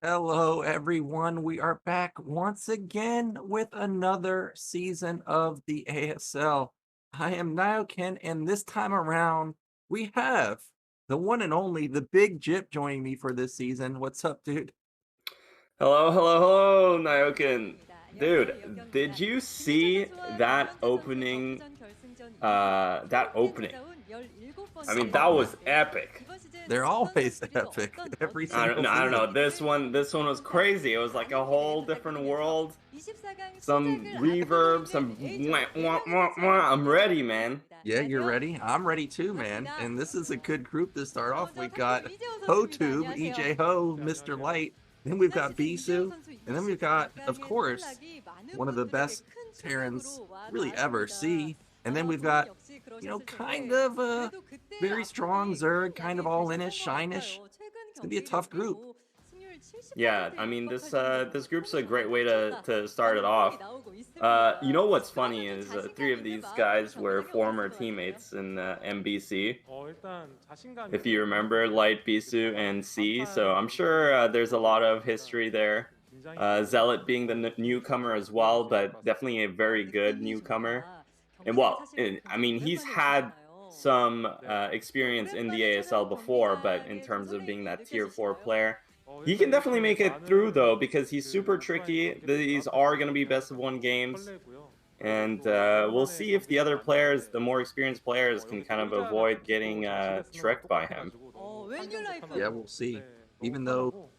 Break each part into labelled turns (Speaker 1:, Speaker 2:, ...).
Speaker 1: Hello, everyone. We are back once again with another season of the ASL. I am Nyoken, and this time around, we have the one and only, the big Gyp joining me for this season. What's up, dude?
Speaker 2: Hello, hello, hello, Nyoken. Dude, did you see that opening? That opening. I mean, that
Speaker 1: Oh, man.
Speaker 2: was epic.
Speaker 1: They're always epic every single
Speaker 2: I don't
Speaker 1: season.
Speaker 2: know. This one was crazy. It was like a whole different world. Some reverb, some wah, wah, wah, wah. I'm ready, man.
Speaker 1: Yeah, you're ready. I'm ready too, man. And this is a good group to start off. We got HoTube, EJ Ho, Mr. Light. Then we've got Bisu. And then we've got, of course, one of the best Terrans really ever, C. And then we've got, kind of a very strong Zerg, kind of all-in-ish, shinish. It's gonna be a tough group.
Speaker 2: Yeah, I mean this group's a great way to start it off. You know what's funny is three of these guys were former teammates in MBC. If you remember, Light, Bisu, and C. So I'm sure there's a lot of history there. Zealot being the newcomer as well, but definitely a very good newcomer. And I mean, he's had some experience in the ASL before, but in terms of being that tier 4 player, he can definitely make it through though, because he's super tricky. These are going to be best of 1 games. And we'll see if the other players, the more experienced players, can kind of avoid getting tricked by him.
Speaker 1: Yeah, we'll see. Even though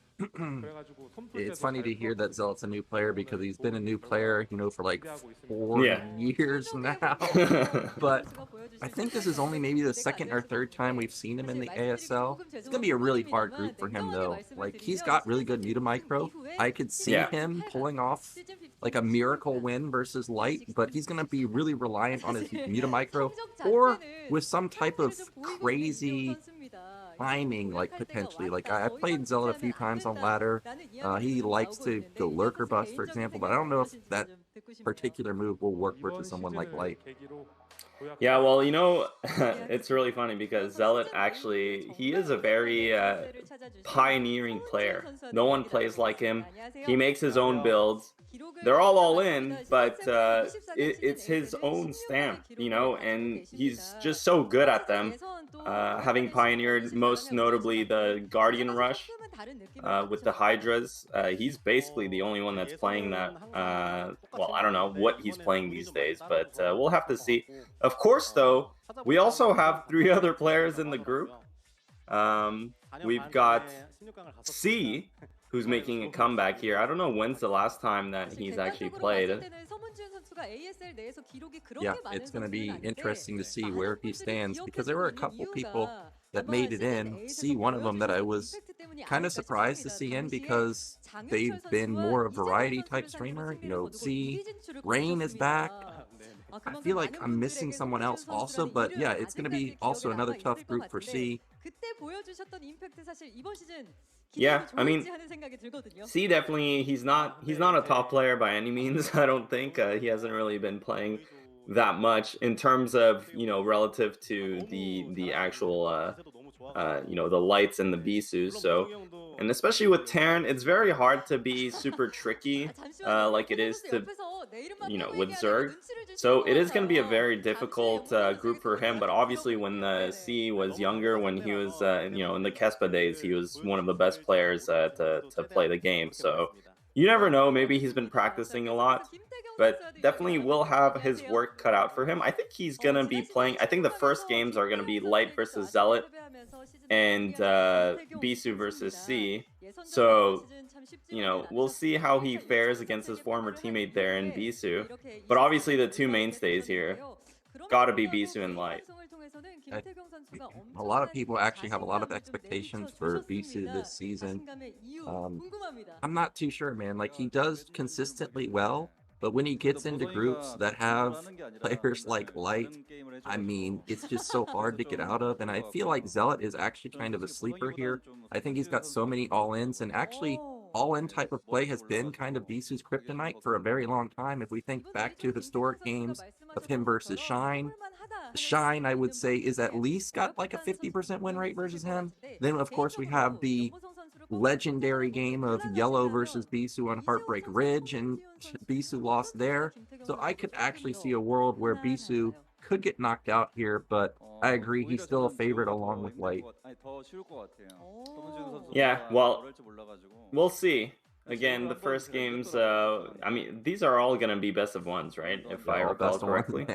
Speaker 1: it's funny to hear that Zealot's a new player because he's been a new player, for like 4
Speaker 2: Yeah.
Speaker 1: years now. But I think this is only maybe the second or third time we've seen him in the ASL. It's gonna be a really hard group for him though. Like he's got really good micro. I could see
Speaker 2: Yeah.
Speaker 1: him pulling off like a miracle win versus Light, but he's gonna be really reliant on his micro or with some type of crazy timing, like potentially. Like I played Zelot a few times on ladder. He likes to go lurker bust, for example, but I don't know if that particular move will work versus someone like Light.
Speaker 2: Yeah, well, it's really funny because Zealot actually, he is a very pioneering player. No one plays like him. He makes his own builds. They're all in, but it's his own stamp, and he's just so good at them. Having pioneered most notably the Guardian Rush with the Hydras, he's basically the only one that's playing that. Well, I don't know what he's playing these days, but we'll have to see. Of course, though, we also have 3 other players in the group. We've got C, who's making a comeback here. I don't know when's the last time that he's actually played.
Speaker 1: Yeah, it's going to be interesting to see where he stands because there were a couple people that made it in. See, one of them that I was kind of surprised to see in because they've been more a variety type streamer. See, Rain is back. I feel like I'm missing someone else also, but yeah, it's going to be also another tough group for C.
Speaker 2: Yeah, I mean, C definitely, he's not a top player by any means. I don't think he hasn't really been playing that much in terms of relative to the actual the lights and the Bisus. So, and especially with Terran, it's very hard to be super tricky like it is to with Zerg. So it is going to be a very difficult group for him. But obviously, when C was younger, when he was in the Kespa days, he was one of the best players to play the game. So you never know. Maybe he's been practicing a lot, but definitely will have his work cut out for him. I think he's gonna be playing. I think the first games are gonna be Light versus Zealot and Bisu versus C. So we'll see how he fares against his former teammate there in Bisu. But obviously the 2 mainstays here gotta be Bisu and Light.
Speaker 1: I, a lot of people actually have a lot of expectations for Bisu this season. I'm not too sure, man. Like he does consistently well, but when he gets into groups that have players like Light, I mean, it's just so hard to get out of. And I feel like Zealot is actually kind of a sleeper here. I think he's got so many all-ins, and actually all-in type of play has been kind of Bisu's kryptonite for a very long time. If we think back to historic games of him versus Shine, I would say, is at least got like a 50% win rate versus him. Then, of course, we have the legendary game of Yellow versus Bisu on Heartbreak Ridge, and Bisu lost there. So I could actually see a world where Bisu could get knocked out here, but I agree he's still a favorite along with Light.
Speaker 2: Yeah, well, we'll see. Again, the first games, I mean, these are all gonna be best of ones, right? If I recall correctly.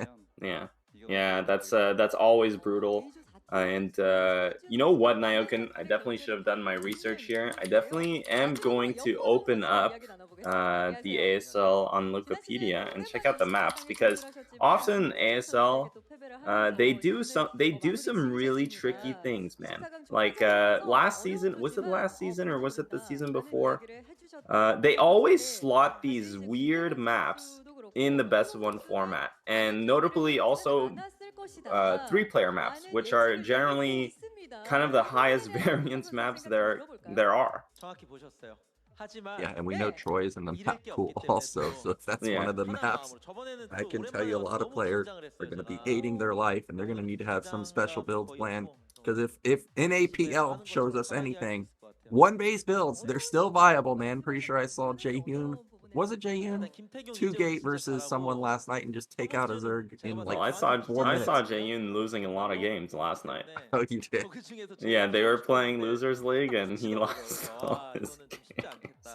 Speaker 2: Yeah, that's always brutal. And you know what, Nyoken, I definitely should have done my research here. I definitely am going to open up the ASL on Wikipedia and check out the maps, because often ASL they do some really tricky things, man. Like last season, was it last season or was it the season before? They always slot these weird maps in the best of one format, and notably also 3-player maps, which are generally kind of the highest variance maps there are.
Speaker 1: Yeah, and we know Troy's in the map pool also, so if that's one of the maps, I can tell you a lot of players are going to be hating their life, and they're going to need to have some special builds planned, because if NAPL shows us anything, one-base builds, they're still viable, man. Pretty sure I saw Jaehyun. Was it Jaehyun? 2-gate versus someone last night and just take out a Zerg in like
Speaker 2: I
Speaker 1: 4 minutes.
Speaker 2: saw Jaehyun losing a lot of games last night.
Speaker 1: Oh, you did?
Speaker 2: Yeah, they were playing Losers League and he lost all his games.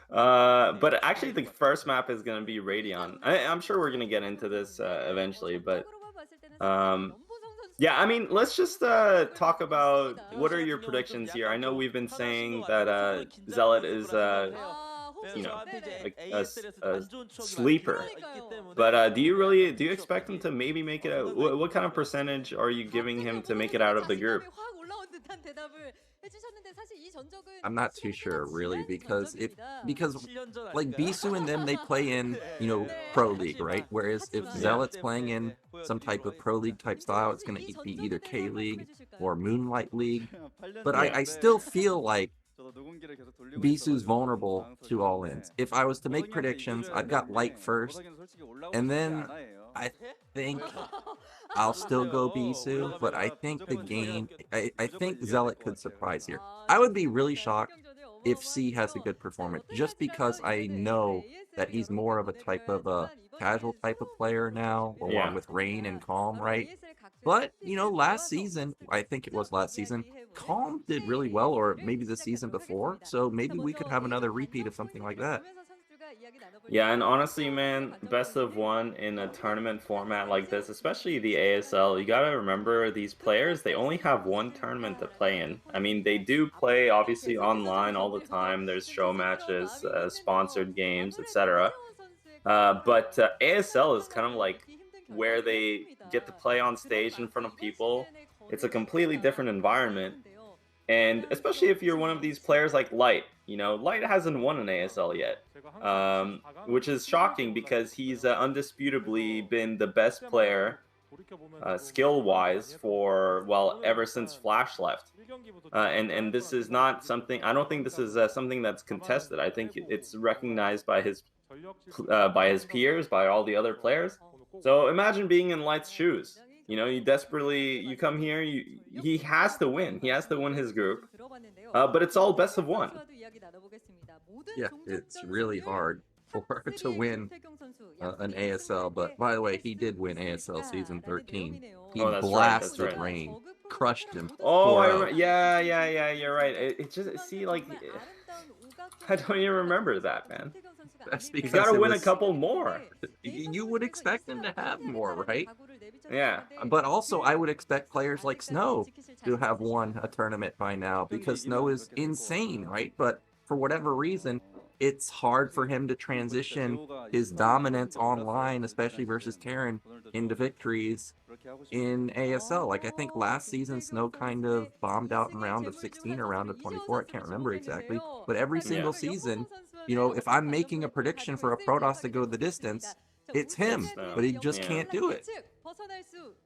Speaker 2: But actually the first map is going to be Radeon. I'm sure we're going to get into this eventually, but yeah, I mean, let's just talk about what are your predictions here. I know we've been saying that Zealot is you know, a sleeper, but do you expect him to maybe make it out? What kind of percentage are you giving him to make it out of the group?
Speaker 1: I'm not too sure, really, because like Bisu and them, they play in, Pro League, right? Whereas if Zealot's playing in some type of Pro League type style, it's going to be either K League or Moonlight League. But I still feel like Bisu's vulnerable to all ends. If I was to make predictions, I've got Light first, and then I think I'll still go Bisu, but I think the game, I think Zealot could surprise here. I would be really shocked if C has a good performance, just because I know that he's more of a type of a casual type of player now, along with Rain and Calm, right? But, last season, I think it was last season, Calm did really well, or maybe the season before, so maybe we could have another repeat of something like that.
Speaker 2: Yeah, and honestly, man, best of one in a tournament format like this, especially the ASL, you gotta remember these players, they only have one tournament to play in. I mean, they do play, obviously, online all the time. There's show matches, sponsored games, etc. But ASL is kind of like where they get to play on stage in front of people. It's a completely different environment. And especially if you're one of these players like Light, Light hasn't won an ASL yet, which is shocking because he's undisputably been the best player skill-wise for, well, ever since Flash left. And this is not something, I don't think this is something that's contested. I think it's recognized by his peers, by all the other players. So imagine being in Light's shoes. You come here, he has to win. He has to win his group. But it's all best of one.
Speaker 1: Yeah, it's really hard to win an ASL. But by the way, he did win ASL Season 13. He blasted Rain, crushed him.
Speaker 2: Oh, yeah, you're right. It just, see, like, I don't even remember that, man.
Speaker 1: That's because
Speaker 2: he's got to win a couple more.
Speaker 1: You would expect him to have more, right?
Speaker 2: Yeah.
Speaker 1: But also, I would expect players like Snow to have won a tournament by now, because Snow is insane, right? But for whatever reason, it's hard for him to transition his dominance online, especially versus Terran, into victories in ASL. Like, I think last season, Snow kind of bombed out in round of 16 or round of 24. I can't remember exactly. But every single season, if I'm making a prediction for a Protoss to go the distance, it's him, but he just can't do it.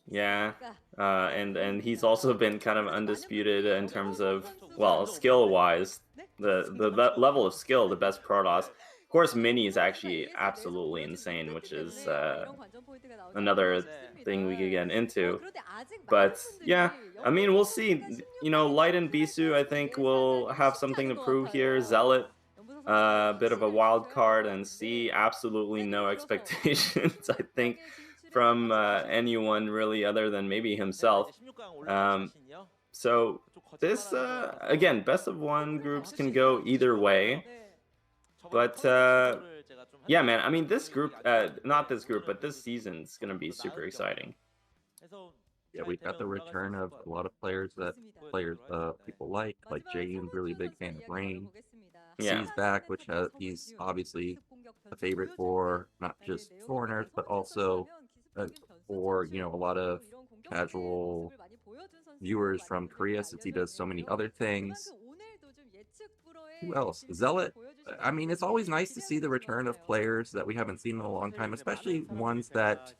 Speaker 2: Yeah, and he's also been kind of undisputed in terms of, well, skill-wise, the level of skill, the best Protoss. course, Mini is actually absolutely insane, which is another thing we could get into. But yeah, I mean, we'll see. You know, Light and Bisu, I think, will have something to prove here. Zealot, a bit of a wild card, and C, absolutely no expectations, I think, from anyone really other than maybe himself. Um, so this, again, best of one groups can go either way. But yeah, man, I mean, this group, not this group, but this season's going to be super exciting.
Speaker 1: Yeah, we've got the return of a lot of players that people like Jane's really big fan of Rain.
Speaker 2: Yeah.
Speaker 1: C's back, which he's obviously a favorite for not just foreigners, but also for, you know, a lot of casual viewers from Korea, since he does so many other things. Who else? Zealot. I mean, it's always nice to see the return of players that we haven't seen in a long time, especially ones that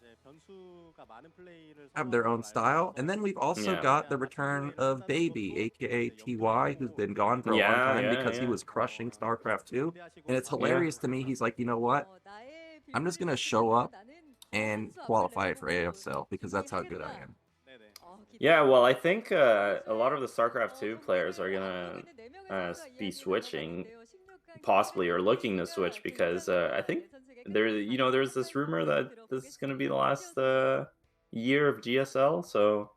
Speaker 1: have their own style. And then we've also got the return of Baby, aka TY, who's been gone for a long time because he was crushing StarCraft 2. And it's hilarious to me. He's like, you know what? I'm just gonna show up and qualify for ASL because that's how good I am.
Speaker 2: Yeah, well, I think a lot of the StarCraft 2 players are gonna be switching, possibly, or looking to switch, because I think there's this rumor that this is gonna be the last year of GSL. So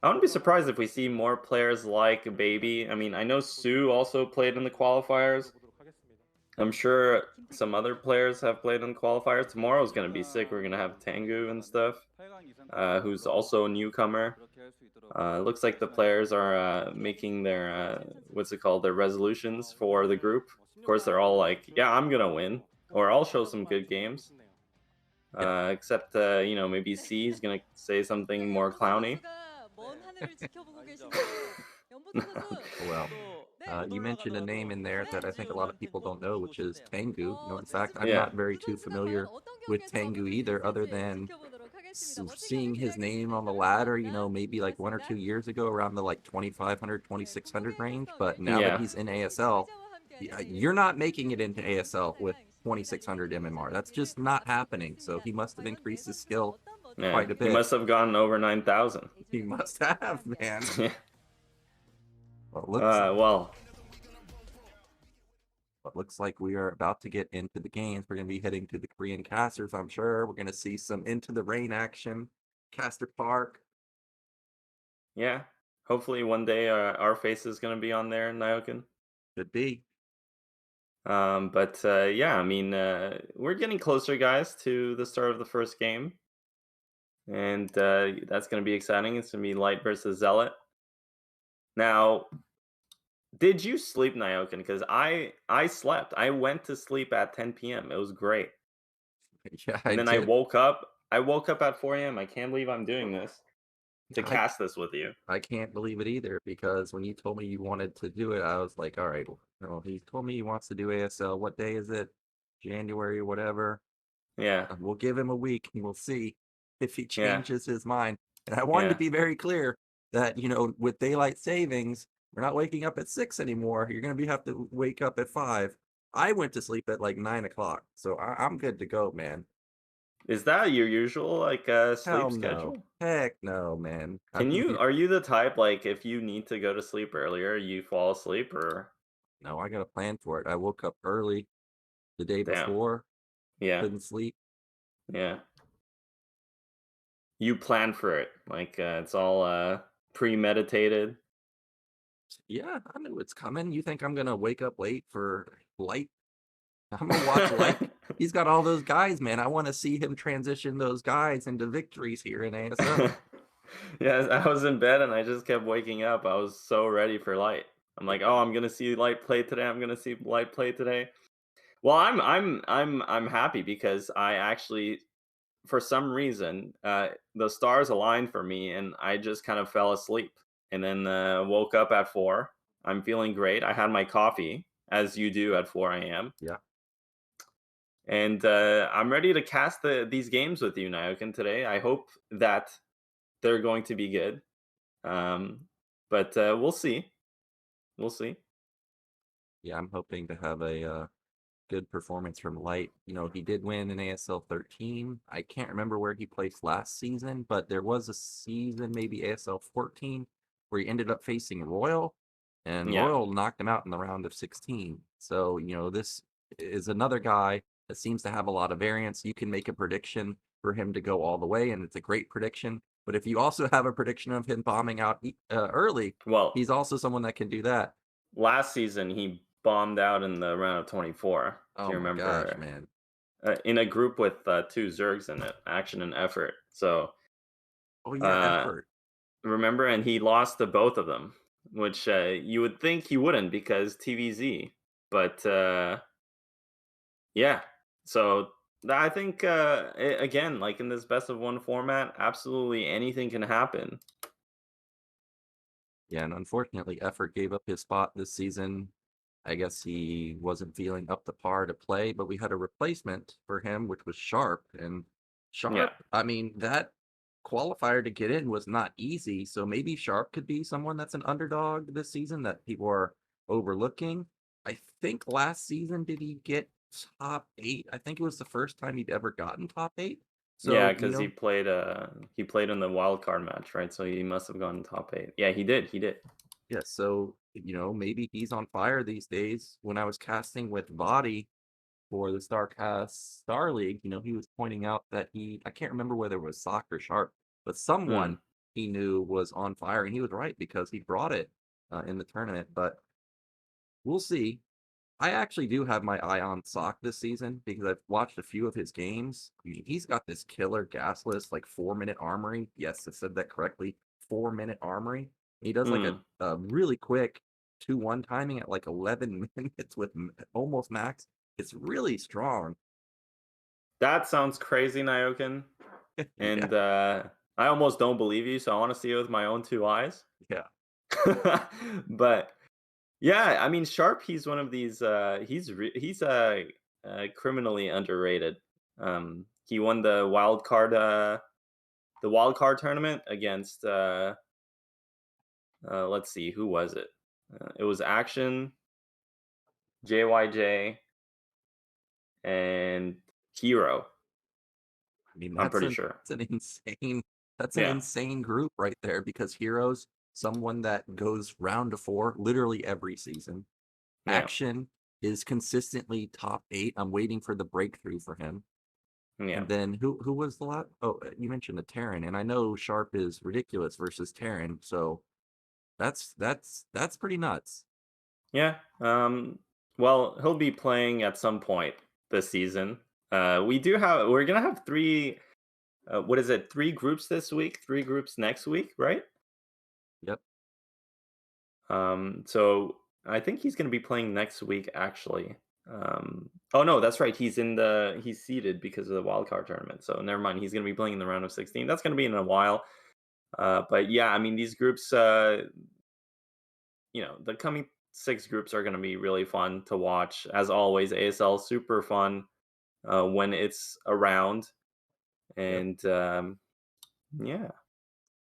Speaker 2: I wouldn't be surprised if we see more players like Baby. I mean, I know Sue also played in the qualifiers. I'm sure some other players have played in the qualifiers. Tomorrow's going to be sick. We're going to have Tengu and stuff, who's also a newcomer. Looks like the players are making their, what's it called, their resolutions for the group. Of course, they're all like, yeah, I'm going to win, or I'll show some good games. Except, you know, maybe C is going to say something more clowny.
Speaker 1: Well, you mentioned a name in there that I think a lot of people don't know, which is Tengu. You know, in fact, I'm not very too familiar with Tengu either, other than seeing his name on the ladder, you know, maybe like 1 or 2 years ago around the like 2,500, 2,600 range. But now that he's in ASL, you're not making it into ASL with 2,600 MMR. That's just not happening. So he must have increased his skill quite a bit.
Speaker 2: He must have gone over 9,000.
Speaker 1: He must have, man. It looks like we are about to get into the games. We're going to be heading to the Korean casters, I'm sure. We're going to see some Into the Rain action. Caster Park.
Speaker 2: Yeah. Hopefully one day our face is going to be on there, Nyoken.
Speaker 1: Could be.
Speaker 2: But yeah, I mean, we're getting closer, guys, to the start of the first game. And that's going to be exciting. It's going to be Light versus Zealot. Now, did you sleep, Nyoken? Because I slept. I went to sleep at 10 p.m. It was great.
Speaker 1: Yeah,
Speaker 2: and then I woke up. I woke up at 4 a.m. I can't believe I'm doing this to cast this with you.
Speaker 1: I can't believe it either, because when you told me you wanted to do it, I was like, all right, well, he told me he wants to do ASL. What day is it? January or whatever.
Speaker 2: Yeah.
Speaker 1: We'll give him a week and we'll see if he changes his mind. And I wanted to be very clear that, you know, with daylight savings, we're not waking up at 6 anymore. You're going to have to wake up at 5. I went to sleep at like 9 o'clock, so I'm good to go, man.
Speaker 2: Is that your usual like sleep schedule?
Speaker 1: Heck no, man.
Speaker 2: Are you the type, like, if you need to go to sleep earlier, you fall asleep, or?
Speaker 1: No, I got a plan for it. I woke up early the day before.
Speaker 2: Yeah.
Speaker 1: Couldn't sleep.
Speaker 2: Yeah. You plan for it. Like it's all premeditated.
Speaker 1: Yeah, I knew it's coming. You think I'm gonna wake up late for Light? I'm gonna watch Light. He's got all those guys, man. I want to see him transition those guys into victories here in ASL.
Speaker 2: Yeah, I was in bed and I just kept waking up. I was so ready for Light. I'm like, oh, I'm gonna see Light play today. I'm gonna see Light play today. Well, I'm happy because I actually, for some reason, the stars aligned for me, and I just kind of fell asleep, and then woke up at 4. I'm feeling great. I had my coffee, as you do at 4 a.m.
Speaker 1: Yeah.
Speaker 2: And I'm ready to cast these games with you, Nyoken, today. I hope that they're going to be good. But we'll see. We'll see.
Speaker 1: Yeah, I'm hoping to have a good performance from Light. You know, he did win an ASL 13. I can't remember where he placed last season, but there was a season, maybe ASL 14, where he ended up facing Royal, and
Speaker 2: Yeah.
Speaker 1: Royal knocked him out in the round of 16. So, you know, this is another guy that seems to have a lot of variance. You can make a prediction for him to go all the way, and it's a great prediction. But if you also have a prediction of him bombing out early,
Speaker 2: Well,
Speaker 1: he's also someone that can do that.
Speaker 2: last season he bombed out in the round of 24. Do
Speaker 1: Oh
Speaker 2: you
Speaker 1: my gosh,
Speaker 2: remember?
Speaker 1: man.
Speaker 2: In a group with two Zergs in it, Action and Effort. So
Speaker 1: Oh yeah,
Speaker 2: uh,
Speaker 1: effort.
Speaker 2: remember, and he lost to both of them, which you would think he wouldn't because TVZ. But yeah, so I think again, like in this best of one format, absolutely anything can happen.
Speaker 1: Yeah, and unfortunately, Effort gave up his spot this season. I guess he wasn't feeling up to par to play, but we had a replacement for him, which was Sharp. And
Speaker 2: Yeah.
Speaker 1: Sharp, I mean, that qualifier to get in was not easy. So maybe Sharp could be someone that's an underdog this season that people are overlooking. I think last season, did he get top 8? I think it was the first time he'd ever gotten top 8.
Speaker 2: Yeah,
Speaker 1: So, you
Speaker 2: because
Speaker 1: know,
Speaker 2: he played in the wild card match, right? So he must have gone top 8. Yeah, he did. He did.
Speaker 1: yeah, so, you know, maybe he's on fire these days. When I was casting with Body for the StarCast Star League, you know, he was pointing out that I can't remember whether it was Sock or Sharp, but
Speaker 2: Hmm.
Speaker 1: someone he knew was on fire, and he was right because he brought it in the tournament. But we'll see. I actually do have my eye on Sock this season because I've watched a few of his games. He's got this killer gasless, like 4-minute armory. Yes, I said that correctly. 4-minute armory. He does like
Speaker 2: Hmm.
Speaker 1: a really quick 2-1 timing at like 11 minutes with almost max. It's really strong.
Speaker 2: That sounds crazy, Nyoken.
Speaker 1: Yeah,
Speaker 2: And I almost don't believe you, so I want to see it with my own two eyes.
Speaker 1: yeah.
Speaker 2: But yeah, I mean, Sharp. He's one of these. He's criminally underrated. He won the wild card tournament against. Let's see, who was it? It was Action, JYJ, and Hero.
Speaker 1: I mean,
Speaker 2: I'm pretty sure.
Speaker 1: that's an insane
Speaker 2: Yeah,
Speaker 1: group right there because Heroes, someone that goes round to 4 literally every season.
Speaker 2: yeah,
Speaker 1: Action is consistently top 8. I'm waiting for the breakthrough for him.
Speaker 2: yeah.
Speaker 1: And then who was the last? Oh, you mentioned the Terran, and I know Sharp is ridiculous versus Terran, so that's pretty nuts.
Speaker 2: Yeah. Well, he'll be playing at some point this season. We're gonna have three. What is it? Three groups this week. Three groups next week, right?
Speaker 1: Yep.
Speaker 2: So I think he's gonna be playing next week, actually. Oh no, that's right. He's seeded because of the wild card tournament. So never mind. He's gonna be playing in the round of 16. That's gonna be in a while. But yeah, I mean these groups. The coming six groups are going to be really fun to watch. As always, ASL super fun when it's around,
Speaker 1: Yep.
Speaker 2: and yeah,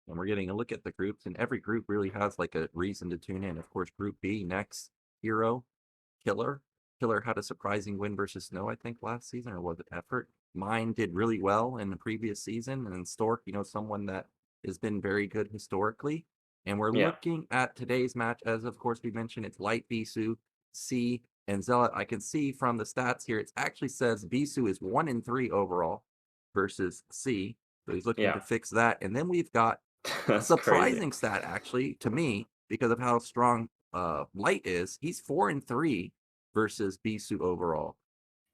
Speaker 1: And we're getting a look at the groups, and every group really has like a reason to tune in. Of course, Group B next, Hero, Killer. Killer had a surprising win versus Snow, I think, last season, or was it Effort? Mine did really well in the previous season, and Stork, you know, someone that has been very good historically. And we're
Speaker 2: yeah,
Speaker 1: looking at today's match, as of course we mentioned, it's Light Bisu, C, and Zealot. I can see from the stats here, it actually says Bisu is 1-3 overall versus C. So he's looking
Speaker 2: yeah.
Speaker 1: to fix that. And then we've got a
Speaker 2: That's crazy.
Speaker 1: surprising stat, actually, to me, because of how strong Light is. He's 4-3 versus Bisu overall.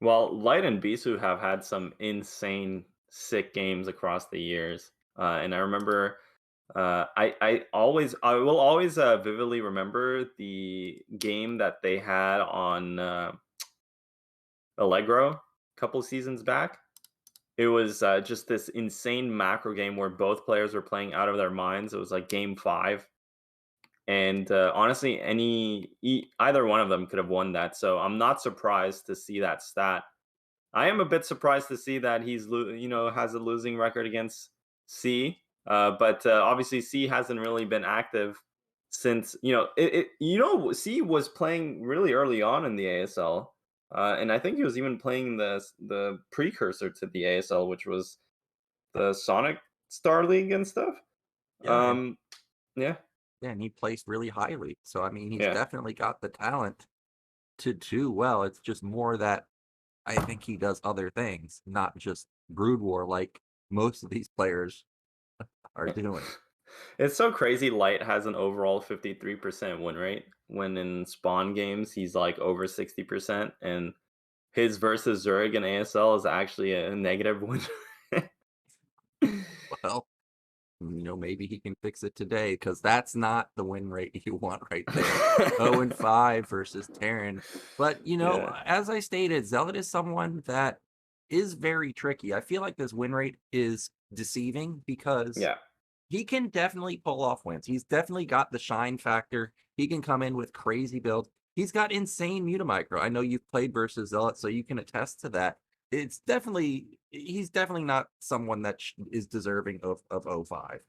Speaker 2: Well, Light and Bisu have had some insane sick games across the years, and I remember. I will always vividly remember the game that they had on Allegro a couple seasons back. It was just this insane macro game where both players were playing out of their minds. It was like game 5, and honestly, either one of them could have won that. So I'm not surprised to see that stat. I am a bit surprised to see that has a losing record against C, but obviously C hasn't really been active since C was playing really early on in the ASL. And I think he was even playing the precursor to the ASL, which was the Sonic Star League and stuff.
Speaker 1: Yeah, and
Speaker 2: Um, yeah,
Speaker 1: yeah, and he placed really highly. So I mean, he's
Speaker 2: yeah.
Speaker 1: definitely got the talent to do well. It's just more that I think he does other things, not just Broodwar like most of these players are doing.
Speaker 2: It's so crazy. Light has an overall 53% win rate when in spawn games he's like over 60%, and his versus Zerg in ASL is actually a negative win.
Speaker 1: Well, maybe he can fix it today because that's not the win rate you want right there. 0-5 versus Terran. But,
Speaker 2: Yeah,
Speaker 1: as I stated, Zealot is someone that is very tricky. I feel like this win rate is deceiving because
Speaker 2: yeah.
Speaker 1: he can definitely pull off wins. He's definitely got the shine factor. He can come in with crazy builds. He's got insane mutamicro. I know you've played versus Zealot, so you can attest to that. He's definitely not someone that is deserving of 05.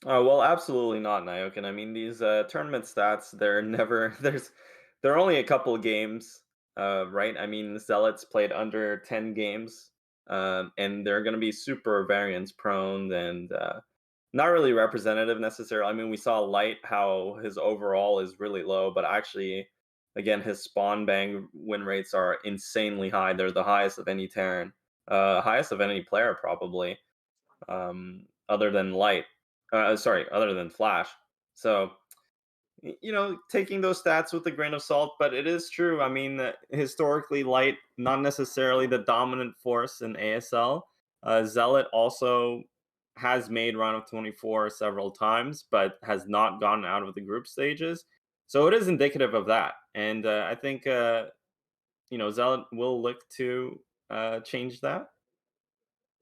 Speaker 2: Oh, well, absolutely not, Nyoken. I mean, these tournament stats, they're never there are only a couple of games, right? I mean, the Zealots played under 10 games, and they're going to be super variance prone and not really representative necessarily. I mean, we saw Light how his overall is really low, but actually, again, his spawn bang win rates are insanely high. They're the highest of any Terran, highest of any player probably, other than Light. Sorry, other than Flash. So, taking those stats with a grain of salt, but it is true. I mean, historically, Light, not necessarily the dominant force in ASL. Zealot also has made round of 24 several times, but has not gotten out of the group stages. So it is indicative of that. And I think, Zealot will look to change that.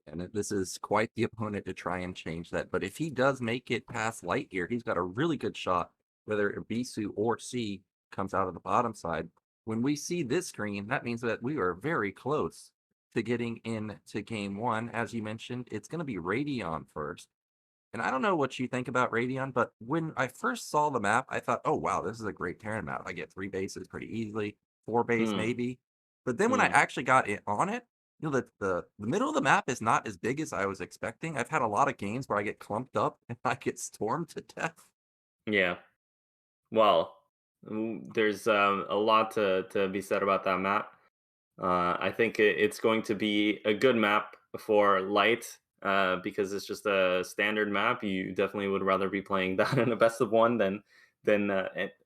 Speaker 1: And this is quite the opponent to try and change that. But if he does make it past Light here, he's got a really good shot, whether Bisu or C comes out of the bottom side. When we see this screen, that means that we are very close to getting into game one. As you mentioned, it's going to be Radeon first. And I don't know what you think about Radeon, but when I first saw the map, I thought, oh, wow, this is a great Terran map. I get 3 bases pretty easily, 4 base
Speaker 2: Hmm.
Speaker 1: maybe. But then when I
Speaker 2: Hmm.
Speaker 1: actually got it on it, the middle of the map is not as big as I was expecting. I've had a lot of games where I get clumped up and I get stormed to death.
Speaker 2: Yeah. Well, there's a lot to be said about that map. I think it's going to be a good map for Light because it's just a standard map. You definitely would rather be playing that in a best of one than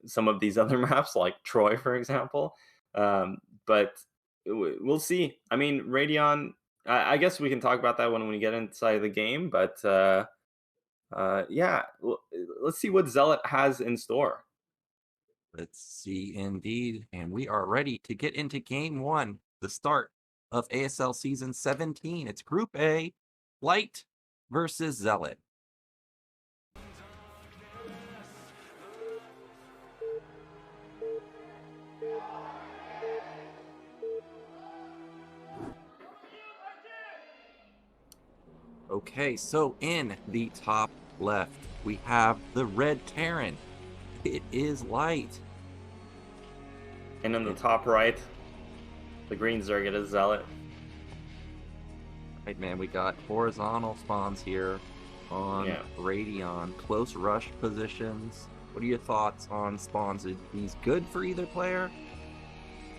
Speaker 2: some of these other maps like Troy, for example. But we'll see. I mean, Radeon. I guess we can talk about that when we get inside the game. But yeah, let's see what Zealot has in store.
Speaker 1: Let's see indeed. And we are ready to get into game one, the start of ASL season 17. It's Group A, Light versus Zealot. Okay, so in the top left, we have the red Terran. It is Light.
Speaker 2: And in the top right, the green Zerg is Zealot.
Speaker 1: Right, man, we got horizontal spawns here on Radeon. Close rush positions. What are your thoughts on spawns? Are these good for either player?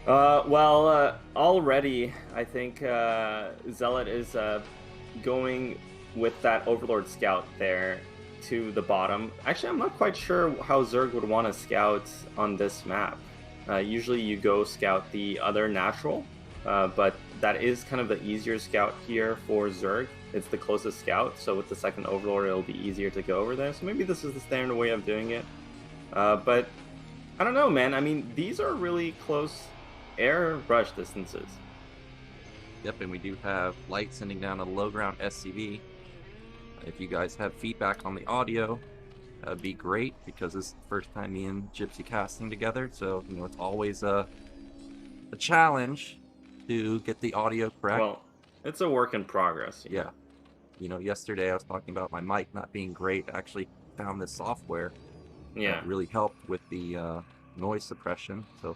Speaker 2: Well, already I think Zealot is going with that Overlord Scout there to the bottom. Actually, I'm not quite sure how Zerg would want to scout on this map. Usually you go scout the other natural, but that is kind of the easier scout here for Zerg. It's the closest scout, so with the second Overlord it'll be easier to go over there. So maybe this is the standard way of doing it. But I don't know, man. I mean, these are really close air rush distances.
Speaker 1: Yep, and we do have Light sending down a low ground SCV. If you guys have feedback on the audio, that'd be great because this is the first time me and Gypsy casting together. So, it's always a challenge to get the audio correct.
Speaker 2: Well, it's a work in progress.
Speaker 1: Yeah. Yesterday I was talking about my mic not being great. I actually found this software that really helped with the noise suppression. So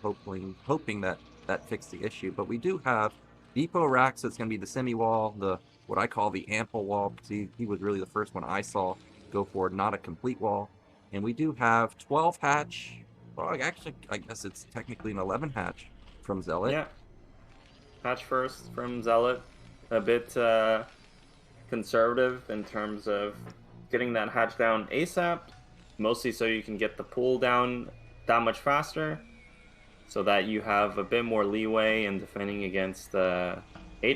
Speaker 1: hoping that that fixed the issue. But we do have depot racks. That's going to be the semi-wall, the what I call the ample wall, because he was really the first one I saw go for not a complete wall. And we do have 12 hatch. Well, actually, I guess it's technically an 11 hatch from Zealot.
Speaker 2: Yeah. Hatch first from Zealot. A bit conservative in terms of getting that hatch down ASAP. Mostly so you can get the pool down that much faster. So that you have a bit more leeway in defending against 8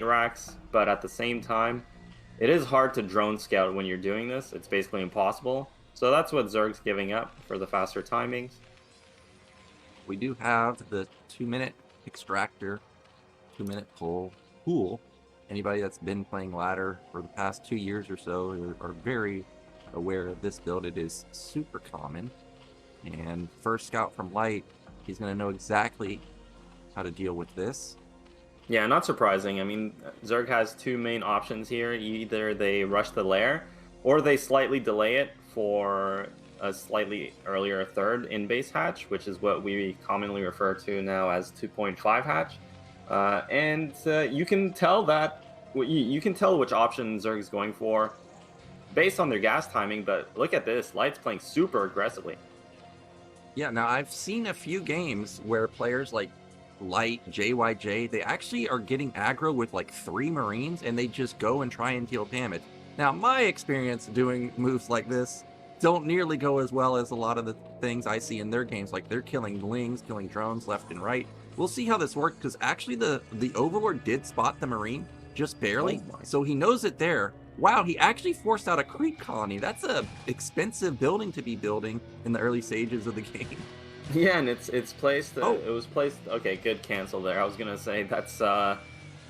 Speaker 2: racks. But at the same time, it is hard to drone scout when you're doing this. It's basically impossible. So that's what Zerg's giving up for the faster timings.
Speaker 1: We do have the 2-minute extractor, 2-minute pool. Anybody that's been playing ladder for the past 2 years or so are very aware of this build. It is super common. And first scout from Light, he's going to know exactly how to deal with this.
Speaker 2: Yeah, not surprising. I mean, Zerg has 2 main options here. Either they rush the lair, or they slightly delay it for a slightly earlier third in-base hatch, which is what we commonly refer to now as 2.5 hatch. And you can tell that you can tell which option Zerg is going for based on their gas timing. But look at this, Light's playing super aggressively.
Speaker 1: Yeah, now I've seen a few games where players like Light, JYJ, they actually are getting aggro with like 3 Marines and they just go and try and deal damage. Now, my experience doing moves like this don't nearly go as well as a lot of the things I see in their games. Like they're killing lings, killing drones left and right. We'll see how this works, because actually the Overlord did spot the Marine, just barely.
Speaker 2: Oh
Speaker 1: so he knows it there. Wow, he actually forced out a creep colony. That's a expensive building to be building in the early stages of the game.
Speaker 2: Yeah, and it's placed. It was placed. Okay, good cancel there. I was gonna say that's that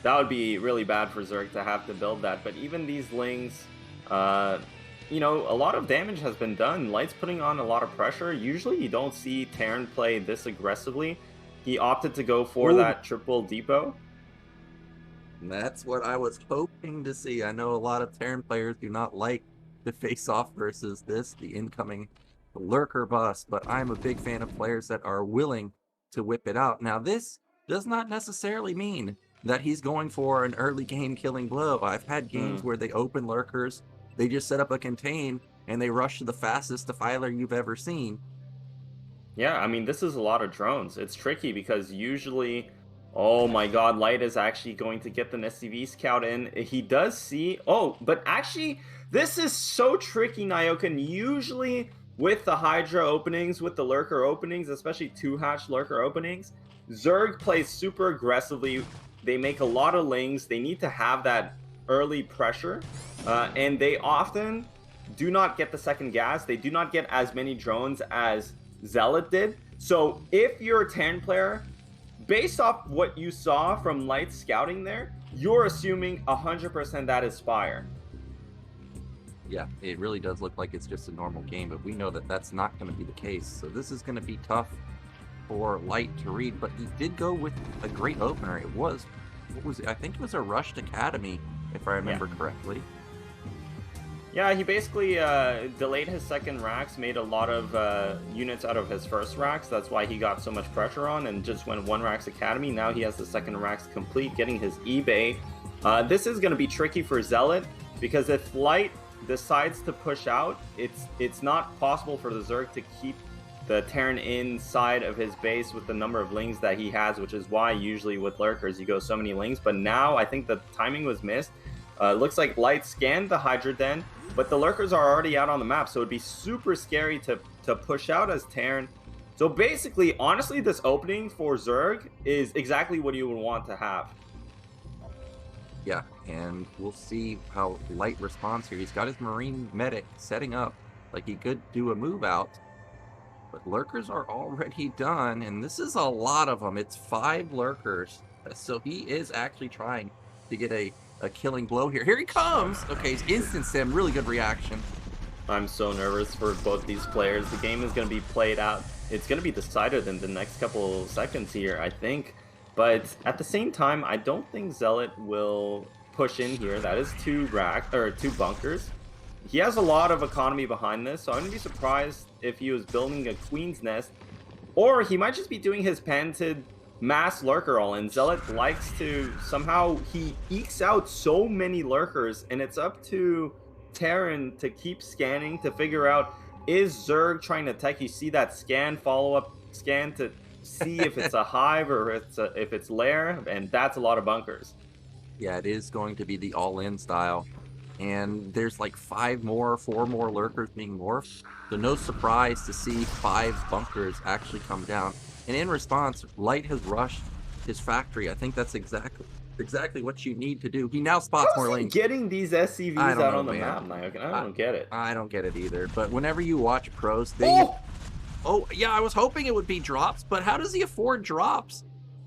Speaker 2: would be really bad for Zerg to have to build that. But even these lings, you know, a lot of damage has been done. Light's putting on a lot of pressure. Usually, you don't see Terran play this aggressively. He opted to go for that triple depot.
Speaker 1: That's what I was hoping to see. I know a lot of Terran players do not like to face off versus this, the incoming lurker bust, but I'm a big fan of players that are willing to whip it out. Now, this does not necessarily mean that he's going for an early game killing blow. I've had games where they open lurkers, they just set up a contain, and they rush to the fastest defiler you've ever seen.
Speaker 2: Yeah, I mean, this is a lot of drones. It's tricky because usually, oh my god, Light is actually going to get the SCV scout in. He does see, but actually, this is so tricky, Nyoken. Usually, with the Hydra openings, with the lurker openings, especially 2-hatch lurker openings, Zerg plays super aggressively. They make a lot of lings. They need to have that early pressure, and they often do not get the second gas. They do not get as many drones as Zealot did. So if you're a Terran player, based off what you saw from Light scouting there, you're assuming 100% that is Fire.
Speaker 1: Yeah, it really does look like it's just a normal game, but we know that that's not going to be the case. So this is going to be tough for Light to read, but he did go with a great opener. It was, what was it? I think it was a Rushed Academy, if I remember correctly.
Speaker 2: Yeah, he basically delayed his second racks, made a lot of units out of his first racks. That's why he got so much pressure on and just went 1 racks Academy. Now he has the second racks complete, getting his eBay. This is going to be tricky for Zealot, because if Light decides to push out, it's not possible for the Zerg to keep the Terran inside of his base with the number of lings that he has, which is why usually with lurkers you go so many lings. But now I think the timing was missed. Looks like Light scanned the Hydra Den, but the lurkers are already out on the map, so it'd be super scary to push out as Terran. So basically, honestly, this opening for Zerg is exactly what you would want to have.
Speaker 1: Yeah, and we'll see how Light responds here. He's got his Marine medic setting up like he could do a move out, but lurkers are already done, and this is a lot of them. It's 5 lurkers, so he is actually trying to get a killing blow here. Here he comes! Okay, he's instant sim, really good reaction.
Speaker 2: I'm so nervous for both these players. The game is going to be played out. It's going to be decided in the next couple seconds here, I think. But at the same time, I don't think Zealot will push in here. That is 2 bunkers. He has a lot of economy behind this, so I wouldn't be surprised if he was building a Queen's Nest, or he might just be doing his patented mass lurker all in. Zealot likes to somehow, he ekes out so many lurkers, and it's up to Terran to keep scanning to figure out, is Zerg trying to tech? You see that scan, follow up scan to see if it's a hive or if it's lair, and that's a lot of bunkers.
Speaker 1: Yeah, it is going to be the all-in style. And there's like 4 more lurkers being morphed. So no surprise to see 5 bunkers actually come down. And in response, Light has rushed his factory. I think that's exactly what you need to do. He now spots more lanes.
Speaker 2: Getting these SCVs out on the map, Nyoken? I don't get it.
Speaker 1: I don't get it either. But whenever you watch pros, they... Oh, yeah, I was hoping it would be drops, but how does he afford drops?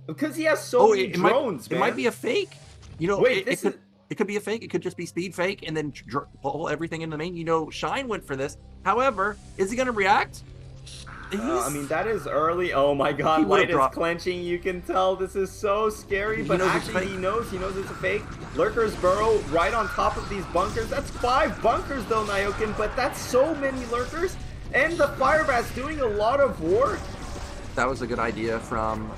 Speaker 2: Because he has so many drones, man.
Speaker 1: It might be a fake. You know,
Speaker 2: wait,
Speaker 1: it could be a fake. It could just be speed fake and then pull everything into the main. You know, Shine went for this. However, is he going to react?
Speaker 2: I mean, that is early. Oh my god, Light is clenching. You can tell this is so scary, but actually he knows it's a fake. Lurkers burrow right on top of these bunkers. That's 5 bunkers though, Nyoken, but that's so many lurkers. And the Firebat's doing a lot of work.
Speaker 1: That was a good idea from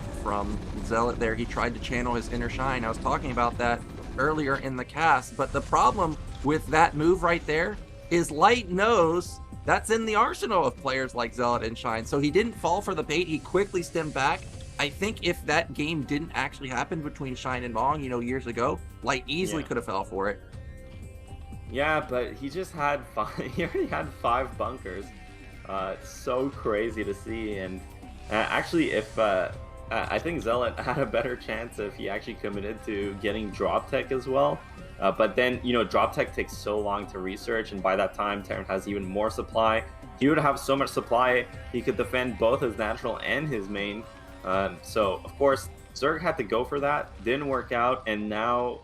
Speaker 1: Zealot there. He tried to channel his inner Shine. I was talking about that earlier in the cast, but the problem with that move right there is Light knows that's in the arsenal of players like Zealot and Shine, so he didn't fall for the bait. He quickly stemmed back. I think if that game didn't actually happen between Shine and Mong, years ago, Light easily could have fell for it.
Speaker 2: Yeah, but he just had 5. He already had 5 bunkers. So crazy to see. And actually, if I think Zealot had a better chance if he actually committed to getting drop tech as well. But then, drop tech takes so long to research, and by that time, Terran has even more supply. He would have so much supply, he could defend both his natural and his main. So, of course, Zerg had to go for that. Didn't work out, and now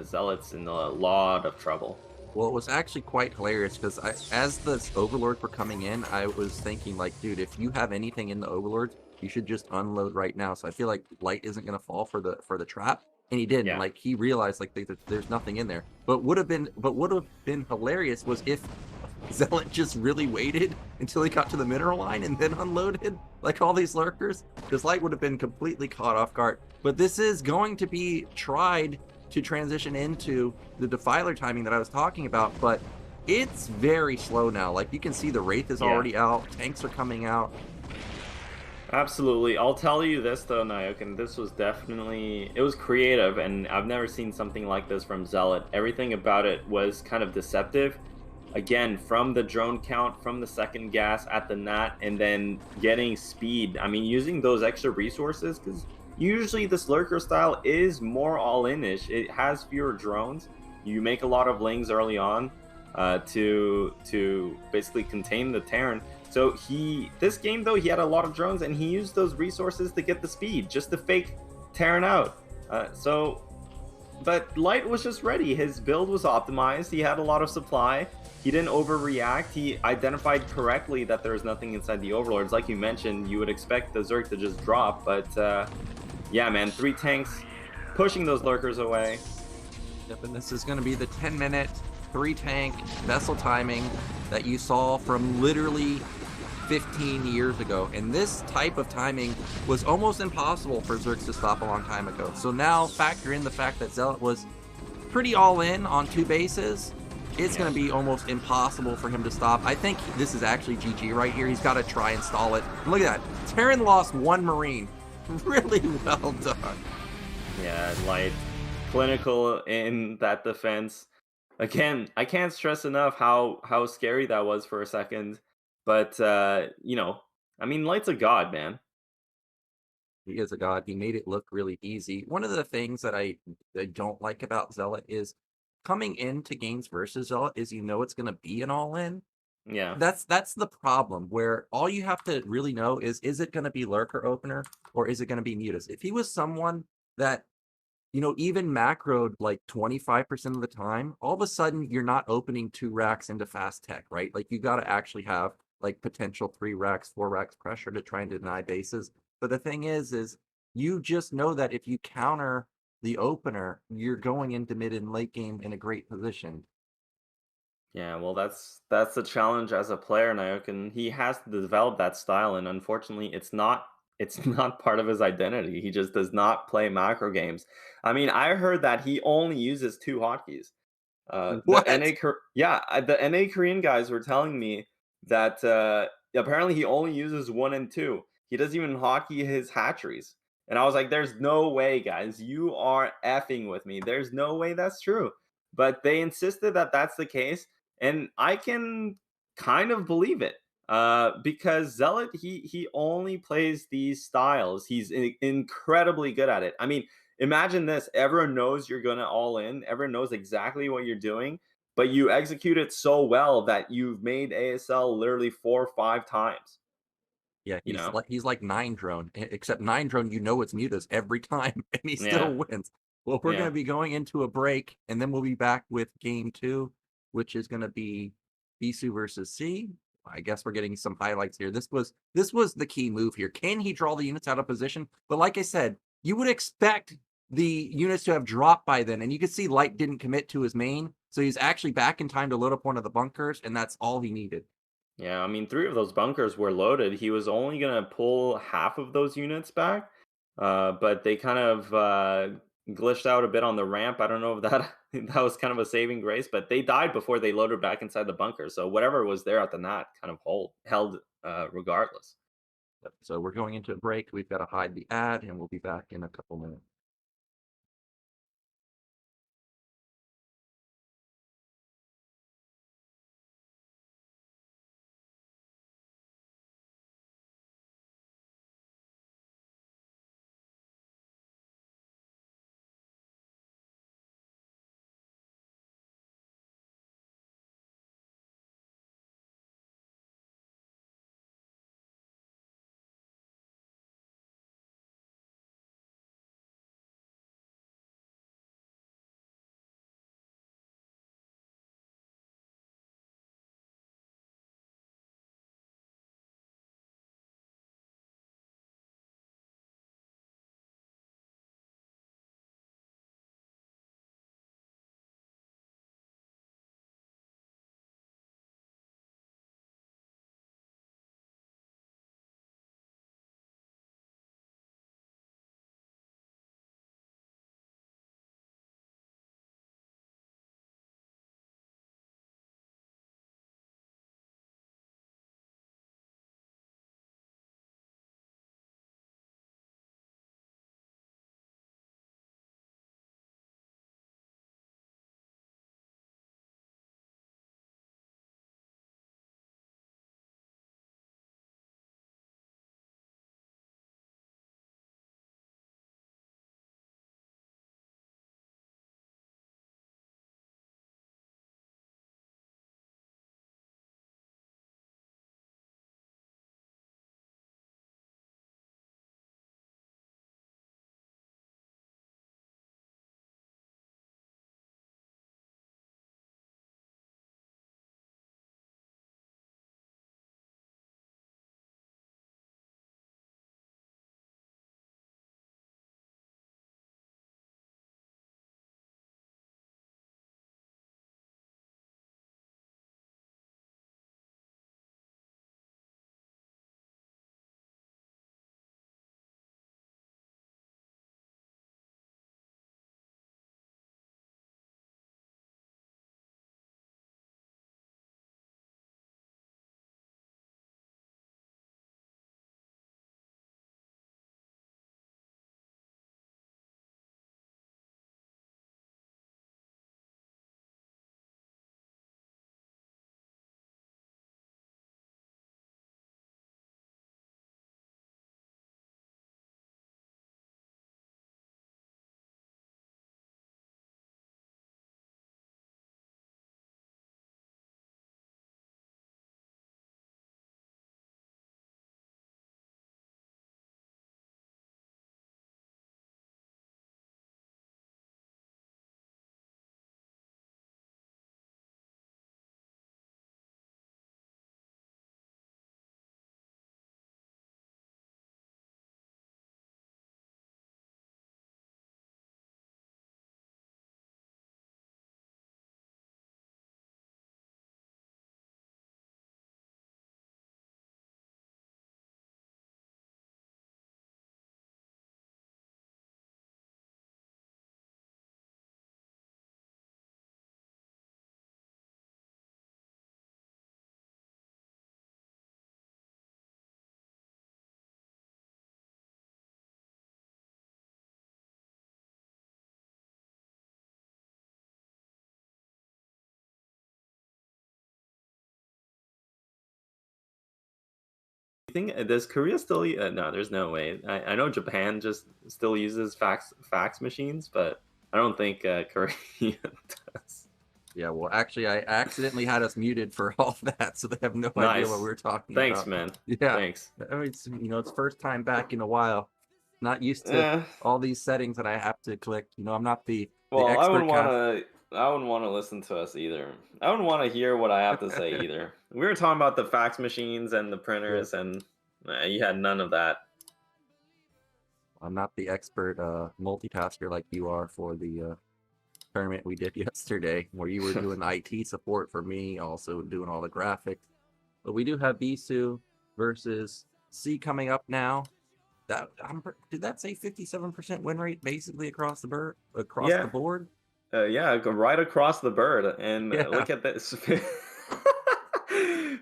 Speaker 2: Zealot's in a lot of trouble.
Speaker 1: Well, it was actually quite hilarious because as the Overlords were coming in, I was thinking, like, dude, if you have anything in the Overlords, you should just unload right now. So I feel like Light isn't going to fall for the trap. And he didn't. Like, he realized like there's nothing in there. But would have been hilarious was if Zealot just really waited until he got to the mineral line and then unloaded like all these lurkers, because Light would have been completely caught off guard. But this is going to be tried to transition into the Defiler timing that I was talking about, but it's very slow now. Like, you can see the Wraith is already out, tanks are coming out.
Speaker 2: Absolutely. I'll tell you this though, Nyoken, this was definitely, it was creative, and I've never seen something like this from Zealot. Everything about it was kind of deceptive. Again, from the drone count, from the second gas at the Nat, and then getting speed. I mean, using those extra resources, because usually this lurker style is more all-in-ish. It has fewer drones. You make a lot of lings early on to basically contain the Terran. So this game though, he had a lot of drones, and he used those resources to get the speed, just to fake Terran out. But Light was just ready. His build was optimized. He had a lot of supply. He didn't overreact. He identified correctly that there was nothing inside the Overlords. Like you mentioned, you would expect the Zerg to just drop, but yeah, man, 3 tanks pushing those lurkers away.
Speaker 1: Yep, and this is going to be the 10-minute, 3-tank vessel timing that you saw from literally 15 years ago. And this type of timing was almost impossible for Zergs to stop a long time ago. So now factor in the fact that Zealot was pretty all in on 2 bases. It's going to be almost impossible for him to stop. I think this is actually GG right here. He's got to try and stall it. And look at that. Terran lost 1 Marine. Really well done.
Speaker 2: Yeah, Light, clinical in that defense. Again, I can't stress enough how scary that was for a second. But, I mean, Light's a god, man.
Speaker 1: He is a god. He made it look really easy. One of the things that I don't like about Zealot is coming into games versus Zealot is it's going to be an all-in.
Speaker 2: Yeah.
Speaker 1: That's the problem, where all you have to really know is it going to be lurker opener or is it going to be mutas? If he was someone that, even macroed like 25% of the time, all of a sudden you're not opening 2 racks into fast tech, right? Like, you got to actually have like potential 3 racks, 4 racks pressure to try and deny bases. But the thing is you just know that if you counter the opener, you're going into mid and late game in a great position.
Speaker 2: Yeah, well, that's the challenge as a player, Nyoken. He has to develop that style, and unfortunately, it's not it's not part of his identity. He just does not play macro games. I mean, I heard that he only uses 2 hotkeys. The
Speaker 1: What?
Speaker 2: The NA Korean guys were telling me that apparently he only uses 1 and 2. He doesn't even hotkey his hatcheries. And I was like, there's no way, guys. You are effing with me. There's no way that's true. But they insisted that that's the case. And I can kind of believe it. Because Zealot, he only plays these styles. He's incredibly good at it. I mean, imagine this. Everyone knows you're going to all in. Everyone knows exactly what you're doing, but you execute it so well that you've made ASL literally 4 or 5 times,
Speaker 1: Yeah,
Speaker 2: you know?
Speaker 1: he's like Nine Drone, except Nine Drone, you know it's mutas every time, and he
Speaker 2: Yeah.
Speaker 1: still wins. Well, we're going
Speaker 2: Yeah.
Speaker 1: to be going into a break, and then we'll be back with game 2, which is going to be Bisu versus C. I guess we're getting some highlights here. This was the key move here. Can he draw the units out of position? But like I said, you would expect the units to have dropped by then, and you can see Light didn't commit to his main, so he's actually back in time to load up one of the bunkers, and that's all he needed.
Speaker 2: Yeah, I mean, 3 of those bunkers were loaded. He was only gonna pull half of those units back, but they kind of glitched out a bit on the ramp. I don't know if that that was kind of a saving grace, but they died before they loaded back inside the bunker. So whatever was there at the NAT kind of held regardless.
Speaker 1: So we're going into a break. We've got to hide the ad, and we'll be back in a couple minutes.
Speaker 2: think does Korea still? No, there's no way. I know Japan just still uses fax machines, but I don't think Korea does.
Speaker 1: Yeah, well, actually, I accidentally had us muted for all of that, so they have no idea what we were talking
Speaker 2: Thanks,
Speaker 1: about.
Speaker 2: man.
Speaker 1: Yeah,
Speaker 2: thanks.
Speaker 1: I mean, it's, it's first time back in a while. Not used to all these settings that I have to click. I'm not the
Speaker 2: Well, I
Speaker 1: expert.
Speaker 2: wouldn't want to listen to us either. I wouldn't want to hear what I have to say either. We were talking about the fax machines and the printers, and you had none of that.
Speaker 1: I'm not the expert multitasker like you are for the tournament we did yesterday, where you were doing IT support for me, also doing all the graphics. But we do have Bisu versus C coming up now. Did that say 57% win rate basically across the board?
Speaker 2: Yeah, go right across the board, and look at this.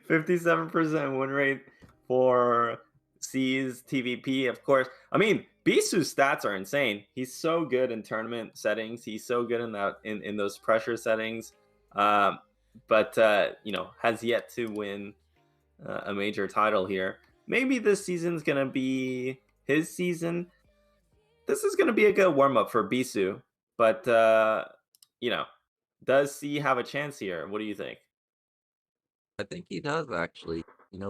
Speaker 2: 57% win rate for C's TVP, of course. I mean, Bisu's stats are insane. He's so good in tournament settings. He's so good in those pressure settings. But has yet to win a major title here. Maybe this season's gonna be his season. This is gonna be a good warm up for Bisu, but does C have a chance here? What do you think?
Speaker 1: I think he does actually.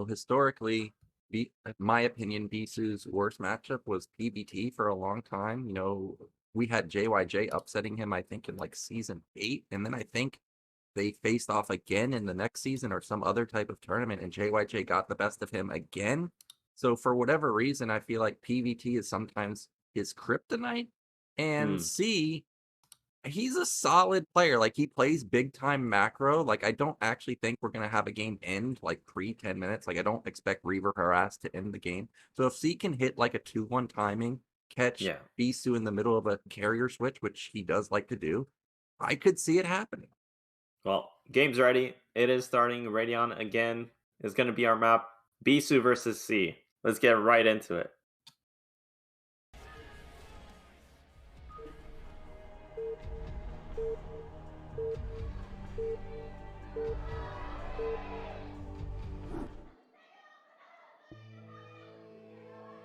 Speaker 1: Historically, in my opinion, Bisu's worst matchup was PBT for a long time. We had JYJ upsetting him, I think, in like season 8, and then I think they faced off again in the next season or some other type of tournament, and JYJ got the best of him again. So for whatever reason, I feel like PBT is sometimes his kryptonite, and C, he's a solid player. Like, he plays big time macro. Like, I don't actually think we're gonna have a game end like pre 10 minutes. Like, I don't expect Reaver Harass to end the game. So if C can hit like a 2-1 timing, catch Bisu in the middle of a carrier switch, which he does like to do, I could see it happening.
Speaker 2: Well, game's ready. It is starting. Radion again is going to be our map. Bisu versus C. Let's get right into it.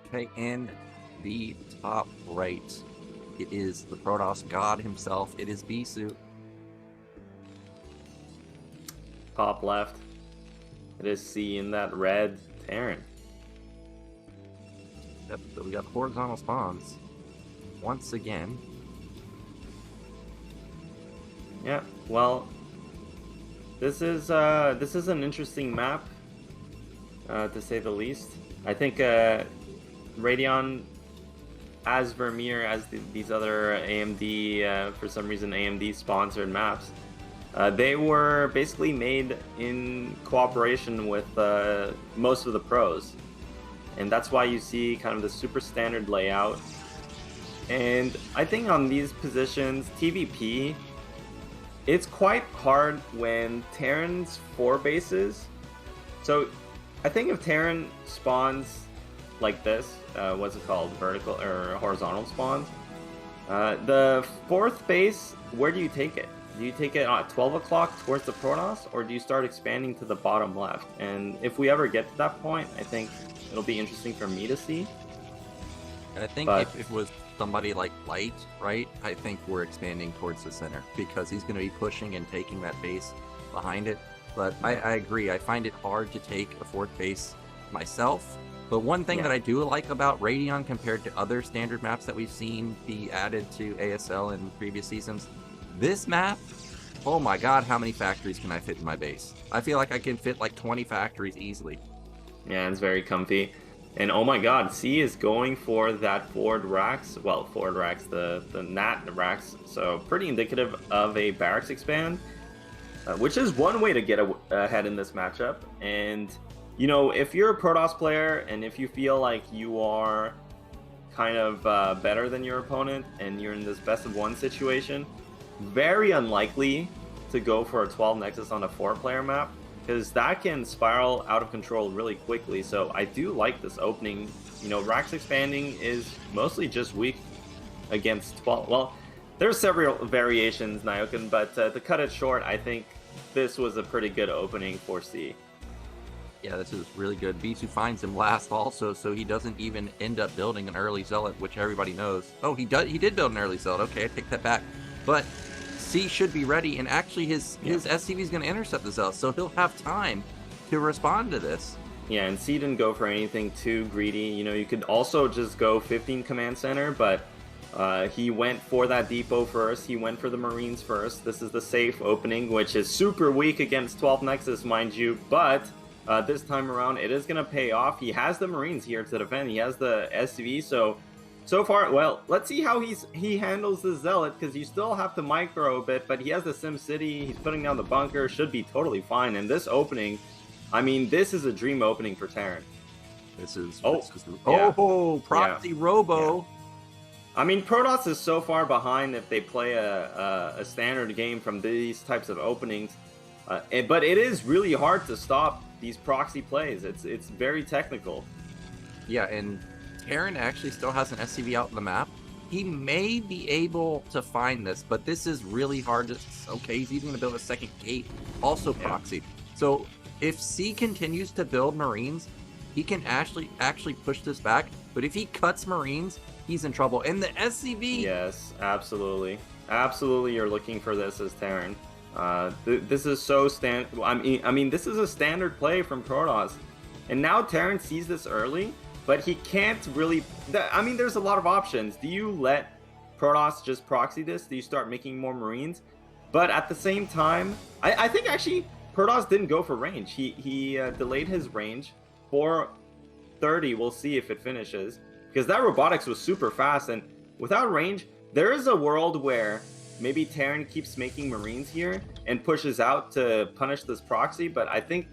Speaker 1: Okay, in the top right, it is the Protoss god himself. It is Bisu.
Speaker 2: Top left, it is C in that red Terran.
Speaker 1: Yep, so we got horizontal spawns once again.
Speaker 2: Yeah, well, this is an interesting map, to say the least. I think Radion, as Vermeer, as these other AMD, for some reason AMD sponsored maps, they were basically made in cooperation with most of the pros, and that's why you see kind of the super standard layout. And I think on these positions, TVP, it's quite hard when Terran's 4 bases. So I think if Terran spawns like this, what's it called, vertical or horizontal spawns, the 4th base, where do you take it? Do you take it at 12 o'clock towards the Protoss, or do you start expanding to the bottom left? And if we ever get to that point, I think it'll be interesting for me to see.
Speaker 1: I think if it was somebody like Light, right, I think we're expanding towards the center, because he's going to be pushing and taking that base behind it. But I agree, I find it hard to take a 4th base myself. But one thing that I do like about Radion compared to other standard maps that we've seen be added to ASL in previous seasons, this map, oh my god, how many factories can I fit in my base? I feel like I can fit like 20 factories easily.
Speaker 2: Yeah, it's very comfy. And oh my god, C is going for that forward racks. Well, forward racks, the Nat racks. So pretty indicative of a barracks expand, which is one way to get ahead in this matchup. And, if you're a Protoss player and if you feel like you are kind of better than your opponent and you're in this best of 1 situation, very unlikely to go for a 12 Nexus on a 4-player map, because that can spiral out of control really quickly. So I do like this opening. Racks expanding is mostly just weak against 12. Well, there's several variations, Nyoken, but to cut it short, I think this was a pretty good opening for C.
Speaker 1: Yeah, this is really good. Bisu finds him last also, so he doesn't even end up building an early Zealot, which everybody knows. Oh, he did build an early Zealot. Okay, I take that back. But C should be ready, and actually his SCV is going to intercept the Zealot, so he'll have time to respond to this.
Speaker 2: Yeah, and C didn't go for anything too greedy. You know, you could also just go 15 command center, but he went for that depot first. He went for the Marines first. This is the safe opening, which is super weak against 12 Nexus, mind you, but this time around, it is going to pay off. He has the Marines here to defend. He has the SV, so far, well, let's see how he handles the Zealot, because you still have to micro a bit, but he has the Sim City. He's putting down the bunker. Should be totally fine. And this opening, I mean, this is a dream opening for Terran.
Speaker 1: Proxy Robo.
Speaker 2: Yeah. I mean, Protoss is so far behind if they play a standard game from these types of openings, but it is really hard to stop these proxy plays. It's very technical.
Speaker 1: Yeah, and Terran actually still has an SCV out on the map. He may be able to find this, but this is really hard to... Okay, he's even going to build a second gate, also proxy. So if C continues to build Marines, he can actually push this back. But if he cuts Marines, he's in trouble. And the SCV...
Speaker 2: Yes, absolutely. Absolutely, you're looking for this as Terran. This is so I mean, this is a standard play from Protoss. And now Terran sees this early, but he can't really... I mean, there's a lot of options. Do you let Protoss just proxy this? Do you start making more Marines? But at the same time, I think actually Protoss didn't go for range. He delayed his range for 30. We'll see if it finishes, because that robotics was super fast, and without range, there is a world where maybe Terran keeps making Marines here and pushes out to punish this proxy, but I think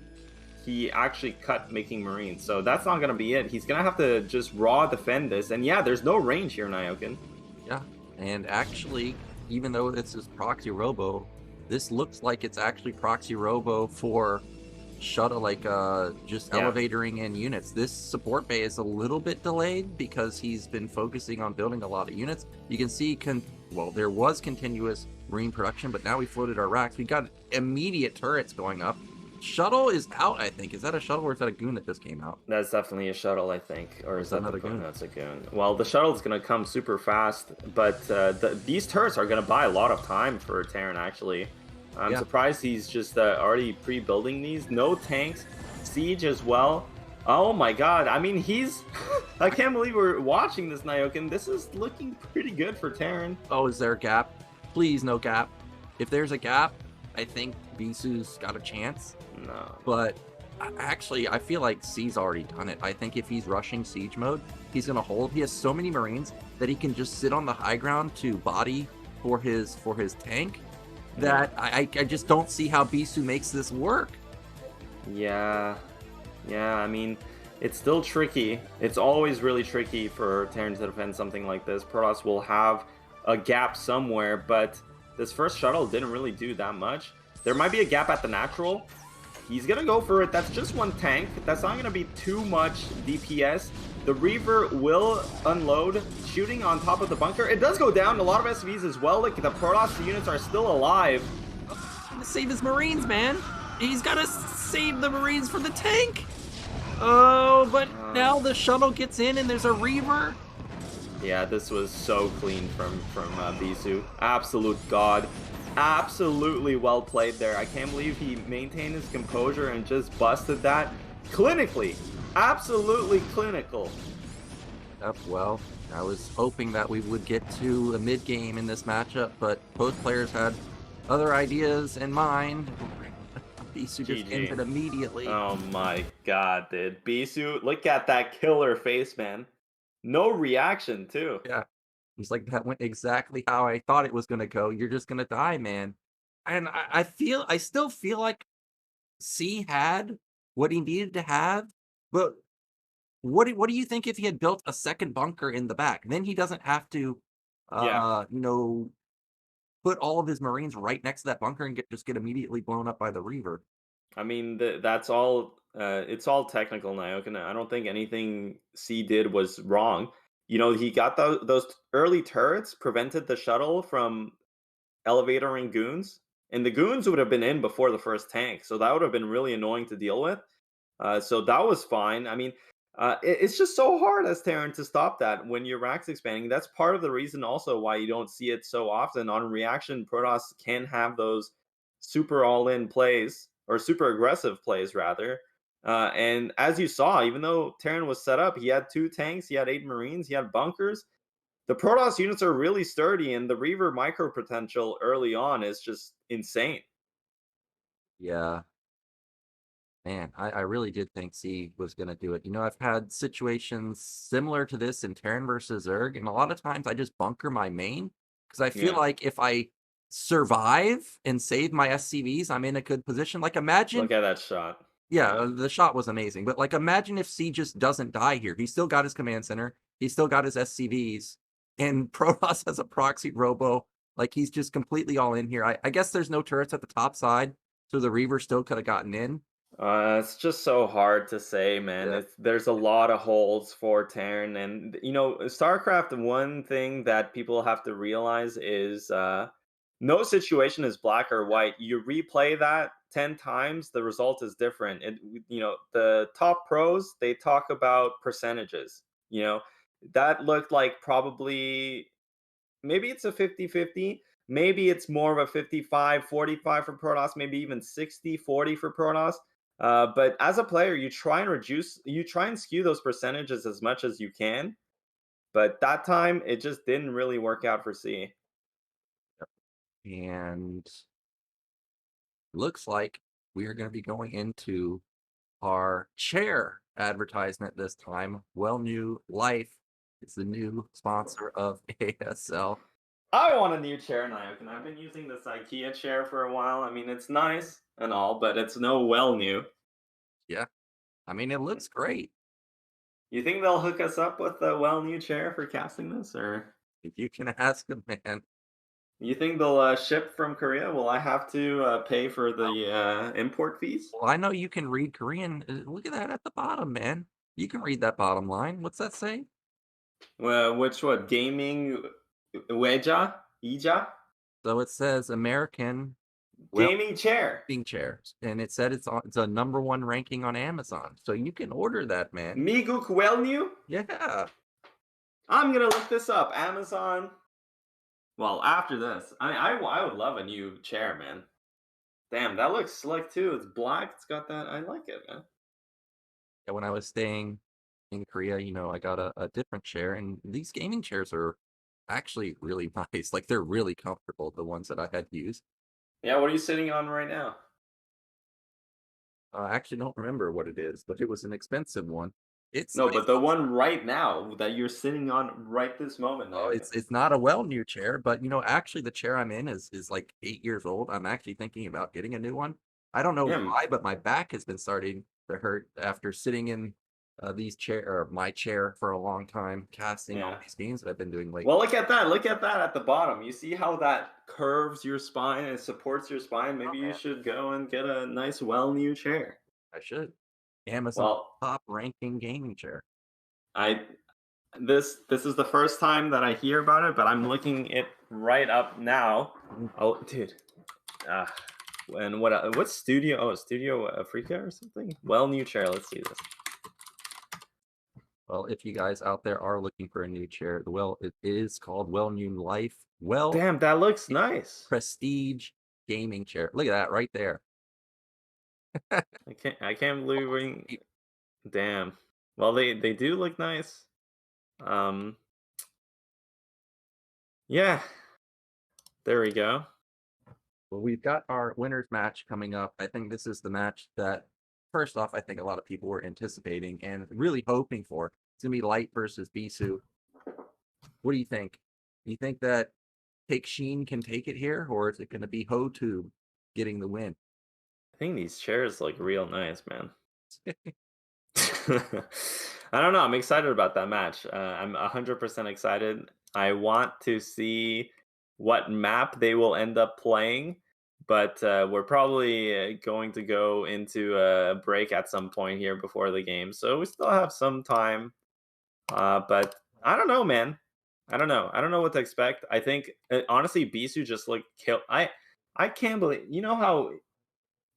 Speaker 2: he actually cut making Marines, so that's not going to be it. He's going to have to just raw defend this, and yeah, there's no range here, Nyoken.
Speaker 1: Yeah, and actually, even though this is proxy robo, this looks like it's actually proxy robo for shuttle, like just elevatoring in units. This support bay is a little bit delayed because he's been focusing on building a lot of units. You can see, there was continuous Marine production, but now we floated our racks. We got immediate turrets going up. Shuttle is out, I think. Is that a shuttle or is that a goon that just came out?
Speaker 2: That's definitely a shuttle, I think. Or is that
Speaker 1: another goon?
Speaker 2: That's a goon. Well, the shuttle's going to come super fast, but these turrets are going to buy a lot of time for Terran, actually. I'm surprised he's just already pre-building these. No tanks. Siege as well. Oh my god. I mean, he's... I can't believe we're watching this, Nyoken. This is looking pretty good for Terran.
Speaker 1: Oh, is there a gap? Please, no gap. If there's a gap, I think Bisu's got a chance.
Speaker 2: No.
Speaker 1: But actually, I feel like C's already done it. I think if he's rushing siege mode, he's going to hold. He has so many Marines that he can just sit on the high ground to body for his tank that I just don't see how Bisu makes this work.
Speaker 2: Yeah, I mean, it's still tricky. It's always really tricky for Terran to defend something like this. Protoss will have a gap somewhere, but this first shuttle didn't really do that much. There might be a gap at the natural. He's gonna go for it. That's just one tank. That's not gonna be too much DPS. The Reaver will unload, shooting on top of the bunker. It does go down. A lot of SVs as well. Like, the Protoss units are still alive.
Speaker 1: He's gonna save his Marines, man. He's gotta save the Marines for the tank. Oh, but now the shuttle gets in and there's a Reaver.
Speaker 2: Yeah, this was so clean from Bisu. Absolute god. Absolutely well played there. I can't believe he maintained his composure and just busted that clinically. Absolutely clinical.
Speaker 1: Well, I was hoping that we would get to a mid game in this matchup, but both players had other ideas in mind. Bisu just ended immediately.
Speaker 2: Oh my god, dude. Bisu, look at that killer face, man. No reaction, too.
Speaker 1: Yeah. He's like, that went exactly how I thought it was going to go. You're just going to die, man. And I still feel like C had what he needed to have. But what do you think if he had built a second bunker in the back? Then he doesn't have to, put all of his Marines right next to that bunker and just get immediately blown up by the Reaver.
Speaker 2: I mean, that's all. It's all technical, Nyoken. I don't think anything C did was wrong. You know, he got those early turrets, prevented the shuttle from elevatoring goons, and the goons would have been in before the first tank, so that would have been really annoying to deal with. So that was fine. I mean, it's just so hard as Terran to stop that when your rack's expanding. That's part of the reason also why you don't see it so often. On reaction, Protoss can have those super all-in plays, or super aggressive plays rather. And as you saw, even though Terran was set up, he had 2 tanks, he had 8 Marines, he had bunkers. The Protoss units are really sturdy, and the Reaver micro potential early on is just insane.
Speaker 1: Yeah. Man, I really did think C was going to do it. You know, I've had situations similar to this in Terran versus Zerg, and a lot of times I just bunker my main because I feel
Speaker 2: Yeah,
Speaker 1: like if I survive and save my SCVs, I'm in a good position. Like, imagine,
Speaker 2: look at that shot.
Speaker 1: yeah,
Speaker 2: Yeah.
Speaker 1: the shot was amazing, but like, imagine if C just doesn't die here. He's still got his command center, he's still got his SCVs, and Protoss has a proxy robo. Like, he's just completely all in here. I guess there's no turrets at the top side, so the Reaver still could have gotten in.
Speaker 2: It's just so hard to say, man.
Speaker 1: Yeah.
Speaker 2: There's a lot of holes for Terran, and StarCraft. One thing that people have to realize is no situation is black or white. You replay that 10 times, the result is different. The top pros, they talk about percentages. That looked like probably, maybe it's a 50-50. Maybe it's more of a 55-45 for Protoss, maybe even 60-40 for Protoss. But as a player, you try and skew those percentages as much as you can. But that time, it just didn't really work out for C.
Speaker 1: And looks like we are going to be going into our chair advertisement this time. Well New Life is the new sponsor of ASL.
Speaker 2: I want a new chair, Nyoken. I've been using this IKEA chair for a while. I mean, it's nice and all, but it's no well new.
Speaker 1: Yeah, I mean, it looks great.
Speaker 2: You think they'll hook us up with a well new chair for casting this, or
Speaker 1: If you can ask them, man.
Speaker 2: you think they'll ship from Korea? Will I have to pay for the import fees?
Speaker 1: Well, I know you can read Korean. Look at that at the bottom, man. You can read that bottom line. What's that say?
Speaker 2: Well, what gaming Weja Ija
Speaker 1: So it says American well
Speaker 2: gaming chair.
Speaker 1: chairs, and it said it's a #1 ranking on Amazon. So you can order that, man.
Speaker 2: Miguk Welnu.
Speaker 1: Yeah.
Speaker 2: I'm gonna look this up. Amazon. Well, after this, I would love a new chair, man. Damn, that looks slick too. It's black. It's got that. I like it, man.
Speaker 1: Yeah, when I was staying in Korea, I got a different chair, and these gaming chairs are actually really nice. Like, they're really comfortable, the ones that I had used.
Speaker 2: Yeah, what are you sitting on right now?
Speaker 1: I actually don't remember what it is, but it was an expensive one. It's
Speaker 2: No,
Speaker 1: it's
Speaker 2: but the one right now that you're sitting on right this moment,
Speaker 1: oh,
Speaker 2: Nyoka.
Speaker 1: it's not a well new chair, but actually the chair I'm in is like 8 years old. I'm actually thinking about getting a new one. I don't know
Speaker 2: Yeah,
Speaker 1: why, but my back has been starting to hurt after sitting in my chair for a long time, casting all
Speaker 2: yeah.
Speaker 1: these games that I've been doing lately.
Speaker 2: Well, look at that. Look at that at the bottom. You see how that curves your spine and supports your spine?
Speaker 1: Oh
Speaker 2: Maybe you
Speaker 1: man,
Speaker 2: should go and get a nice, well new chair.
Speaker 1: I should. Amazon
Speaker 2: Well,
Speaker 1: top ranking gaming chair.
Speaker 2: I this is the first time that I hear about it, but I'm looking it right up now. Oh, dude. Ah, and what studio? Oh, Studio Africa or something. Well new chair. Let's see this.
Speaker 1: Well, if you guys out there are looking for a new chair, it is called Well New Life. Well,
Speaker 2: Damn, that looks nice.
Speaker 1: prestige gaming chair. Look at that right there.
Speaker 2: I can't believe we. Damn. Well, they do look nice. Um. Yeah. There we go.
Speaker 1: Well, we've got our winners match coming up. I think this is the match that, first off, I think a lot of people were anticipating and really hoping for. It's gonna be Light versus Bisu. What do you think? Do you think that Take Sheen can take it here, or is it gonna be HoTube getting the win?
Speaker 2: I think these chairs look real nice, man. I don't know. I'm excited about that match. I'm 100% excited. I want to see what map they will end up playing, but we're probably going to go into a break at some point here before the game, so we still have some time. But I don't know, man. I don't know. I don't know what to expect. I think honestly, Bisu just like kill. I can't believe. You know how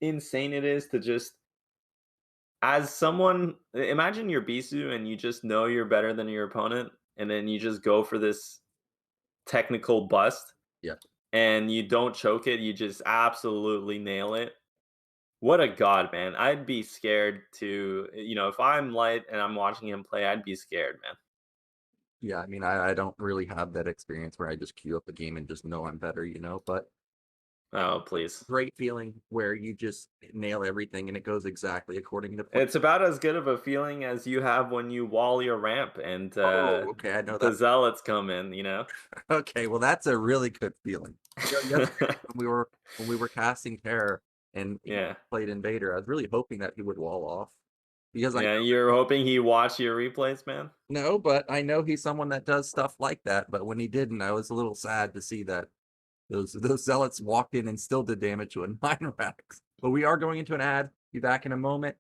Speaker 2: insane it is to just as someone, imagine you're Bisu and you just know you're better than your opponent, and then you just go for this technical bust
Speaker 1: Yeah.
Speaker 2: and you don't choke it, you just absolutely nail it. What a god, man. I'd be scared to, if I'm light and I'm watching him play, I'd be scared, man.
Speaker 1: Yeah, I mean, I don't really have that experience where I just queue up a game and just know I'm better, but
Speaker 2: Oh, please.
Speaker 1: great feeling where you just nail everything and it goes exactly according to plan.
Speaker 2: It's about as good of a feeling as you have when you wall your ramp and
Speaker 1: Oh, okay, I know
Speaker 2: the
Speaker 1: that.
Speaker 2: zealots come in.
Speaker 1: Okay, well, that's a really good feeling. Yesterday when we were casting Terror and he
Speaker 2: Yeah.
Speaker 1: played Invader, I was really hoping that he would wall off because I
Speaker 2: Yeah, you're hoping he watched your replays, man?
Speaker 1: know, but I know he's someone that does stuff like that. But when he didn't, I was a little sad to see that those zealots walked in and still did damage to a 9 racks. But we are going into an ad. Be back in a moment.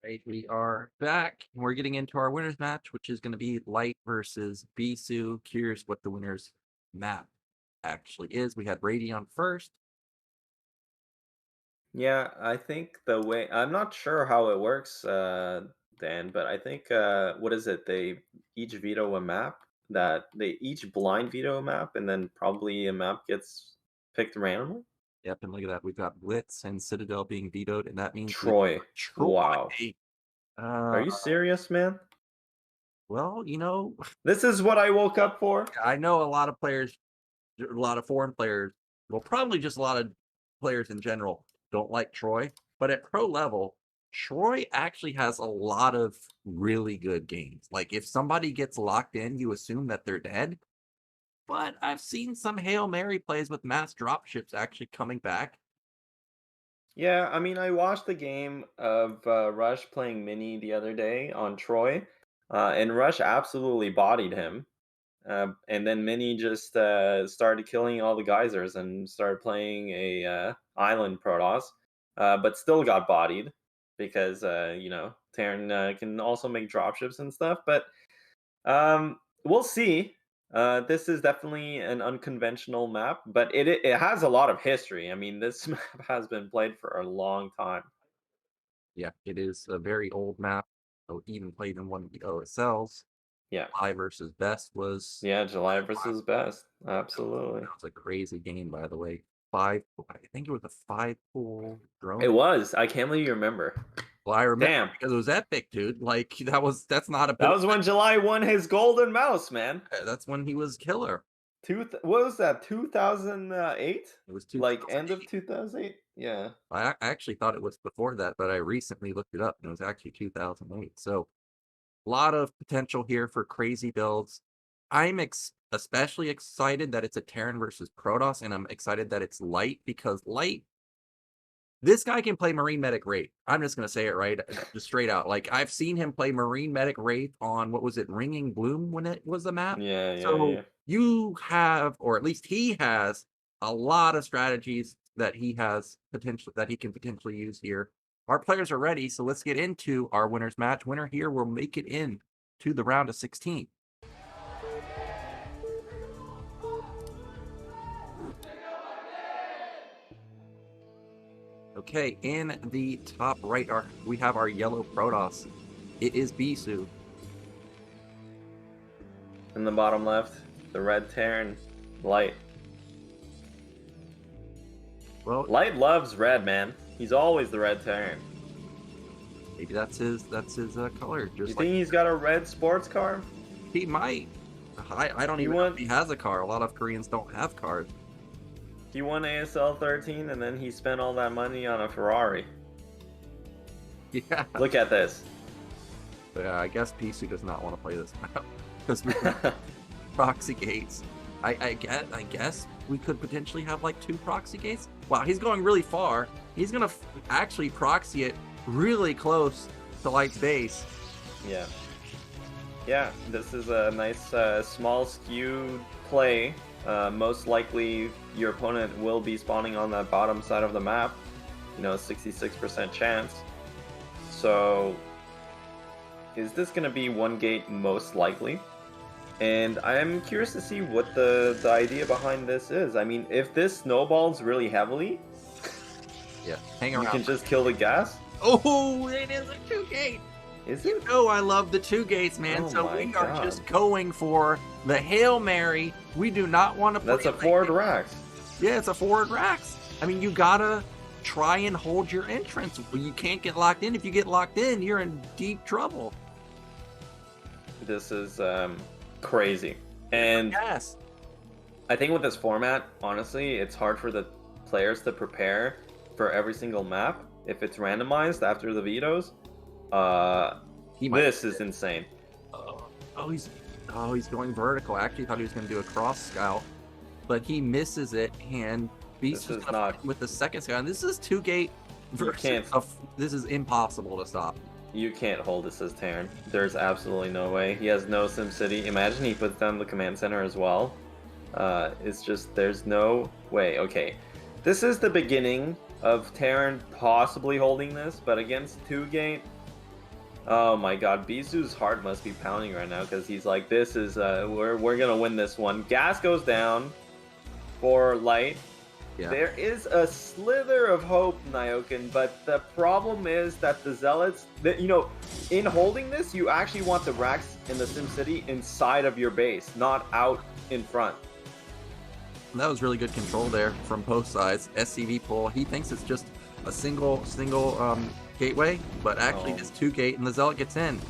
Speaker 1: Right, we are back. We're getting into our winners match, which is going to be Light versus Bisu. Curious what the winners map actually is. We had Radeon first.
Speaker 2: Yeah, I think the way I'm not sure how it works, Dan, but I think what is it? They each veto a map that they each blind veto a map, and then probably a map gets picked randomly.
Speaker 1: Yep, and look at that. We've got Blitz and Citadel being vetoed, and that means
Speaker 2: Troy.
Speaker 1: Troy.
Speaker 2: Wow. Are
Speaker 1: Uh,
Speaker 2: you serious, man?
Speaker 1: well,
Speaker 2: This is what I woke up for?
Speaker 1: I know a lot of players, a lot of foreign players, well, probably just a lot of players in general don't like Troy, but at pro level, Troy actually has a lot of really good games. Like if somebody gets locked in, you assume that they're dead. But I've seen some Hail Mary plays with mass dropships actually coming back.
Speaker 2: Yeah, I mean, I watched the game of Rush playing Mini the other day on Troy, and Rush absolutely bodied him. And then Mini just started killing all the geysers and started playing a island Protoss, but still got bodied because Terran can also make dropships and stuff. But we'll see. This is definitely an unconventional map, but it has a lot of history. I mean, this map has been played for a long time.
Speaker 1: Yeah, it is a very old map. Even played in one of the OSLs.
Speaker 2: Yeah.
Speaker 1: July versus Best was.
Speaker 2: Yeah, July versus Best. Absolutely.
Speaker 1: That was a crazy game, by the way. I think it was a 5-pool drone.
Speaker 2: It was. I can't believe you remember.
Speaker 1: Well, I remember
Speaker 2: Damn.
Speaker 1: because it was epic, dude. Like that's not a.
Speaker 2: That was when July won his golden mouse, man.
Speaker 1: That's when he was killer.
Speaker 2: What was that? 2008?
Speaker 1: It was
Speaker 2: like end of 2008. Yeah.
Speaker 1: I actually thought it was before that, but I recently looked it up and it was actually 2008. So a lot of potential here for crazy builds. I'm especially excited that it's a Terran versus Protoss, and I'm excited that it's Light because Light, this guy can play Marine Medic Wraith. I'm just gonna say it right, just straight out. Like I've seen him play Marine Medic Wraith on what was it, Ringing Bloom when it was a map.
Speaker 2: Yeah.
Speaker 1: So you have, or at least he has, a lot of strategies that he has potential that he can potentially use here. Our players are ready, so let's get into our winners match. Winner here will make it in to the round of 16. Okay, in the top right, we have our yellow Protoss. It is Bisu.
Speaker 2: In the bottom left, the red Terran, Light.
Speaker 1: Well,
Speaker 2: Light loves red, man. He's always the red Terran.
Speaker 1: Maybe that's his color.
Speaker 2: Just you think he's got a red sports car?
Speaker 1: He might. I don't even know if he has a car. A lot of Koreans don't have cars.
Speaker 2: He won ASL 13 and then he spent all that money on a Ferrari.
Speaker 1: Yeah.
Speaker 2: Look at this.
Speaker 1: Yeah, I guess Bisu does not want to play this map because we proxy gates. I guess we could potentially have like 2 proxy gates. Wow, he's going really far. He's gonna actually proxy it really close to Light's base.
Speaker 2: Yeah. Yeah, this is a nice small skew play. Most likely your opponent will be spawning on that bottom side of the map. 66% chance. So is this going to be one gate most likely? And I'm curious to see what the idea behind this is. I mean, if this snowballs really heavily,
Speaker 1: yeah, hang around.
Speaker 2: You can just kill the gas.
Speaker 1: Oh, it is a 2 gate.
Speaker 2: Is it?
Speaker 1: I love the 2 gates, man.
Speaker 2: Oh
Speaker 1: so we are just going for the Hail Mary. We do not want to play.
Speaker 2: That's a forward Rax.
Speaker 1: Yeah, it's a forward Rax. I mean, you gotta try and hold your entrance. You can't get locked in. If you get locked in, you're in deep trouble.
Speaker 2: This is crazy. And
Speaker 1: yes,
Speaker 2: I think with this format, honestly, it's hard for the players to prepare for every single map. If it's randomized after the vetoes, this is insane.
Speaker 1: He's going vertical. I actually thought he was going to do a cross scout, but he misses it, and Beast is not with the second scout. And this is 2 gate versus. This is impossible to stop.
Speaker 2: You can't hold this as Terran. There's absolutely no way. He has no SimCity. Imagine he puts down the command center as well. It's just, there's no way. Okay, this is the beginning of Terran possibly holding this, but against 2 gate, Oh my god, Bisu's heart must be pounding right now because he's like, this is we're gonna win this one. Gas goes down for Light.
Speaker 1: Yeah.
Speaker 2: There is a slither of hope, Nyoken, but the problem is that the Zealots, that in holding this, you actually want the racks in the SimCity inside of your base, not out in front.
Speaker 1: And that was really good control there from both sides. SCV pull. He thinks it's just a single gateway, but actually it's 2 gate, and the Zealot gets in,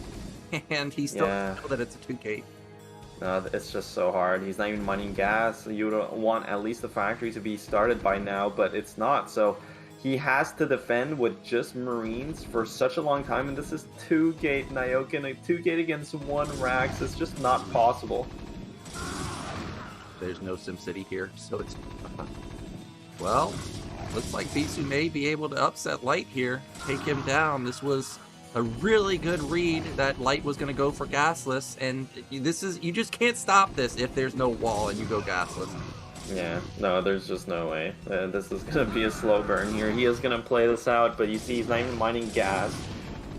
Speaker 1: and he still doesn't know that it's a 2 gate.
Speaker 2: No, it's just so hard. He's not even mining gas. You would want at least the factory to be started by now, but it's not. So he has to defend with just Marines for such a long time, and this is 2 gate Nyoken, a 2 gate against 1 Rax. It's just not possible.
Speaker 1: There's no SimCity here, so it's well, looks like Bisu may be able to upset Light here, take him down. This was a really good read that Light was going to go for gasless, and this is, you just can't stop this if there's no wall and you go gasless.
Speaker 2: Yeah, no, there's just no way. This is going to be a slow burn here. He is going to play this out, but you see he's not even mining gas.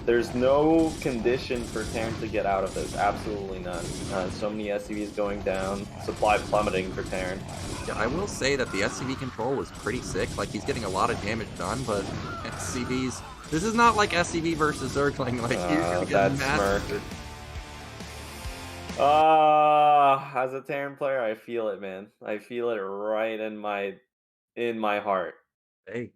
Speaker 2: There's no condition for Terran to get out of this. Absolutely none. So many SCVs going down. Supply plummeting for Terran.
Speaker 1: Yeah, I will say that the SCV control was pretty sick. Like, he's getting a lot of damage done, but SCVs... This is not like SCV versus Zergling. Like, you're gonna get massacred.
Speaker 2: As a Terran player, I feel it, man. I feel it right in my heart.
Speaker 1: Hey,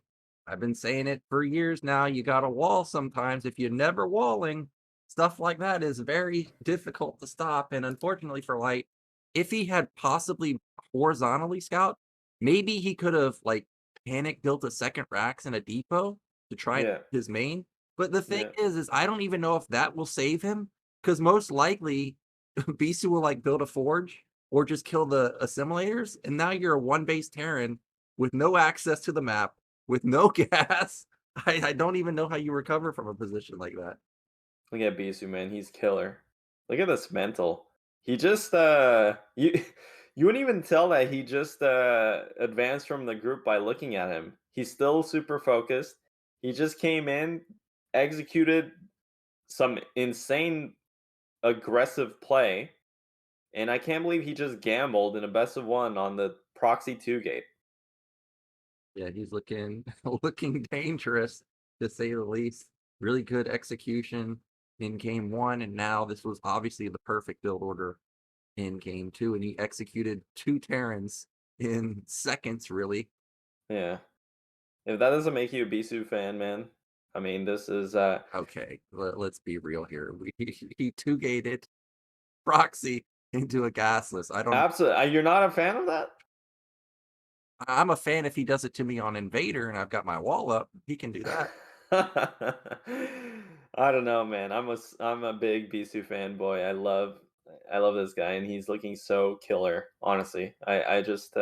Speaker 1: I've been saying it for years now. You gotta wall sometimes. If you're never walling, stuff like that is very difficult to stop. And unfortunately for Light, if he had possibly horizontally scout, maybe he could have like panic built a second Rax and a depot to try his main. But the thing is I don't even know if that will save him, because most likely Bisu will like build a forge or just kill the assimilators, and now you're a 1-base Terran with no access to the map, with no gas. I don't even know how you recover from a position like that.
Speaker 2: Look at Bisu, man. He's killer. Look at this mental. He just you wouldn't even tell that he just advanced from the group by looking at him. He's still super focused. He just came in, executed some insane aggressive play, and I can't believe he just gambled in a best of 1 on the proxy 2 gate.
Speaker 1: Yeah, he's looking looking dangerous, to say the least. Really good execution in game 1, and now this was obviously the perfect build order in game 2, and he executed 2 Terrans in seconds, really.
Speaker 2: Yeah. If that doesn't make you a Bisu fan, man, I mean, this is
Speaker 1: okay, let's be real here. He 2-gated proxy into a gasless. I don't
Speaker 2: absolutely. You're not a fan of that?
Speaker 1: I'm a fan if he does it to me on Invader and I've got my wall up. He can do that.
Speaker 2: I don't know, man. I'm a big Bisu fanboy. I love this guy, and he's looking so killer. Honestly, I just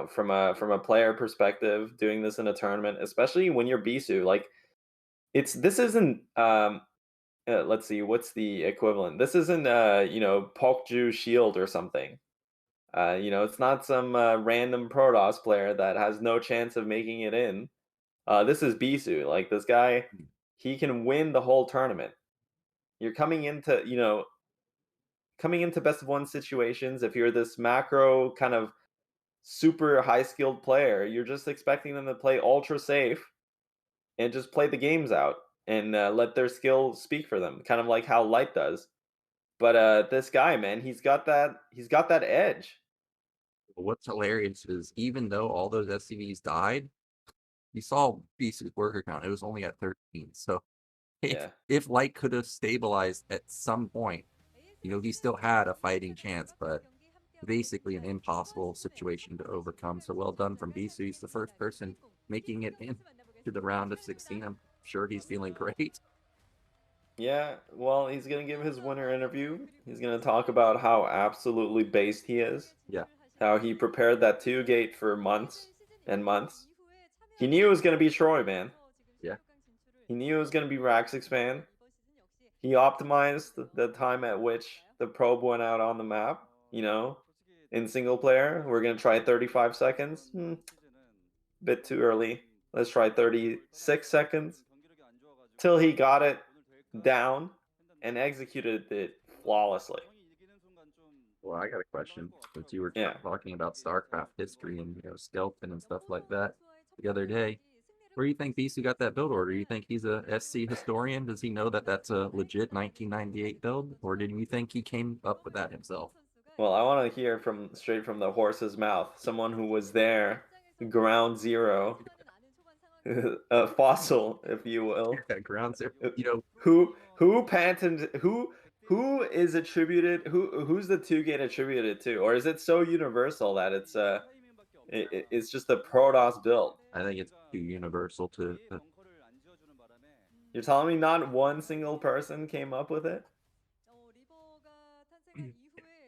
Speaker 2: from a player perspective, doing this in a tournament, especially when you're Bisu, like this isn't let's see, what's the equivalent? This isn't Pokju Shield or something. It's not some random Protoss player that has no chance of making it in. This is Bisu. Like, this guy, he can win the whole tournament. You're coming into best of 1 situations. If you're this macro kind of super high skilled player, you're just expecting them to play ultra safe and just play the games out and let their skill speak for them, kind of like how Light does. But this guy, man, he's got that edge.
Speaker 1: What's hilarious is, even though all those SCVs died, you saw Bisu's worker count. It was only at 13. So if Light could have stabilized at some point, he still had a fighting chance, but basically an impossible situation to overcome. So well done from Bisu. He's the first person making it into the round of 16. I'm sure he's feeling great.
Speaker 2: Yeah, well, he's going to give his winner interview. He's going to talk about how absolutely based he is.
Speaker 1: Yeah.
Speaker 2: How he prepared that 2 gate for months and months. He knew it was going to be Troy, man.
Speaker 1: Yeah.
Speaker 2: He knew it was going to be Rax expand. He optimized the time at which the probe went out on the map, in single player. We're going to try 35 seconds. Bit too early. Let's try 36 seconds. Till he got it. down and executed it flawlessly.
Speaker 1: Well, I got a question. Since you were
Speaker 2: Yeah.
Speaker 1: talking about StarCraft history and skeleton and stuff like that the other day, where do you think Bisu got that build order? Do you think he's a SC historian? Does he know that that's a legit 1998 build, or did you think he came up with that himself?
Speaker 2: Well, I want to hear straight from the horse's mouth, someone who was there, ground zero, a fossil, if you will.
Speaker 1: Yeah, ground zero.
Speaker 2: Who patented who is attributed who's the 2-gate attributed to, or is it so universal that it's just a Protoss build?
Speaker 1: I think it's too universal to.
Speaker 2: You're telling me not one single person came up with it?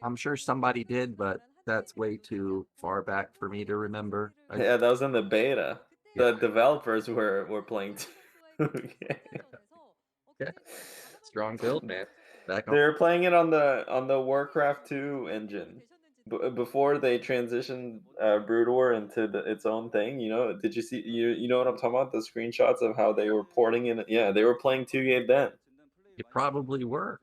Speaker 1: I'm sure somebody did, but that's way too far back for me to remember.
Speaker 2: Yeah, that was in the beta. The developers were playing too.
Speaker 1: Yeah. Strong build, man.
Speaker 2: They were playing it on the Warcraft 2 engine. Before they transitioned Broodwar into its own thing, did you see you know what I'm talking about? The screenshots of how they were porting in. Yeah, they were playing 2-gate then.
Speaker 1: You probably were.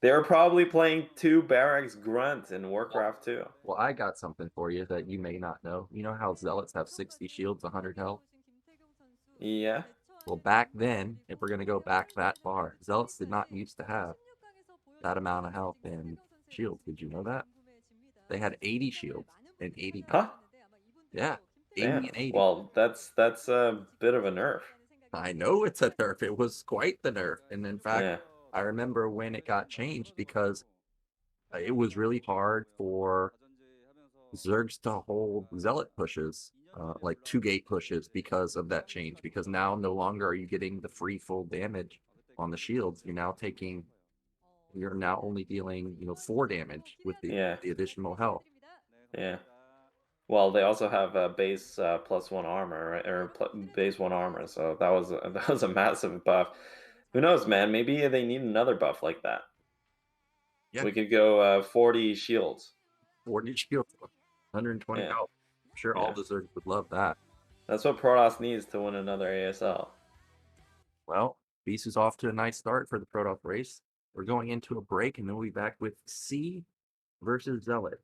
Speaker 2: They were probably playing 2 Barracks Grunt in Warcraft 2.
Speaker 1: Well, I got something for you that you may not know. You know how Zealots have 60 shields, 100 health?
Speaker 2: Yeah.
Speaker 1: Well, back then, if we're going to go back that far, Zealots did not used to have that amount of health and shields. Did you know that? They had 80 shields and 80.
Speaker 2: Huh?
Speaker 1: Yeah, 80
Speaker 2: Damn.
Speaker 1: and 80.
Speaker 2: Well, that's a bit of a nerf.
Speaker 1: I know it's a nerf. It was quite the nerf. And in fact,
Speaker 2: Yeah.
Speaker 1: I remember when it got changed because it was really hard for Zergs to hold Zealot pushes, like 2-gate pushes, because of that change. Because now no longer are you getting the free full damage on the shields. You're now only dealing 4 damage with the additional health.
Speaker 2: Yeah. Well, they also have base +1 armor, right? Or base 1 armor, so that was a massive buff. Who knows, man? Maybe they need another buff like that.
Speaker 1: Yeah.
Speaker 2: We could go 40 shields.
Speaker 1: 40 shields, 120 health. I'm sure all the Zergs would love that.
Speaker 2: That's what Protoss needs to win another ASL.
Speaker 1: Well, Bisu's off to a nice start for the Protoss race. We're going into a break, and then we'll be back with C versus Zealot.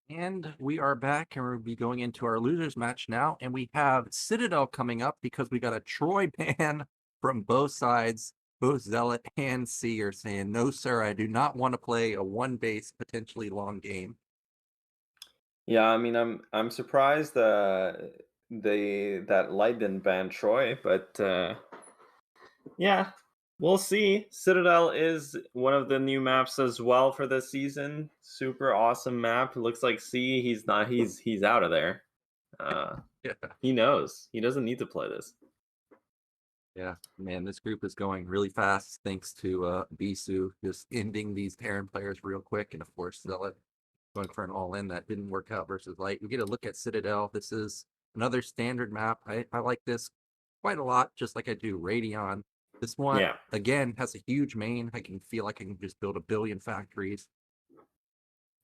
Speaker 1: And we are back, and we'll be going into our losers match now. And we have Citadel coming up because we got a Troy ban from both sides. Both Zealot and C are saying, no, sir, I do not want to play a one base, potentially long game.
Speaker 2: Yeah, I mean, I'm surprised that Light didn't ban Troy, but yeah, we'll see. Citadel is one of the new maps as well for this season. Super awesome map. It looks like C. He's out of there.
Speaker 1: Yeah.
Speaker 2: He knows he doesn't need to play this.
Speaker 1: Yeah, man, this group is going really fast thanks to Bisu just ending these Terran players real quick, and of course Zealot going for an all-in that didn't work out versus Light. We get a look at Citadel. This is another standard map. I like this quite a lot, just like I do Radion. This one,
Speaker 2: Yeah.
Speaker 1: again, has a huge main. I can feel like I can just build a billion factories.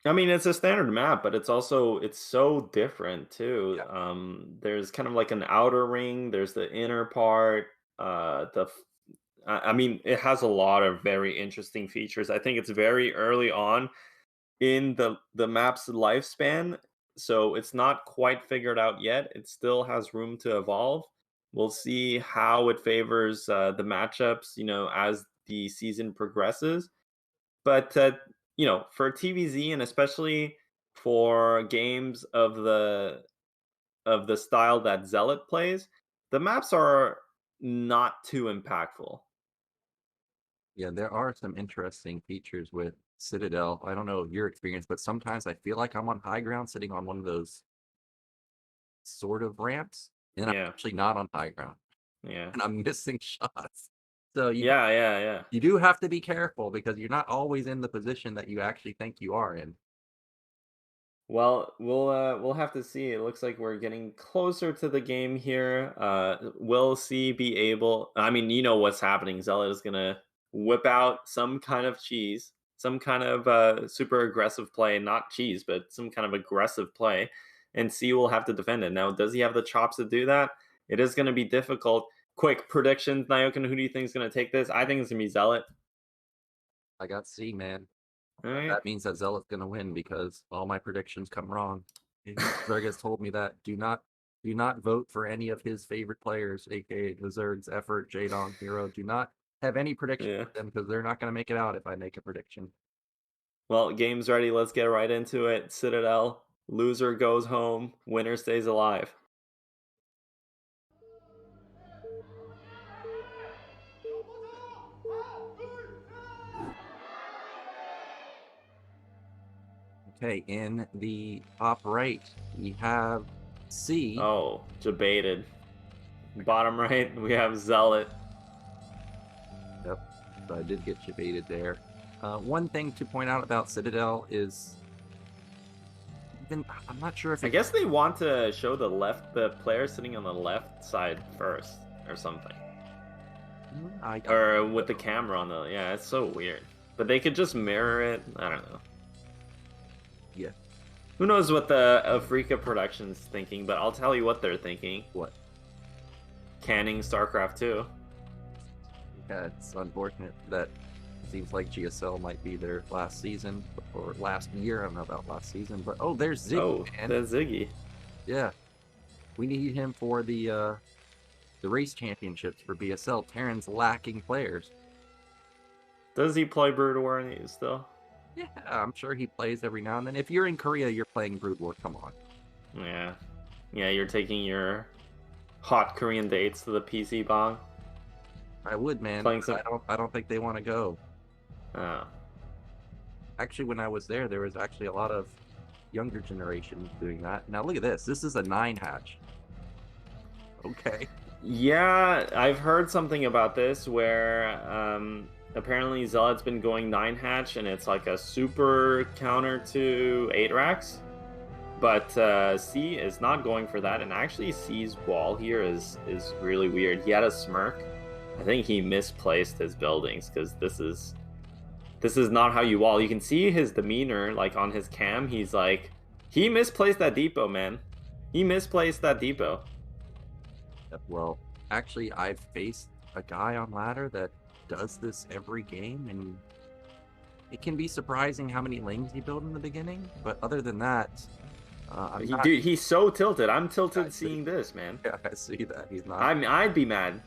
Speaker 2: I mean, it's a standard map, but it's so different too.
Speaker 1: Yeah.
Speaker 2: There's kind of like an outer ring. There's the inner part. I mean, it has a lot of very interesting features. I think it's very early on in the map's lifespan, so it's not quite figured out yet. It still has room to evolve. We'll see how it favors the matchups, as the season progresses. But for TVZ, and especially for games of the style that Zealot plays, the maps are not too impactful.
Speaker 1: Yeah, there are some interesting features with Citadel. I don't know your experience, but sometimes I feel like I'm on high ground sitting on one of those sort of ramps, and I'm
Speaker 2: Yeah,
Speaker 1: actually not on high ground,
Speaker 2: yeah,
Speaker 1: and I'm missing shots. So
Speaker 2: yeah.
Speaker 1: you do have to be careful because you're not always in the position that you actually think you are in.
Speaker 2: Well, we'll have to see. It looks like we're getting closer to the game here. Will C be able? I mean, you know what's happening. Zealot is gonna whip out some kind of cheese, some kind of super aggressive play. Not cheese, but some kind of aggressive play, and C will have to defend it. Now, does he have the chops to do that? It is going to be difficult. Quick predictions, Nyoken. Who do you think is going to take this? I think it's gonna be Zealot.
Speaker 1: I got C, man.
Speaker 2: All right.
Speaker 1: That means that Zealot's gonna win because all my predictions come wrong. Vargas told me that do not vote for any of his favorite players, aka the Zerg's Effort, Jadong, Hero. Do not have any predictions
Speaker 2: Yeah.
Speaker 1: for them because they're not gonna make it out if I make a prediction.
Speaker 2: Well, game's ready. Let's get right into it. Citadel. Loser goes home. Winner stays alive.
Speaker 1: Okay, in the top right, we have C.
Speaker 2: Oh, debated. Bottom right, we have Zealot.
Speaker 1: Yep, so I did get debated there. One thing to point out about Citadel is I'm not sure if
Speaker 2: I guess they want to show the player sitting on the left side first or something. Or with the camera on the, yeah, it's so weird. But they could just mirror it. I don't know.
Speaker 1: Yeah.
Speaker 2: Who knows what the Afrika Productions thinking, but I'll tell you what they're thinking.
Speaker 1: What?
Speaker 2: Canning StarCraft 2.
Speaker 1: Yeah, it's unfortunate that seems like GSL might be their last season or last year. I don't know about last season, but oh, there's Ziggy.
Speaker 2: Oh,
Speaker 1: man.
Speaker 2: that's Ziggy.
Speaker 1: Yeah, we need him for the race championships for BSL. Terran's lacking players.
Speaker 2: Does he play Broodwar still?
Speaker 1: Yeah, I'm sure he plays every now and then. If you're in Korea, you're playing Broodwar. Come on.
Speaker 2: Yeah, you're taking your hot Korean dates to the PC bong.
Speaker 1: I would, man. I don't think they want to go.
Speaker 2: Oh.
Speaker 1: Actually, when I was there was actually a lot of younger generation doing that. Now look at this. This is a 9 hatch. Okay.
Speaker 2: Yeah, I've heard something about this where apparently Zealot's been going 9 hatch and it's like a super counter to 8 racks. But C is not going for that, and actually C's wall here is really weird. He had a smirk. I think he misplaced his buildings because this is not how you wall. You can see his demeanor, like on his cam. He's like, he misplaced that depot, man. He misplaced that depot.
Speaker 1: Well, actually, I've faced a guy on ladder that does this every game, and it can be surprising how many lings he built in the beginning, but other than that,
Speaker 2: dude, he's so tilted. I'm tilted seeing this, man.
Speaker 1: Yeah, I see that. He's not.
Speaker 2: I'd be mad.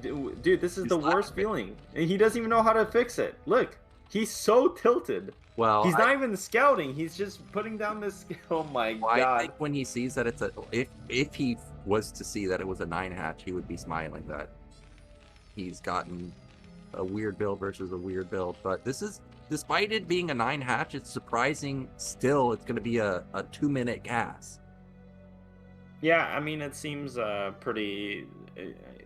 Speaker 2: Dude, this is the worst feeling. And he doesn't even know how to fix it. Look, he's so tilted.
Speaker 1: Well,
Speaker 2: he's not even scouting. He's just putting down this. Oh my god!
Speaker 1: I think when he sees that it's if he was to see that it was a 9 hatch, he would be smiling that he's gotten a weird build versus a weird build. But this is, despite it being a 9 hatch, it's surprising still it's going to be a 2-minute gas.
Speaker 2: Yeah, I mean, it seems pretty,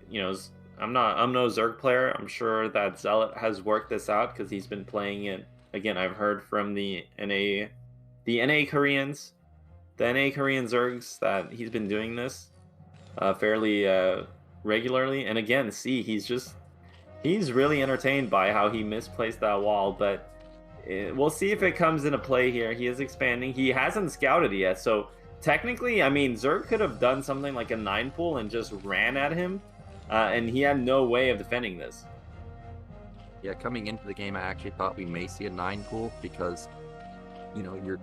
Speaker 2: you know, I'm no Zerg player. I'm sure that Zealot has worked this out because he's been playing it. Again, I've heard from the NA Koreans, the NA Korean Zergs, that he's been doing this fairly regularly. And again, see, he's really entertained by how he misplaced that wall, but we'll see if it comes into play here. He is expanding. He hasn't scouted yet, so technically, I mean, Zerg could have done something like a 9 pull and just ran at him, and he had no way of defending this.
Speaker 1: Yeah, coming into the game, I actually thought we may see a 9 pull because, you know,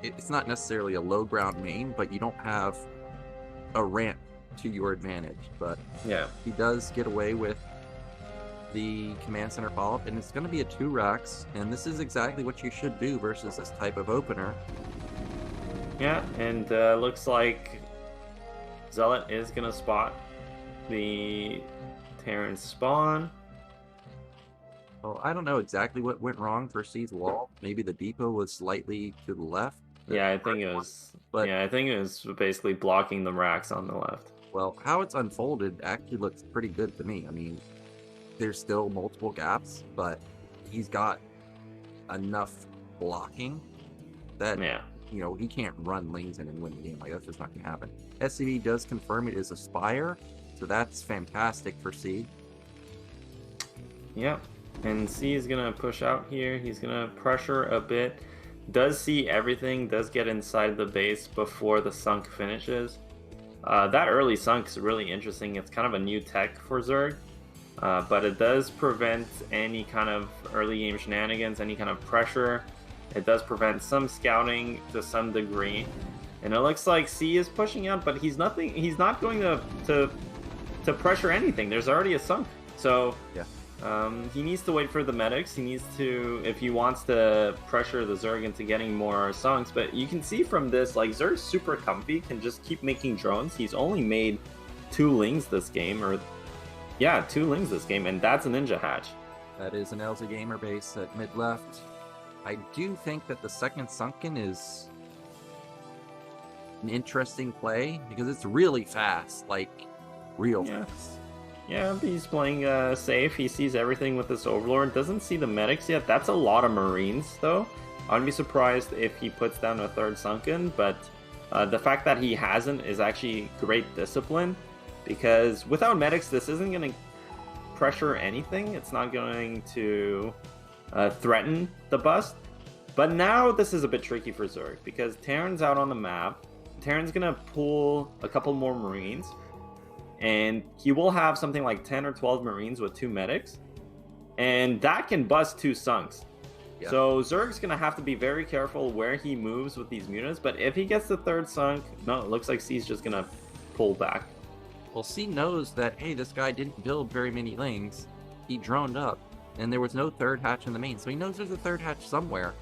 Speaker 1: it's not necessarily a low ground main, but you don't have a ramp to your advantage. But
Speaker 2: yeah,
Speaker 1: he does get away with the command center follow-up, and it's going to be a 2 racks, and this is exactly what you should do versus this type of opener.
Speaker 2: Yeah, and looks like Zealot is going to spot the Terran spawn.
Speaker 1: Well, I don't know exactly what went wrong for C's wall. Maybe the depot was slightly to the left.
Speaker 2: Yeah, I think it was. But yeah, I think it was basically blocking the racks on the left.
Speaker 1: Well, how it's unfolded actually looks pretty good to me. I mean, there's still multiple gaps, but he's got enough blocking that, you know, he can't run lanes in and win the game. Like, that's just not going to happen. SCV does confirm it is a Spire, so that's fantastic for C.
Speaker 2: Yep, and C is going to push out here. He's going to pressure a bit. Does see everything, does get inside the base before the sunk finishes. That early sunk is really interesting. It's kind of a new tech for Zerg. But it does prevent any kind of early game shenanigans, any kind of pressure. It does prevent some scouting to some degree. And it looks like C is pushing out, but he's not going to pressure anything. There's already a sunk. So
Speaker 1: yeah.
Speaker 2: He needs to wait for the medics. He needs to, if he wants to pressure the Zerg into getting more sunks. But you can see from this, like, Zerg's super comfy, can just keep making drones. He's only made 2 lings this game, or yeah, 2 lings this game, and that's a Ninja hatch.
Speaker 1: That is an LZ Gamer base at mid left. I do think that the second sunken is an interesting play because it's really fast, like real fast.
Speaker 2: Yeah, he's playing safe. He sees everything with this Overlord. Doesn't see the medics yet. That's a lot of Marines, though. I wouldn't be surprised if he puts down a 3rd sunken, but the fact that he hasn't is actually great discipline. Because without medics, this isn't going to pressure anything. It's not going to threaten the bust. But now this is a bit tricky for Zerg because Terran's out on the map. Terran's going to pull a couple more Marines. And he will have something like 10 or 12 Marines with 2 medics. And that can bust 2 sunks. Yeah. So Zerg's going to have to be very careful where he moves with these mutants. But if he gets the 3rd sunk, no, it looks like C's just going to pull back.
Speaker 1: Well, C knows that, hey, this guy didn't build very many lings. He droned up, and there was no 3rd hatch in the main. So he knows there's a 3rd hatch somewhere.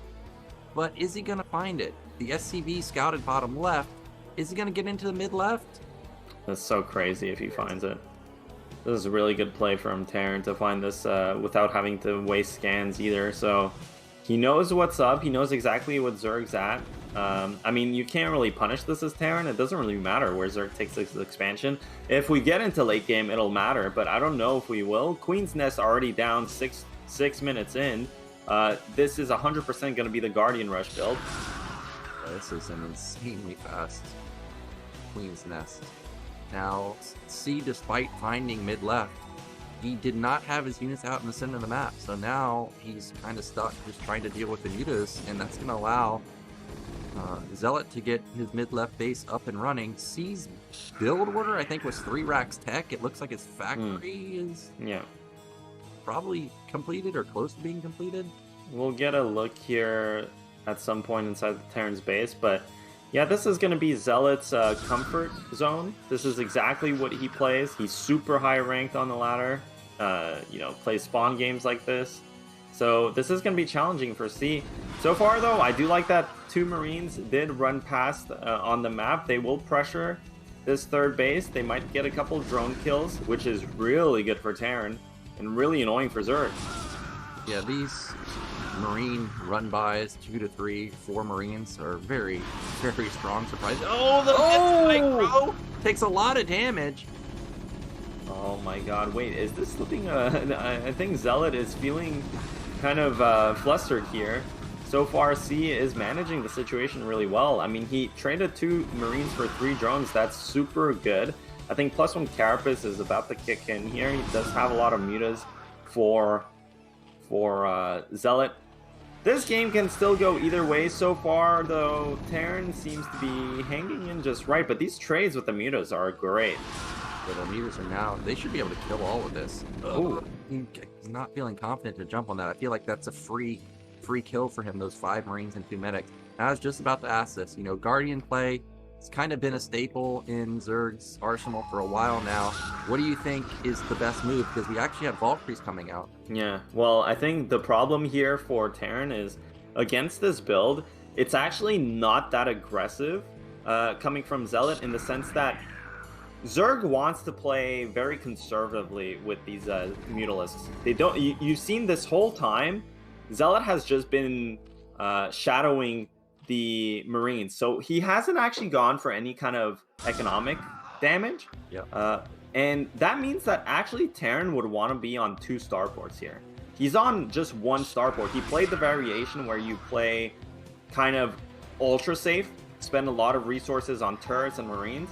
Speaker 1: But is he going to find it? The SCV scouted bottom left. Is he going to get into the mid left?
Speaker 2: That's so crazy if he finds it. This is a really good play from Terran to find this without having to waste scans either. So he knows what's up. He knows exactly what Zerg's at. I mean, you can't really punish this as Terran. It doesn't really matter where Zerg takes this expansion. If we get into late game, it'll matter, but I don't know if we will. Queen's Nest already down 6 minutes in. This is 100% going to be the Guardian Rush build.
Speaker 1: This is an insanely fast Queen's Nest. Now, C, despite finding mid-left, he did not have his units out in the center of the map. So now he's kind of stuck just trying to deal with the mutas, and that's going to allow Zealot to get his mid-left base up and running. C's build order, I think, was 3 racks tech. It looks like his factory is probably completed or close to being completed.
Speaker 2: we'll get a look here at some point inside the Terran's base, but yeah, this is going to be Zealot's comfort zone. This is exactly what he plays. He's super high ranked on the ladder, you know, plays spawn games like this. So this is going to be challenging for C. So far, though, I do like that 2 Marines did run past on the map. They will pressure this third base. They might get a couple drone kills, which is really good for Terran and really annoying for Zerg.
Speaker 1: Yeah, these Marine run-bys, 2 to 3, 4 Marines are very, very strong surprise. Oh, the micro takes a lot of damage.
Speaker 2: Oh my god, wait, is this looking, I think Zealot is feeling kind of flustered here. So far, C is managing the situation really well. I mean, he traded 2 Marines for 3 drones. That's super good. I think +1 Carapace is about to kick in here. He does have a lot of mutas for Zealot. This game can still go either way so far, though. Terran seems to be hanging in just right, but these trades with the mutas are great.
Speaker 1: So the mutas are now, they should be able to kill all of this. Oh, he's not feeling confident to jump on that. I feel like that's a free kill for him, those 5 Marines and 2 medics. I was just about to ask this. You know, Guardian play, it's kind of been a staple in Zerg's arsenal for a while now. What do you think is the best move? Because we actually have Valkyries coming out.
Speaker 2: Yeah, well, I think the problem here for Terran is, against this build, it's actually not that aggressive coming from Zealot, in the sense that Zerg wants to play very conservatively with these Mutalisks. They don't. You've seen this whole time, Zealot has just been shadowing the Marines, so he hasn't actually gone for any kind of economic damage.
Speaker 1: Yeah.
Speaker 2: And that means that actually Terran would want to be on 2 starports here. He's on just 1 starport. He played the variation where you play kind of ultra safe, spend a lot of resources on turrets and Marines,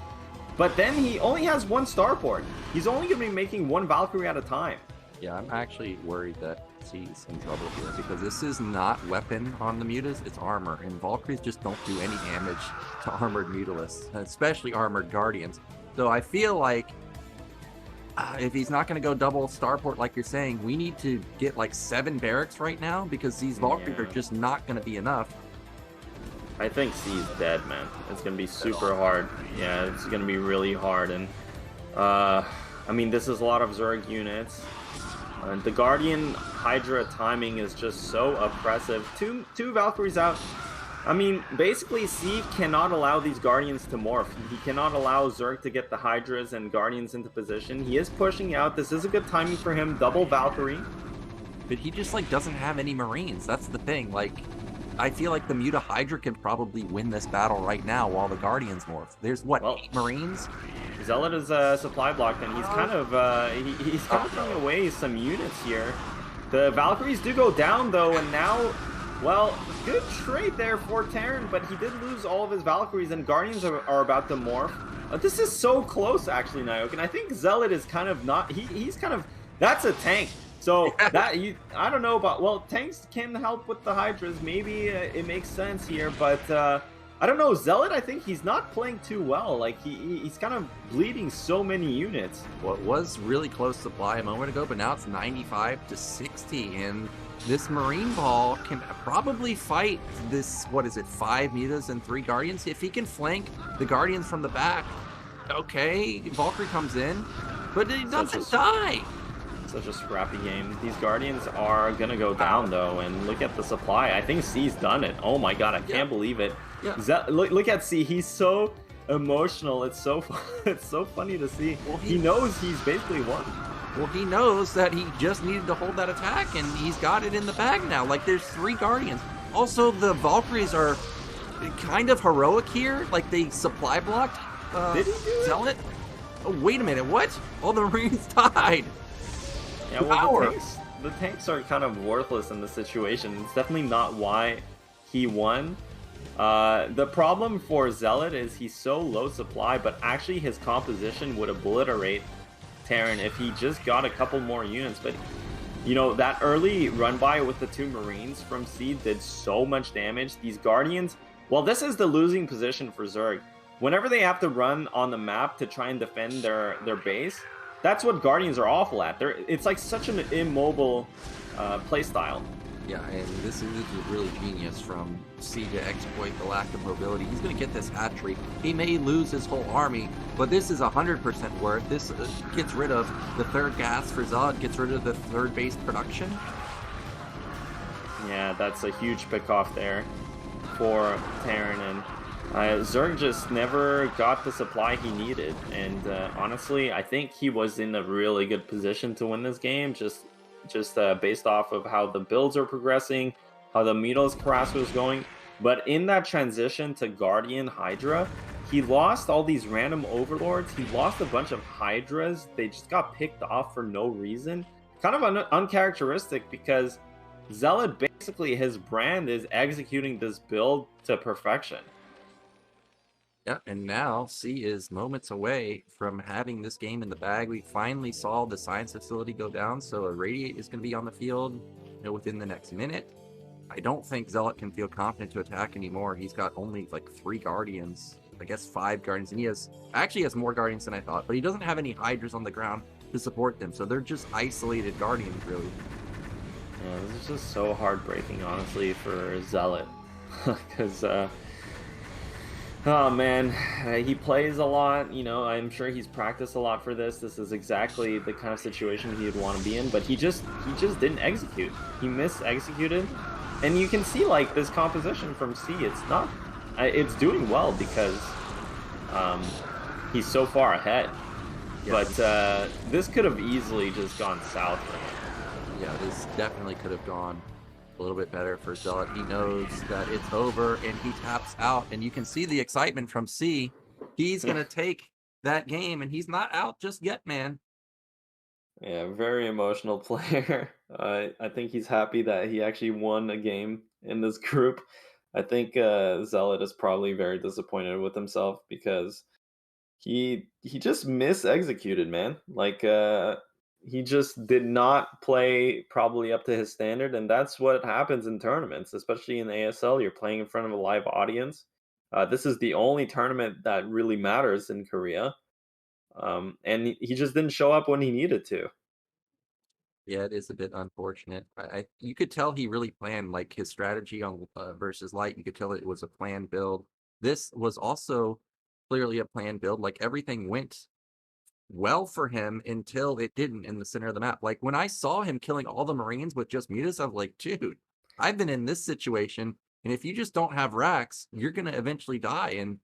Speaker 2: but then he only has 1 starport. He's only going to be making 1 Valkyrie at a time.
Speaker 1: Yeah, I'm actually worried that C's in trouble here, because this is not weapon on the mutas, it's armor, and Valkyries just don't do any damage to armored mutalisks, especially armored guardians. So I feel like if he's not going to go double starport like you're saying, we need to get like 7 barracks right now, because these Valkyries are just not going to be enough.
Speaker 2: I think C's dead, man. It's going to be super hard. Yeah, it's going to be really hard. And I mean, this is a lot of Zerg units. The Guardian Hydra timing is just so oppressive. Two Valkyries out. I mean, basically, C cannot allow these Guardians to morph. He cannot allow Zerg to get the Hydras and Guardians into position. He is pushing out. This is a good timing for him. Double Valkyrie.
Speaker 1: But he just, like, doesn't have any Marines. That's the thing. Like, I feel like the Muta Hydra can probably win this battle right now while the Guardians morph. There's, what, 8 Marines?
Speaker 2: Zealot is supply blocked, and he's kind of he's throwing away some units here. The Valkyries do go down, though, and now, well, good trade there for Terran, but he did lose all of his Valkyries, and Guardians are about to morph. This is so close, actually, Nyoken. I think Zealot is kind of not... He's kind of... That's a tank. So, I don't know about... Well, tanks can help with the Hydras. Maybe it makes sense here, but... I don't know, Zealot, I think he's not playing too well. Like, he's kind of bleeding so many units.
Speaker 1: Well, it was really close supply a moment ago, but now it's 95 to 60, and this Marine ball can probably fight this, what is it, 5 Mutas and 3 Guardians? If he can flank the Guardians from the back, okay, Valkyrie comes in, but he doesn't die.
Speaker 2: Such a scrappy game. These Guardians are gonna go down, though, and look at the supply. I think C's done it. Oh my god, I can't believe it. Yeah. Look at C. He's so emotional. It's so funny to see. Well, he knows he's basically won.
Speaker 1: Well, he knows that he just needed to hold that attack, and he's got it in the bag now. Like, there's 3 Guardians. Also, the Valkyries are kind of heroic here. Like, they supply blocked
Speaker 2: Did he do
Speaker 1: Zealot. Oh, wait a minute. What? All the Marines died.
Speaker 2: Yeah, well, the tanks are kind of worthless in this situation. It's definitely not why he won. The problem for Zealot is he's so low supply, but actually his composition would obliterate Terran if he just got a couple more units. But, you know, that early run-by with the 2 Marines from C did so much damage. These Guardians, well, this is the losing position for Zerg. Whenever they have to run on the map to try and defend their base, that's what Guardians are awful at. It's like such an immobile playstyle.
Speaker 1: Yeah, and this is really genius from C to exploit the lack of mobility. He's going to get this hat trick. He may lose his whole army, but this is 100% worth. This gets rid of the third gas for Zealot, gets rid of the third base production.
Speaker 2: Yeah, that's a huge pick off there for Terran, and Zerg just never got the supply he needed. And honestly, I think he was in a really good position to win this game, just based off of how the builds are progressing, how the Meadow's Carrasco is going. But in that transition to Guardian Hydra, he lost all these random overlords. He lost a bunch of Hydras. They just got picked off for no reason. Kind of uncharacteristic, because Zealot, basically his brand is executing this build to perfection.
Speaker 1: Yeah, and now C is moments away from having this game in the bag. We finally saw the science facility go down, so a Radiate is going to be on the field, within the next minute. I don't think Zealot can feel confident to attack anymore. He's got only like 3 Guardians, I guess 5 Guardians, and he actually has more Guardians than I thought, but he doesn't have any Hydras on the ground to support them, so they're just isolated Guardians, really.
Speaker 2: Yeah, this is just so heartbreaking, honestly, for Zealot, because oh man, he plays a lot, I'm sure he's practiced a lot for this. This is exactly the kind of situation he would want to be in, but he just didn't execute. He mis-executed, and you can see like this composition from C, it's doing well because he's so far ahead. Yeah. But this could have easily just gone south for him.
Speaker 1: Yeah, this definitely could have gone a little bit better for Zealot. He knows that it's over, and he taps out, and you can see the excitement from C. He's going to take that game, and he's not out just yet, man.
Speaker 2: Yeah, very emotional player. I think he's happy that he actually won a game in this group. I think Zealot is probably very disappointed with himself, because he just mis-executed, man. Like he just did not play probably up to his standard, and that's what happens in tournaments, especially in ASL. You're playing in front of a live audience. This is the only tournament that really matters in Korea, and he just didn't show up when he needed to.
Speaker 1: Yeah, it is a bit unfortunate. You could tell he really planned, like, his strategy on versus Light. You could tell it was a planned build. This was also clearly a planned build. Like, everything went well for him until it didn't in the center of the map. Like, when I saw him killing all the Marines with just mutas, I was like, dude, I've been in this situation, and if you just don't have racks, you're gonna eventually die. And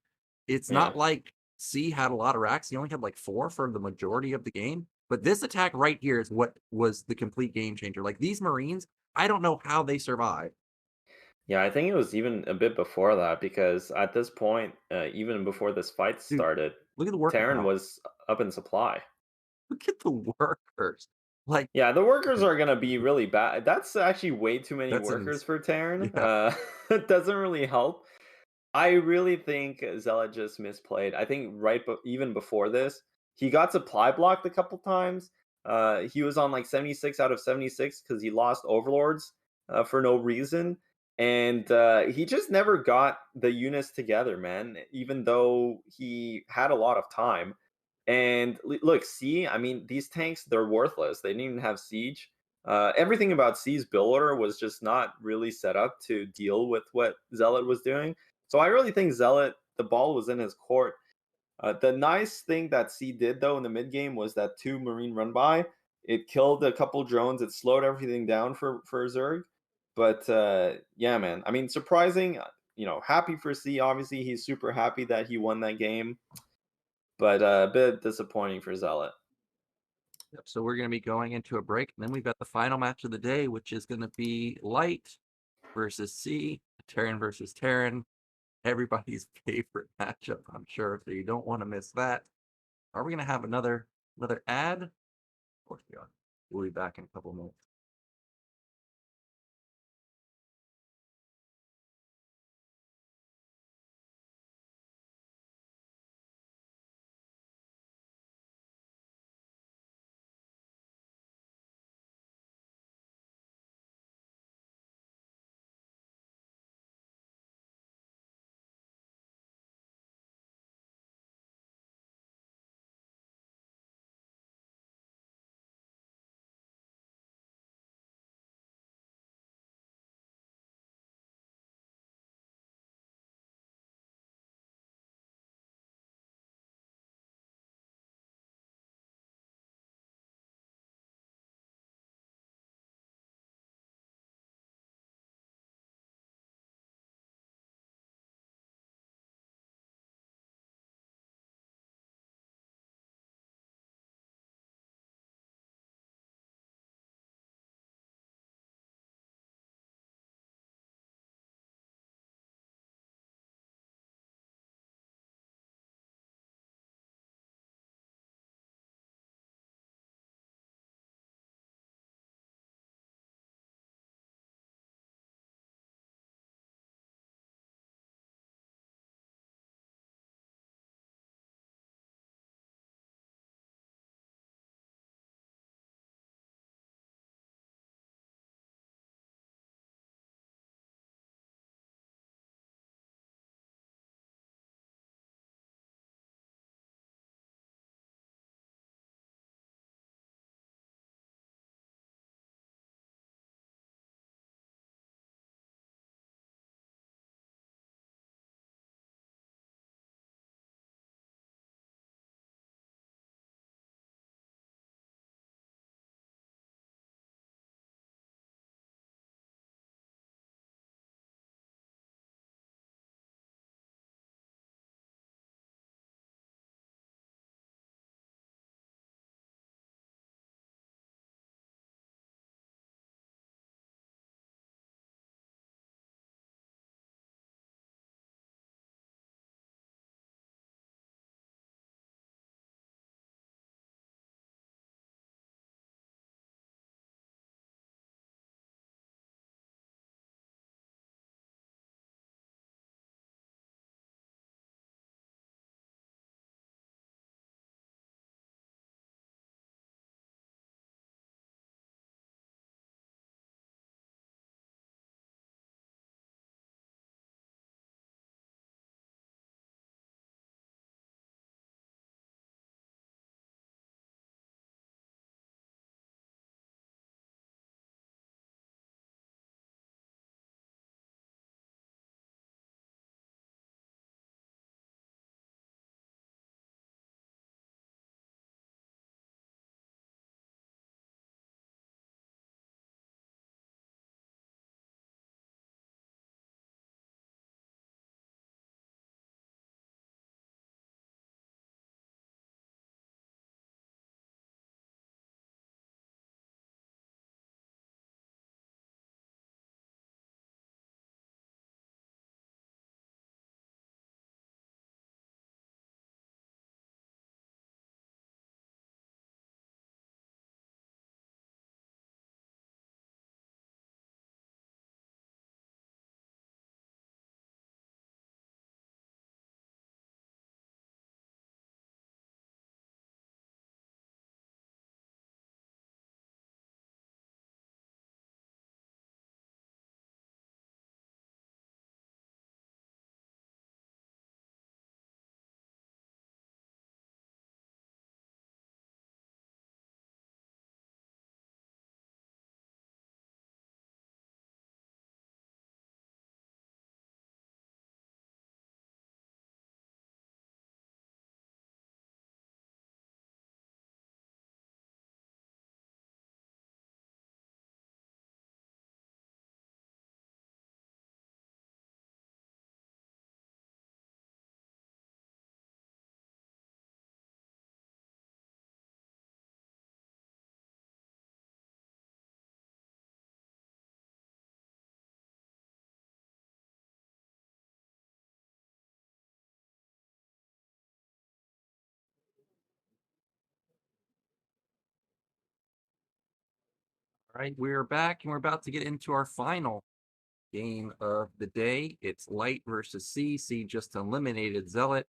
Speaker 1: it's not like C had a lot of racks. He only had like 4 for the majority of the game. But this attack right here is what was the complete game changer. Like, these Marines, I don't know how they survived.
Speaker 2: Yeah, I think it was even a bit before that, because at this point, even before this fight
Speaker 1: Dude,
Speaker 2: started,
Speaker 1: look at the worker
Speaker 2: Terran
Speaker 1: count.
Speaker 2: was up in supply.
Speaker 1: Look at the workers. Like,
Speaker 2: yeah, the workers are gonna be really bad. That's actually way too many workers for Terran.
Speaker 1: Yeah.
Speaker 2: It doesn't really help. I really think Zealot just misplayed. I think even before this, he got supply blocked a couple times. He was on like 76 out of 76 because he lost overlords for no reason, and he just never got the units together, man. Even though he had a lot of time. And look, C, I mean, these tanks, they're worthless. They didn't even have siege. Everything about C's build order was just not really set up to deal with what Zealot was doing. So I really think Zealot, the ball was in his court. The nice thing that C did, though, in the mid game was that 2 Marine run by. It killed a couple drones. It slowed everything down for Zerg. But yeah, man. I mean, surprising. Happy for C. Obviously, he's super happy that he won that game. But a bit disappointing for Zealot.
Speaker 1: Yep, so we're going to be going into a break, and then we've got the final match of the day, which is going to be Light versus C, Terran versus Terran. Everybody's favorite matchup, I'm sure, so you don't want to miss that. Are we going to have another ad? Of course we are. We'll be back in a couple minutes. right, we're back and we're about to get into our final game of the day. It's Light versus C. C just eliminated Zealot.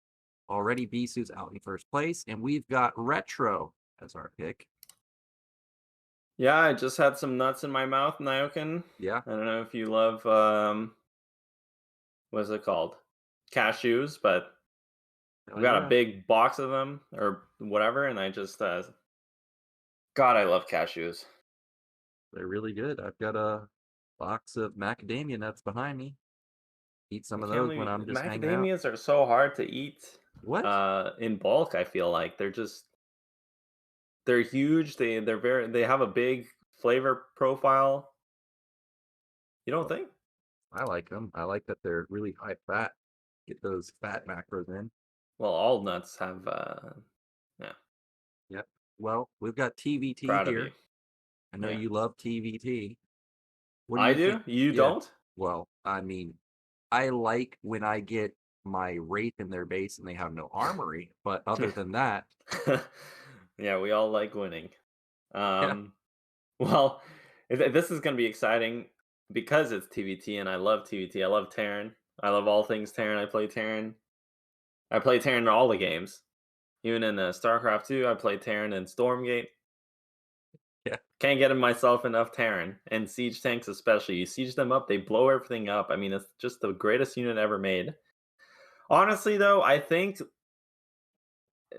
Speaker 1: Already Bisu's out in first place, and we've got Retro as our pick.
Speaker 2: Yeah, I just had some nuts in my mouth, Nyoken.
Speaker 1: Yeah.
Speaker 2: I don't know if you love what's it called? Cashews, but I've got a big box of them or whatever, and I just God, I love cashews.
Speaker 1: They're really good. I've got a box of macadamia nuts behind me. Eat some of those when I'm just hanging out.
Speaker 2: Macadamias are so hard to eat.
Speaker 1: What?
Speaker 2: In bulk, I feel like they're huge. They have a big flavor profile. You don't think?
Speaker 1: I like them. I like that they're really high fat. Get those fat macros in.
Speaker 2: Well, all nuts have yeah.
Speaker 1: Yep. Well, we've got TVT
Speaker 2: Proud
Speaker 1: here.
Speaker 2: of you.
Speaker 1: I know
Speaker 2: Yeah.
Speaker 1: you love TVT. What
Speaker 2: I
Speaker 1: you
Speaker 2: do?
Speaker 1: think?
Speaker 2: You
Speaker 1: Yeah.
Speaker 2: don't?
Speaker 1: Well, I mean, I like when I get my Wraith in their base and they have no armory, but other than that,
Speaker 2: yeah, we all like winning. Well, this is going to be exciting because it's TVT and I love TVT. I love Terran. I love all things Terran. I play Terran. I play Terran in all the games. Even in StarCraft 2, I play Terran in Stormgate.
Speaker 1: Yeah.
Speaker 2: Can't get myself enough Terran. And siege tanks especially. You siege them up, they blow everything up. I mean, it's just the greatest unit ever made. Honestly, though, I think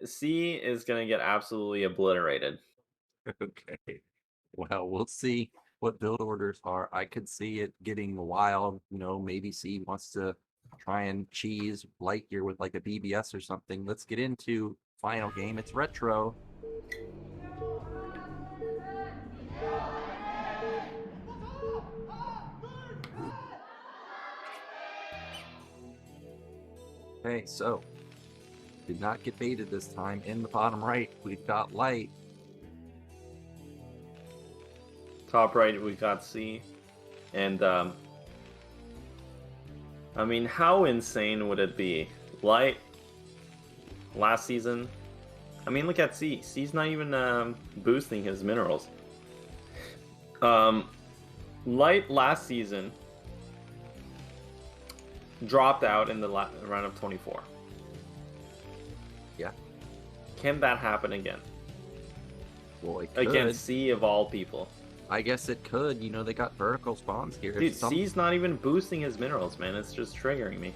Speaker 2: C is going to get absolutely obliterated.
Speaker 1: Okay. Well, we'll see what build orders are. I could see it getting wild. You know, maybe C wants to try and cheese Light here with like a BBS or something. Let's get into final game. It's Retro. Okay, so did not get baited this time. In the bottom right, we've got Light.
Speaker 2: Top right, we got C. And, I mean, how insane would it be? Light, last season. I mean, look at C. C's not even boosting his minerals. Light last season dropped out in the round of 24.
Speaker 1: Yeah.
Speaker 2: Can that happen again?
Speaker 1: Well, it could.
Speaker 2: Against C of all people.
Speaker 1: I guess it could. You know, they got vertical spawns here.
Speaker 2: Dude, C's not even boosting his minerals, man. It's just triggering me.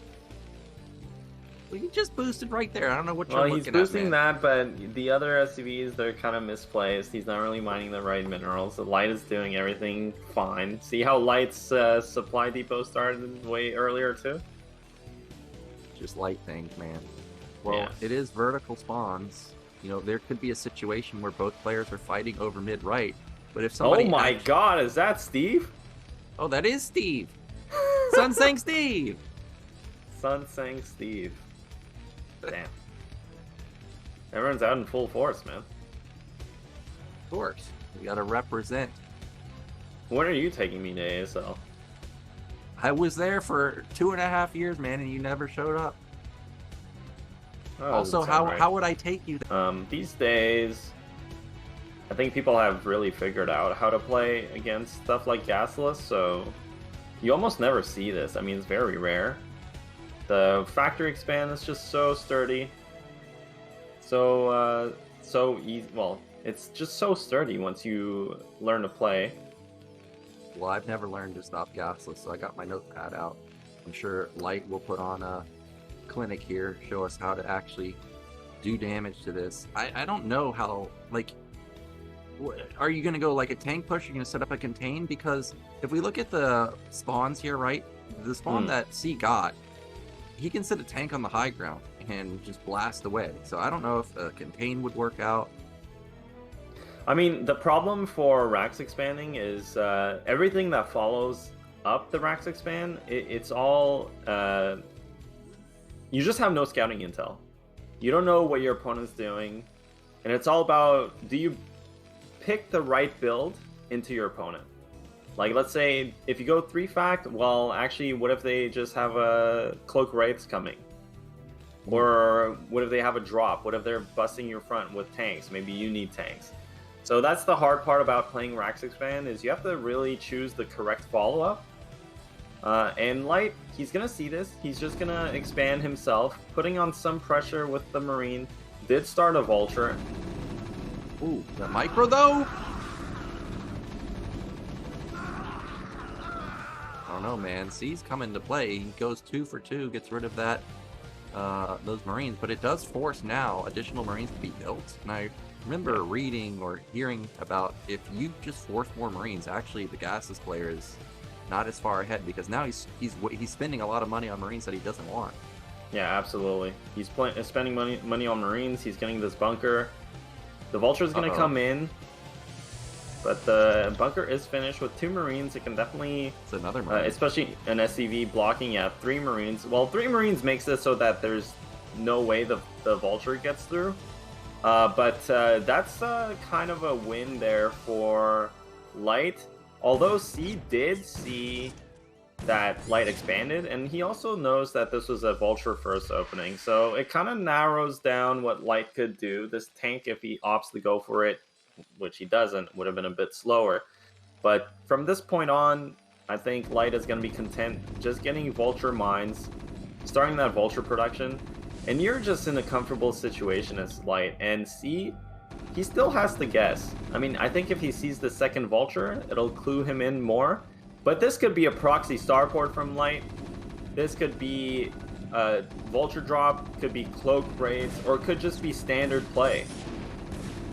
Speaker 1: Well, he just boosted right there. I don't know what you're
Speaker 2: Well,
Speaker 1: looking
Speaker 2: he's
Speaker 1: at,
Speaker 2: boosting
Speaker 1: man.
Speaker 2: that, but the other SCVs, they're kind of misplaced. He's not really mining the right minerals. The Light is doing everything fine. See how Light's supply depot started way earlier, too?
Speaker 1: Just Light things, man. Well,
Speaker 2: Yeah.
Speaker 1: It is vertical spawns. You know, there could be a situation where both players are fighting over mid-right. But if somebody...
Speaker 2: Oh my god, is that Steve?
Speaker 1: Oh, that is Steve! Sun Sang Steve!
Speaker 2: Sun Sang Steve. Damn. Everyone's out in full force, man.
Speaker 1: Of course. We gotta represent.
Speaker 2: When are you taking me to ASL?
Speaker 1: I was there for 2.5 years, man, and you never showed up.
Speaker 2: Oh,
Speaker 1: Also, how would I take you?
Speaker 2: These days, I think people have really figured out how to play against stuff like Gasless, so you almost never see this. I mean, it's very rare. The factory expand is just so sturdy. So easy. Well, it's just so sturdy once you learn to play.
Speaker 1: Well, I've never learned to stop gasless, so I got my notepad out. I'm sure Light will put on a clinic here, show us how to actually do damage to this. I don't know how, like, are you going to go like a tank push? Are you going to set up a contain? Because if we look at the spawns here, right, the spawn that C got, he can set a tank on the high ground and just blast away. So I don't know if a contain would work out.
Speaker 2: I mean, the problem for Rax expanding is everything that follows up the Rax expand, it's all... you just have no scouting intel. You don't know what your opponent's doing. And it's all about, do you pick the right build into your opponent? Like, let's say, if you go 3-fact, well, actually, what if they just have a Cloak Wraiths coming? Or what if they have a drop? What if they're busting your front with tanks? Maybe you need tanks. So that's the hard part about playing Rax Expand, is you have to really choose the correct follow-up. And Light, he's going to see this. He's just going to expand himself, putting on some pressure with the Marine. Did start a Vulture.
Speaker 1: Ooh, the micro though? I don't know, man. C's coming to play. He goes 2 for 2, gets rid of that, those Marines, but it does force now additional Marines to be built. And I remember reading or hearing about if you just force more Marines, actually the gases player is not as far ahead, because now he's spending a lot of money on Marines that he doesn't want.
Speaker 2: Yeah, absolutely. He's spending money on Marines. He's getting this bunker. The Vulture's going to come in, but the bunker is finished with 2 Marines. It can definitely,
Speaker 1: it's another Marine.
Speaker 2: Especially an SCV blocking. Yeah, 3 Marines. Well, 3 Marines makes it so that there's no way the Vulture gets through. But that's kind of a win there for Light. Although C did see that Light expanded, and he also knows that this was a Vulture first opening, so it kind of narrows down what Light could do. This tank, if he opts to go for it, which he doesn't, would have been a bit slower. But from this point on, I think Light is going to be content just getting Vulture mines, starting that Vulture production, and you're just in a comfortable situation as Light. And C, he still has to guess. I mean, I think if he sees the second Vulture, it'll clue him in more. But this could be a proxy starport from Light. This could be a Vulture drop, could be cloak raids, or it could just be standard play.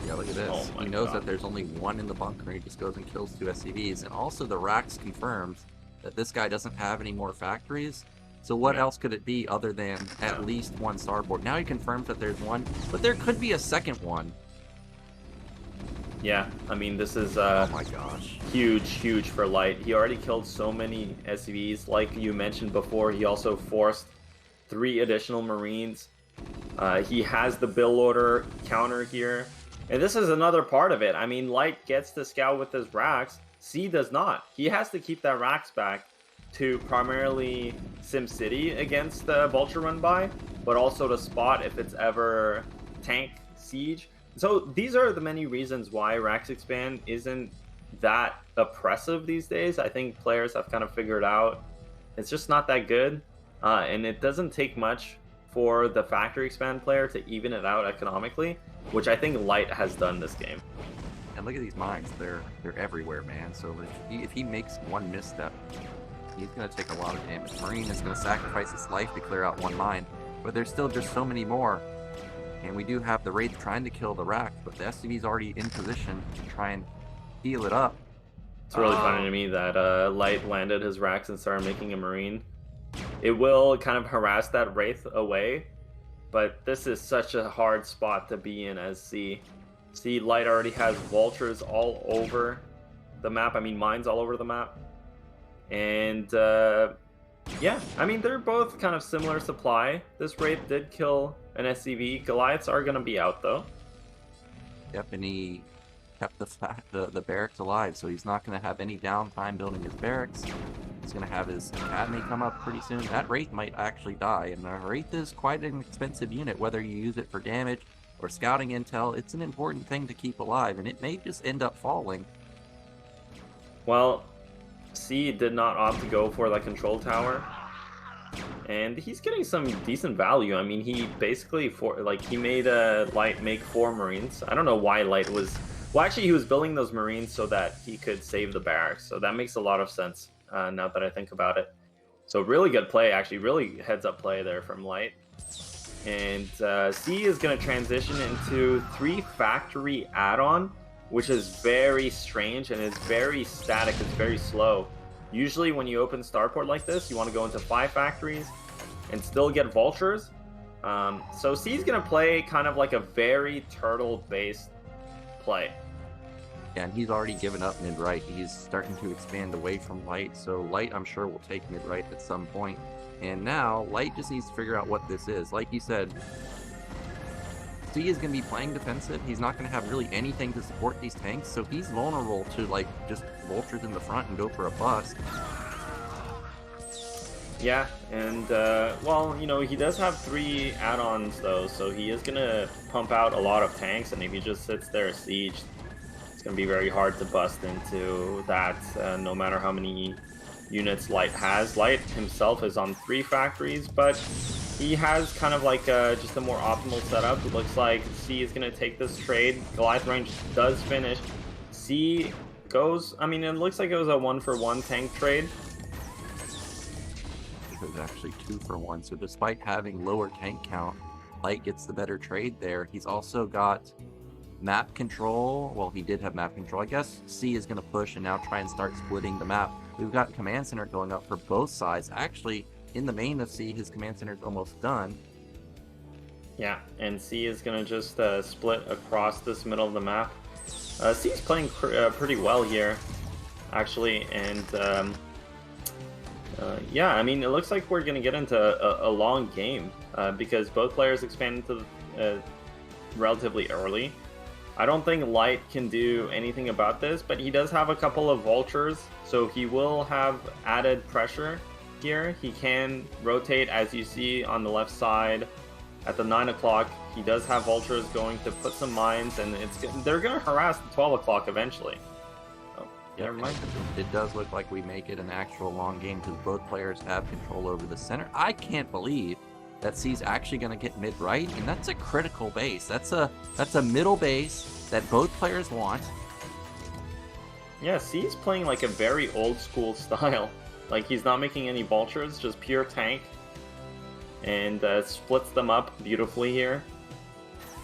Speaker 1: Yeah, look at this. He knows that there's only 1 in the bunker. He just goes and kills 2 SCVs. And also the Rax confirms that this guy doesn't have any more factories. So what else could it be other than at least 1 starport? Now he confirms that there's 1, but there could be a second one.
Speaker 2: Yeah, I mean, this is
Speaker 1: oh my gosh,
Speaker 2: huge for Light. He already killed so many SCVs. Like you mentioned before, he also forced 3 additional Marines. He has the build order counter here. And this is another part of it. I mean, Light gets to scout with his Rax. C does not. He has to keep that Rax back to primarily SimCity against the Vulture run by, but also to spot if it's ever tank siege. So these are the many reasons why Rax Expand isn't that oppressive these days. I think players have kind of figured out it's just not that good, and it doesn't take much for the Factory Expand player to even it out economically, which I think Light has done this game.
Speaker 1: And look at these mines; they're everywhere, man. So if he makes 1 misstep, he's going to take a lot of damage. Marine is going to sacrifice his life to clear out 1 mine, but there's still just so many more. And we do have the Wraith trying to kill the Rax, but the SCV's already in position to try and heal it up.
Speaker 2: It's really funny to me that Light landed his Rax and started making a Marine. It will kind of harass that Wraith away, but this is such a hard spot to be in as C. See, Light already has Vultures all over the map. I mean, mines all over the map. And yeah, I mean, they're both kind of similar supply. This Wraith did kill an SCV. Goliaths are going to be out, though.
Speaker 1: Yep, and he kept the barracks alive, so he's not going to have any downtime building his barracks. He's going to have his academy come up pretty soon. That Wraith might actually die, and the Wraith is quite an expensive unit, whether you use it for damage or scouting intel. It's an important thing to keep alive, and it may just end up falling.
Speaker 2: Well, C did not opt to go for that control tower, and he's getting some decent value. I mean, he basically he made Light make 4 Marines. I don't know why Light was... Well, actually, he was building those Marines so that he could save the barracks, so that makes a lot of sense now that I think about it. So really good play, actually, really heads-up play there from Light. And C is going to transition into 3 factory add-on, which is very strange and is very static. It's very slow. Usually when you open starport like this, you want to go into 5 factories and still get Vultures. So C's going to play kind of like a very turtle-based play.
Speaker 1: Yeah, and he's already given up mid-right. He's starting to expand away from Light, so Light, I'm sure, will take mid-right at some point. And now, Light just needs to figure out what this is. Like you said, C is going to be playing defensive. He's not going to have really anything to support these tanks, so he's vulnerable to, like, just Vultures in the front and go for a bust.
Speaker 2: Yeah, and, well, you know, he does have 3 add-ons, though, so he is going to pump out a lot of tanks, and if he just sits there sieged, It's going to be very hard to bust into that, no matter how many units Light has. Light himself is on 3 factories, but he has kind of like just a more optimal setup. It looks like C is going to take this trade. Goliath range does finish. C goes, I mean, it looks like it was a 1-for-1 tank trade.
Speaker 1: It was actually 2-for-1, so despite having lower tank count, Light gets the better trade there. He's also got map control. Well, he did have map control. I guess C is going to push and now try and start splitting the map. We've got command center going up for both sides. Actually, in the main of C, his command center is almost done.
Speaker 2: Yeah, and C is going to just split across this middle of the map. C is playing pretty well here, actually, and yeah, I mean, it looks like we're going to get into a long game because both players expand into relatively early. I don't think Light can do anything about this, but he does have a couple of vultures, so he will have added pressure here. He can rotate, as you see on the left side at the 9 o'clock. He does have vultures going to put some mines, and they're going to harass the 12 o'clock eventually. Oh, never mind.
Speaker 1: It does look like we make it an actual long game because both players have control over the center. I can't believe that C's actually going to get mid-right, and that's a critical base. That's a middle base that both players want.
Speaker 2: Yeah, C's playing like a very old school style. Like, he's not making any vultures, just pure tank, and splits them up beautifully here.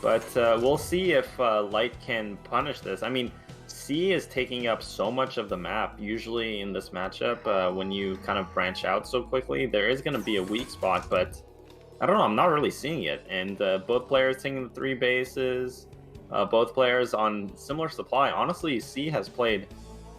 Speaker 2: But we'll see if Light can punish this. I mean, C is taking up so much of the map. Usually in this matchup, when you kind of branch out so quickly, there is going to be a weak spot, but I don't know, I'm not really seeing it. And both players taking the 3 bases, both players on similar supply. Honestly, C has played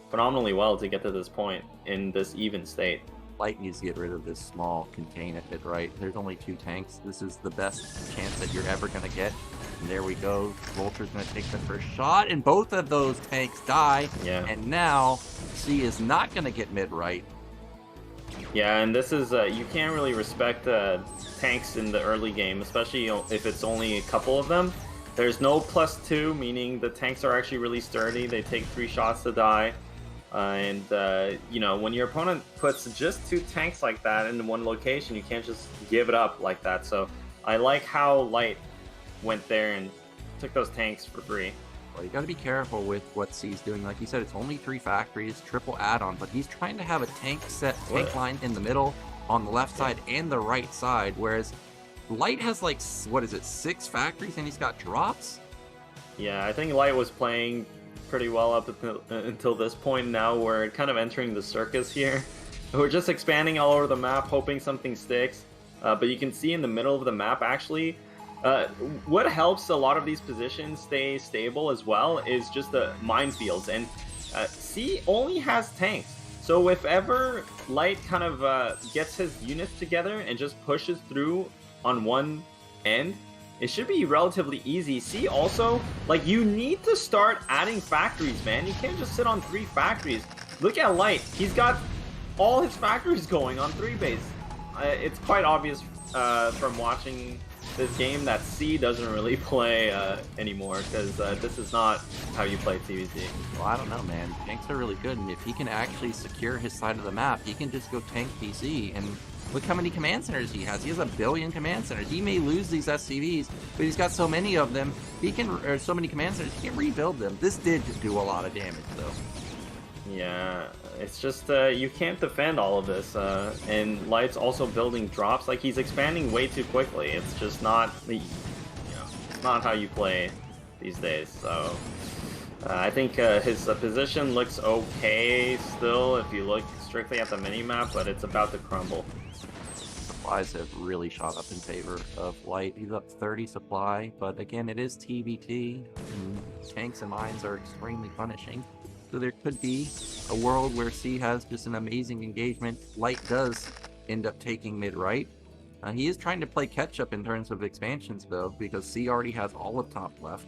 Speaker 2: phenomenally well to get to this point in this even state.
Speaker 1: Light needs to get rid of this small contain at mid-right. There's only 2 tanks. This is the best chance that you're ever going to get. And there we go. Vulture's going to take the first shot, and both of those tanks die.
Speaker 2: Yeah.
Speaker 1: And now C is not going to get mid-right.
Speaker 2: Yeah, and this is, you can't really respect tanks in the early game, especially if it's only a couple of them. There's no +2, meaning the tanks are actually really sturdy. They take 3 shots to die. And, you know, when your opponent puts just 2 tanks like that in one location, you can't just give it up like that. So I like how Light went there and took those tanks for free.
Speaker 1: Well, you got to be careful with what C's doing. Like you said, it's only 3 factories, triple add-on, but he's trying to have a tank line in the middle, on the left side and the right side, whereas Light has like, what is it, 6 factories and he's got drops?
Speaker 2: Yeah, I think Light was playing pretty well up until this point. Now we're kind of entering the circus here. We're just expanding all over the map, hoping something sticks. But you can see in the middle of the map, actually, what helps a lot of these positions stay stable as well is just the minefields. And C only has tanks. So if ever Light kind of gets his units together and just pushes through on one end, it should be relatively easy. C also, like, you need to start adding factories, man. You can't just sit on 3 factories. Look at Light. He's got all his factories going on 3 base. It's quite obvious from watching this game that C doesn't really play anymore, because this is not how you play TVT.
Speaker 1: Well, I don't know, man. Tanks are really good, and if he can actually secure his side of the map, he can just go tank PC, and look how many command centers he has. He has 1 billion command centers. He may lose these SCVs, but he's got so many of them, he can, or so many command centers, he can rebuild them. This did do a lot of damage, though.
Speaker 2: Yeah, it's just, you can't defend all of this, and Light's also building drops. Like, he's expanding way too quickly. It's just not, you know, it's not how you play these days, so I think his position looks okay still if you look strictly at the mini-map, but it's about to crumble.
Speaker 1: Supplies have really shot up in favor of Light. He's up 30 supply, but again, it is TVT, and tanks and mines are extremely punishing. So there could be a world where C has just an amazing engagement. Light does end up taking mid-right. He is trying to play catch-up in terms of expansions, though, because C already has all of top left.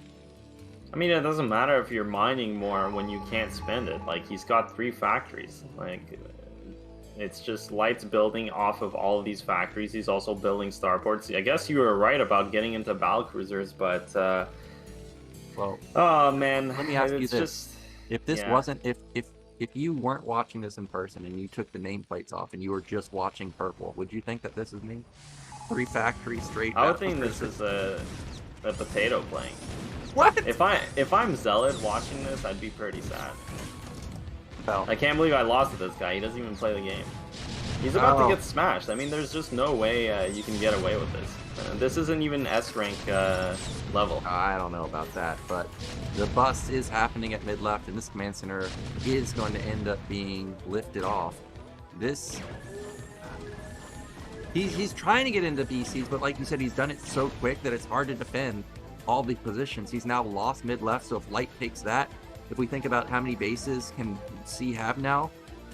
Speaker 2: I mean, it doesn't matter if you're mining more when you can't spend it. Like, he's got 3 factories. Like, it's just Light's building off of all of these factories. He's also building starports. I guess you were right about getting into battle cruisers, but
Speaker 1: well,
Speaker 2: oh man,
Speaker 1: let me ask you this: If this
Speaker 2: Yeah.
Speaker 1: wasn't, if you weren't watching this in person and you took the nameplates off and you were just watching purple, would you think that this is me? 3 factories straight.
Speaker 2: I would think this is a potato playing.
Speaker 1: What?
Speaker 2: If I'm Zealot watching this, I'd be pretty sad.
Speaker 1: Well,
Speaker 2: I can't believe I lost to this guy. He doesn't even play the game. He's about to get smashed. I mean, there's just no way you can get away with this. This isn't even S rank level.
Speaker 1: I don't know about that, but the bust is happening at mid left, and this command center is going to end up being lifted off. This, he's trying to get into BCs, but like you said, he's done it so quick that it's hard to defend all the positions. He's now lost mid left, so if Light takes that, if we think about how many bases can C have now,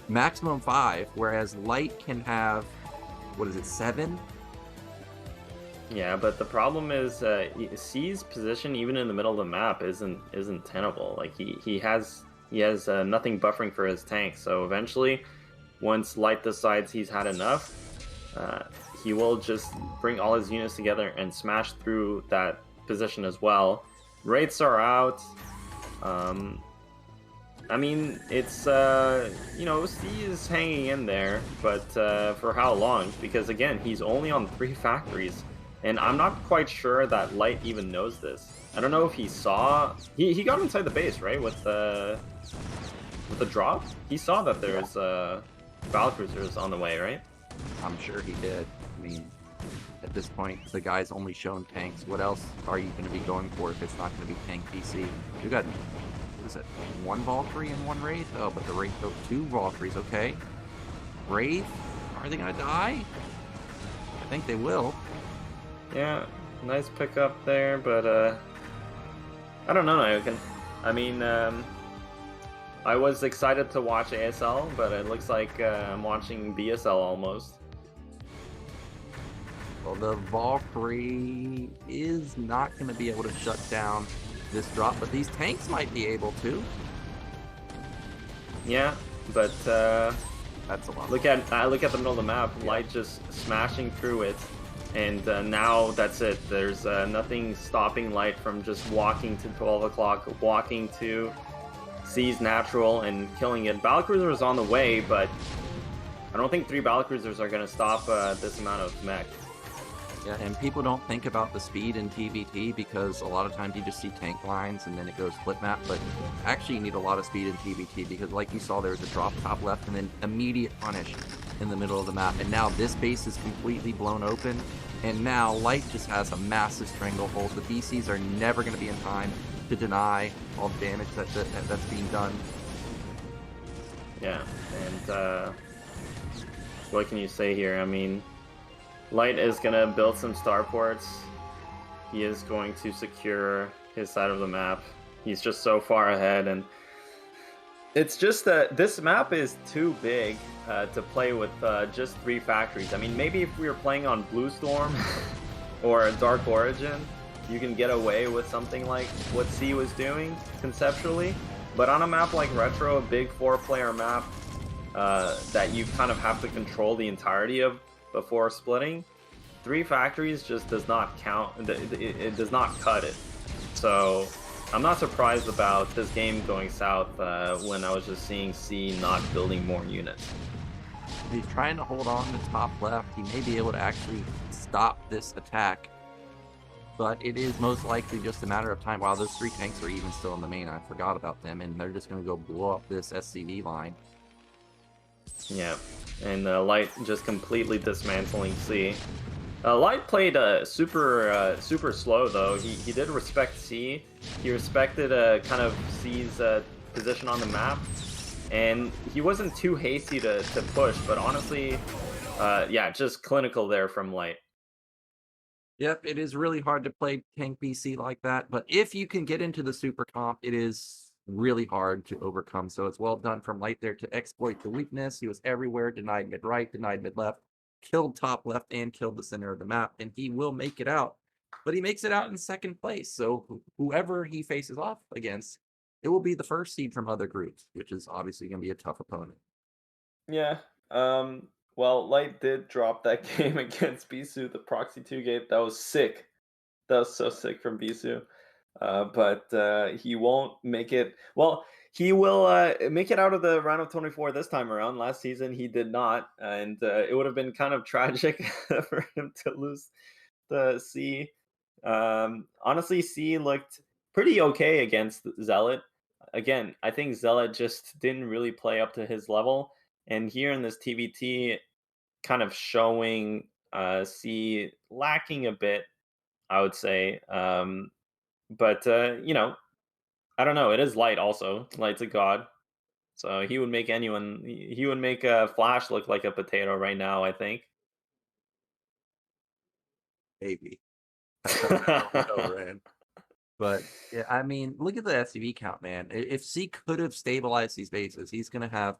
Speaker 1: maximum 5, whereas Light can have, what is it, 7?
Speaker 2: Yeah, but the problem is C's position, even in the middle of the map, isn't tenable. Like he has nothing buffering for his tank. So eventually, once Light decides he's had enough, he will just bring all his units together and smash through that position as well. Wraiths are out. I mean, it's, you know, C is hanging in there, but for how long? Because again, he's only on 3 factories, and I'm not quite sure that Light even knows this. I don't know if he saw... He got inside the base, right, with the drop? He saw that there's Battlecruisers on the way, right?
Speaker 1: I'm sure he did. I mean, at this point, the guy's only shown tanks. What else are you going to be going for if it's not going to be tank PC? You got... What is it? 1 Valkyrie and 1 Wraith? Oh, but the Wraith, 2 Valkyries, okay. Wraith? Are they gonna die? I think they will.
Speaker 2: Yeah, nice pickup there, but I don't know, Nyoken. I mean, I was excited to watch ASL, but it looks like I'm watching BSL almost.
Speaker 1: Well, the Valkyrie is not going to be able to shut down this drop, but these tanks might be able to.
Speaker 2: Yeah, but
Speaker 1: that's a lot.
Speaker 2: Look at the middle of the map. Yeah. Light just smashing through it, and now that's it. There's nothing stopping Light from just walking to 12 o'clock, walking to C's natural and killing it. Battlecruiser is on the way, but I don't think 3 Battlecruisers are going to stop this amount of mech.
Speaker 1: Yeah, and people don't think about the speed in TVT because a lot of times you just see tank lines and then it goes split map, but actually you need a lot of speed in TVT because like you saw, there was a drop top left and then immediate punish in the middle of the map, and now this base is completely blown open, and now Light just has a massive stranglehold. The BCs are never going to be in time to deny all the damage that's being done.
Speaker 2: Yeah, and what can you say here? I mean, Light is going to build some starports. He is going to secure his side of the map. He's just so far ahead, and it's just that this map is too big to play with just 3 factories. I mean, maybe if we were playing on Blue Storm or Dark Origin, you can get away with something like what C was doing conceptually. But on a map like Retro, a big 4-player map that you kind of have to control the entirety of before splitting, 3 factories just does not count. It does not cut it. So I'm not surprised about this game going south when I was just seeing C not building more units.
Speaker 1: He's trying to hold on to top left. He may be able to actually stop this attack, but it is most likely just a matter of time. Wow, those 3 tanks are even still in the main. I forgot about them, and they're just going to go blow up this SCV line.
Speaker 2: Yeah, and Light just completely dismantling C. Light played super slow though. He did respect C. He respected kind of C's position on the map, and he wasn't too hasty to push. But honestly, yeah, just clinical there from Light.
Speaker 1: Yep, it is really hard to play tank BC like that, but if you can get into the super comp, it is really hard to overcome. So it's well done from Light there to exploit the weakness. He was everywhere, denied mid right, denied mid left, killed top left, and killed the center of the map, and he will make it out. But he makes it out in 2nd place, so whoever he faces off against, it will be the 1st seed from other groups, which is obviously going to be a tough opponent.
Speaker 2: Yeah, well, Light did drop that game against Bisu, the proxy 2 gate. That was sick. That was so sick from Bisu. But he won't make it. Well, he will make it out of the round of 24 this time around. Last season he did not, and it would have been kind of tragic for him to lose the C. Honestly, C looked pretty okay against Zealot. Again, I think Zealot just didn't really play up to his level, and here in this TVT, kind of showing C lacking a bit, I would say. But I don't know. It is Light also. Light's a god, so he would make anyone. He would make Flash look like a potato right now, I think.
Speaker 1: Maybe. I don't know, man. But yeah, I mean, look at the SCV count, man. If C could have stabilized these bases, he's gonna have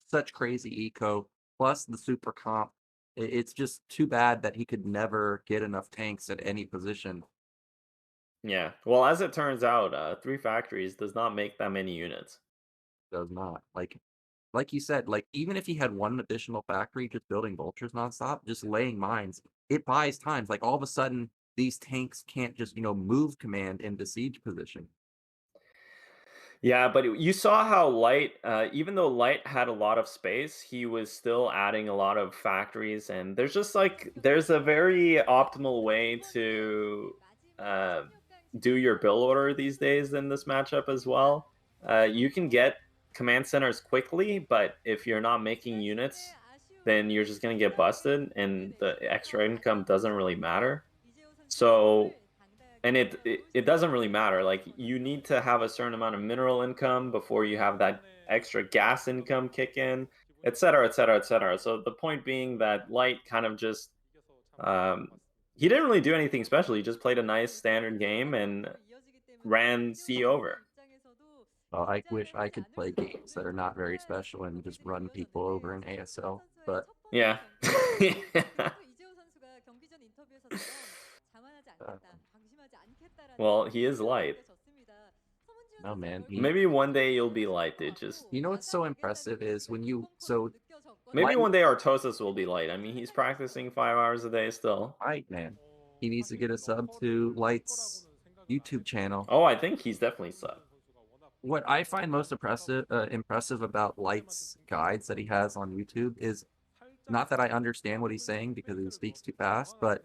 Speaker 1: such crazy eco plus the super comp. It's just too bad that he could never get enough tanks at any position.
Speaker 2: Yeah. Well, as it turns out, 3 factories does not make that many units.
Speaker 1: Does not. Like you said, like even if he had one additional factory just building vultures nonstop, just laying mines, it buys times. Like all of a sudden, these tanks can't just, move command into siege position.
Speaker 2: Yeah, but you saw how Light, even though Light had a lot of space, he was still adding a lot of factories, and there's just like there's a very optimal way to uh, do your build order these days in this matchup as well. You can get command centers quickly, but if you're not making units, then you're just gonna get busted, and the extra income doesn't really matter. So and it doesn't really matter. Like you need to have a certain amount of mineral income before you have that extra gas income kick in, et cetera, et cetera, et cetera. So the point being that Light kind of just um, he didn't really do anything special. He just played a nice standard game and ran C over.
Speaker 1: Well, I wish I could play games that are not very special and just run people over in ASL, but
Speaker 2: Yeah.
Speaker 1: uh,
Speaker 2: Well, he is Light.
Speaker 1: no, man.
Speaker 2: Maybe one day you'll be Light, dude. Just
Speaker 1: What's so impressive is
Speaker 2: maybe
Speaker 1: Light,
Speaker 2: one day Artosis will be Light. I mean, he's practicing 5 hours a day still.
Speaker 1: Light, man. He needs to get a sub to Light's YouTube channel.
Speaker 2: Oh, I think he's definitely sub.
Speaker 1: What I find most impressive about Light's guides that he has on YouTube is not that I understand what he's saying because he speaks too fast, but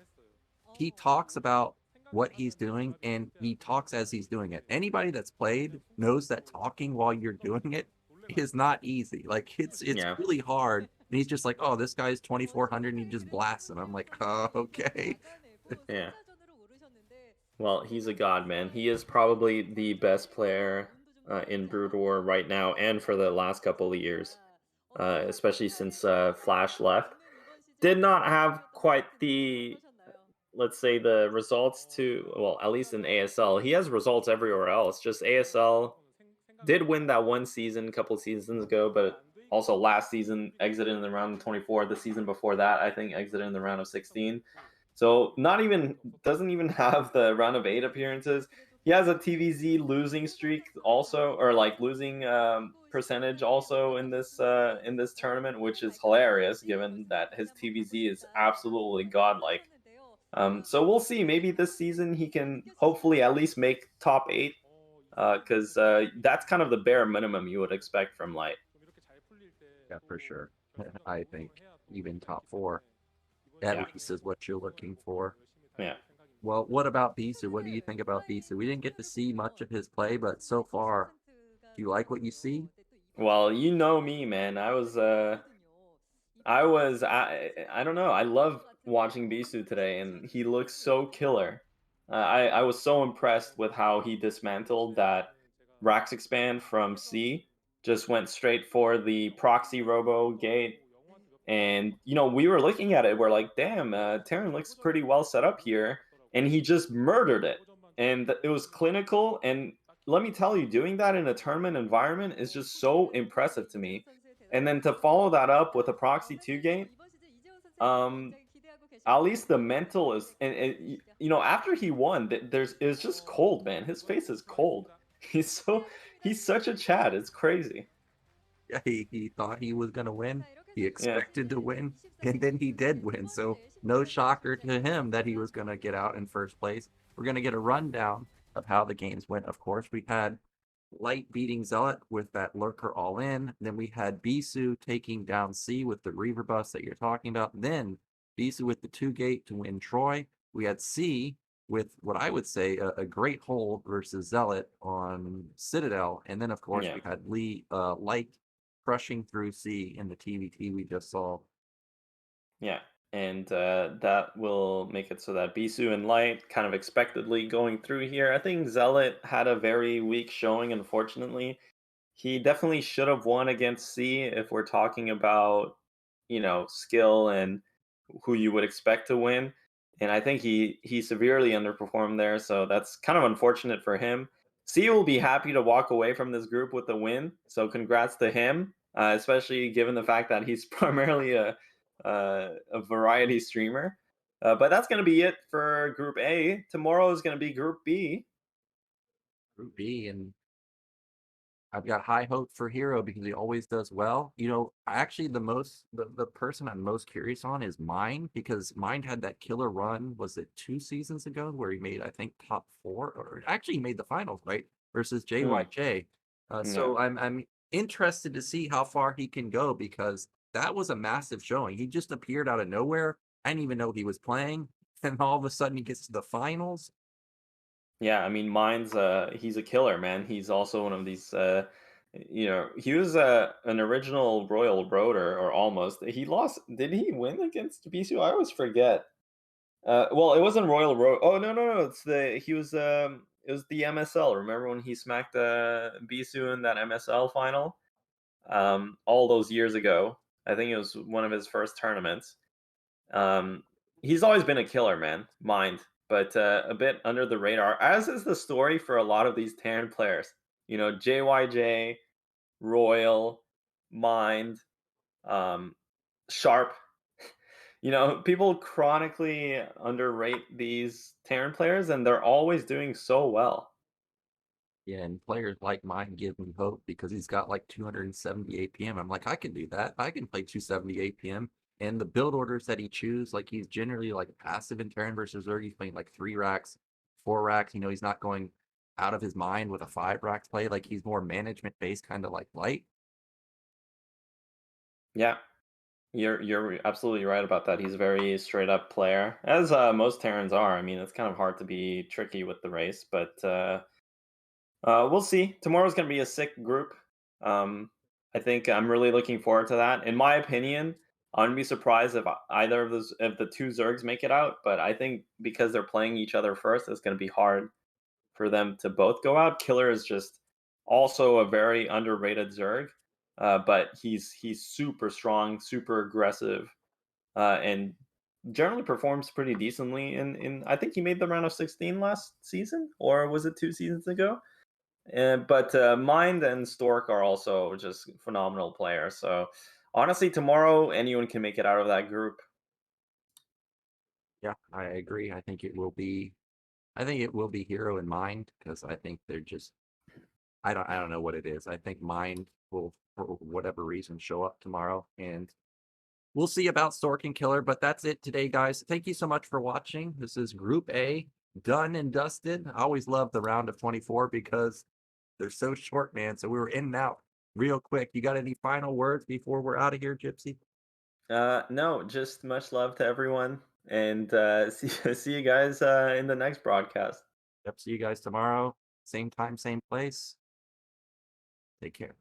Speaker 1: he talks about what he's doing and he talks as he's doing it. Anybody that's played knows that talking while you're doing it is not easy. Like it's really hard. And he's just like, oh, this guy's 2400 and he just blasts him. I'm like, oh, okay.
Speaker 2: Yeah. Well, he's a god, man. He is probably the best player in Broodwar right now and for the last couple of years, especially since Flash left. Did not have quite the, let's say, the results to, well, at least in ASL. He has results everywhere else. Just ASL did win that one season a couple seasons ago, but also last season exited in the round of 24. The season before that, I think, exited in the round of 16. So doesn't even have the round of 8 appearances. He has a TVZ losing streak also, or like losing percentage also in this tournament, which is hilarious given that his TVZ is absolutely godlike. So we'll see. Maybe this season he can hopefully at least make top 8, because that's kind of the bare minimum you would expect from Light.
Speaker 1: Yeah, for sure. I think even top 4 at least is what you're looking for.
Speaker 2: Yeah.
Speaker 1: Well, what about Bisu? What do you think about Bisu? We didn't get to see much of his play, but so far, do you like what you see?
Speaker 2: Well, you know me, man. I don't know. I love watching Bisu today, and he looks so killer. I was so impressed with how he dismantled that Rax expand from C. Just went straight for the proxy robo gate. And, we were looking at it. We're like, damn, Terran looks pretty well set up here. And he just murdered it. And it was clinical. And let me tell you, doing that in a tournament environment is just so impressive to me. And then to follow that up with a proxy 2 gate, at least the mental is, and after he won, it's just cold, man. His face is cold. He's such a Chad. It's crazy.
Speaker 1: Yeah, he thought he was gonna win. He expected to win, and then he did win. So no shocker to him that he was gonna get out in first place. We're gonna get a rundown of how the games went. Of course, we had Light beating Zealot with that Lurker all in. Then we had Bisu taking down C with the Reaver bus that you're talking about. Then Bisu with the 2-gate to win Troy. We had C with what I would say a great hold versus Zealot on Citadel. And then, of course,
Speaker 2: Yeah.
Speaker 1: we had Light crushing through C in the TVT we just saw.
Speaker 2: Yeah, and that will make it so that Bisu and Light kind of expectedly going through here. I think Zealot had a very weak showing, unfortunately. He definitely should have won against C if we're talking about, skill and who you would expect to win. And I think he severely underperformed there, so that's kind of unfortunate for him. C will be happy to walk away from this group with a win, so congrats to him, especially given the fact that he's primarily a variety streamer. But that's going to be it for Group A. Tomorrow is going to be Group B.
Speaker 1: Group B, and I've got high hope for Hero because he always does well. Actually the person I'm most curious on is Mind, because Mind had that killer run, was it 2 seasons ago, where he made, I think, top 4, or actually he made the finals, right? Versus
Speaker 2: Mm,
Speaker 1: JYJ.
Speaker 2: yeah.
Speaker 1: So I'm interested to see how far he can go, because that was a massive showing. He just appeared out of nowhere. I didn't even know he was playing. And all of a sudden he gets to the finals.
Speaker 2: Yeah, I mean, mine's he's a killer, man. He's also one of these he was an original Royal Roader, or almost. He lost. Did he win against Bisu? I always forget. Well, it wasn't Royal Road. Oh, no. It's the he was it was the MSL. Remember when he smacked Bisu in that MSL final? All those years ago. I think it was one of his first tournaments. Um, he's always been a killer, man. Mind, but a bit under the radar, as is the story for a lot of these Terran players. JYJ, Royal, Mind, um, Sharp. People chronically underrate these Terran players, and they're always doing so well.
Speaker 1: Yeah, and players like mine give me hope because he's got like 270 APM. I'm like, I can do that. I can play 270 APM. And the build orders that he chooses, like he's generally like passive in turn versus Zerg. He's playing like 3 racks, 4 racks. He's not going out of his mind with a 5 racks play. Like he's more management based, kind of like Light.
Speaker 2: Yeah, you're absolutely right about that. He's a very straight up player, as most Terrans are. I mean, it's kind of hard to be tricky with the race, but we'll see. Tomorrow's going to be a sick group. Um, I think I'm really looking forward to that. In my opinion, I wouldn't be surprised if either of those, if the two Zergs make it out. But I think because they're playing each other first, it's going to be hard for them to both go out. Killer is just also a very underrated Zerg, but he's super strong, super aggressive, and generally performs pretty decently. In I think he made the round of 16 last season, or was it 2 seasons ago? But Mind and Stork are also just phenomenal players. So honestly, tomorrow anyone can make it out of that group.
Speaker 1: Yeah, I agree. I think it will be Hero in Mind, because I think they're just, I don't know what it is. I think Mind will, for whatever reason, show up tomorrow, and we'll see about Stork and Killer. But that's it today, guys. Thank you so much for watching. This is Group A, done and dusted. I always love the round of 24 because they're so short, man. So we were in and out real quick. You got any final words before we're out of here, Gypsy?
Speaker 2: No, just much love to everyone, and see you guys in the next broadcast.
Speaker 1: Yep. See you guys tomorrow. Same time, same place. Take care.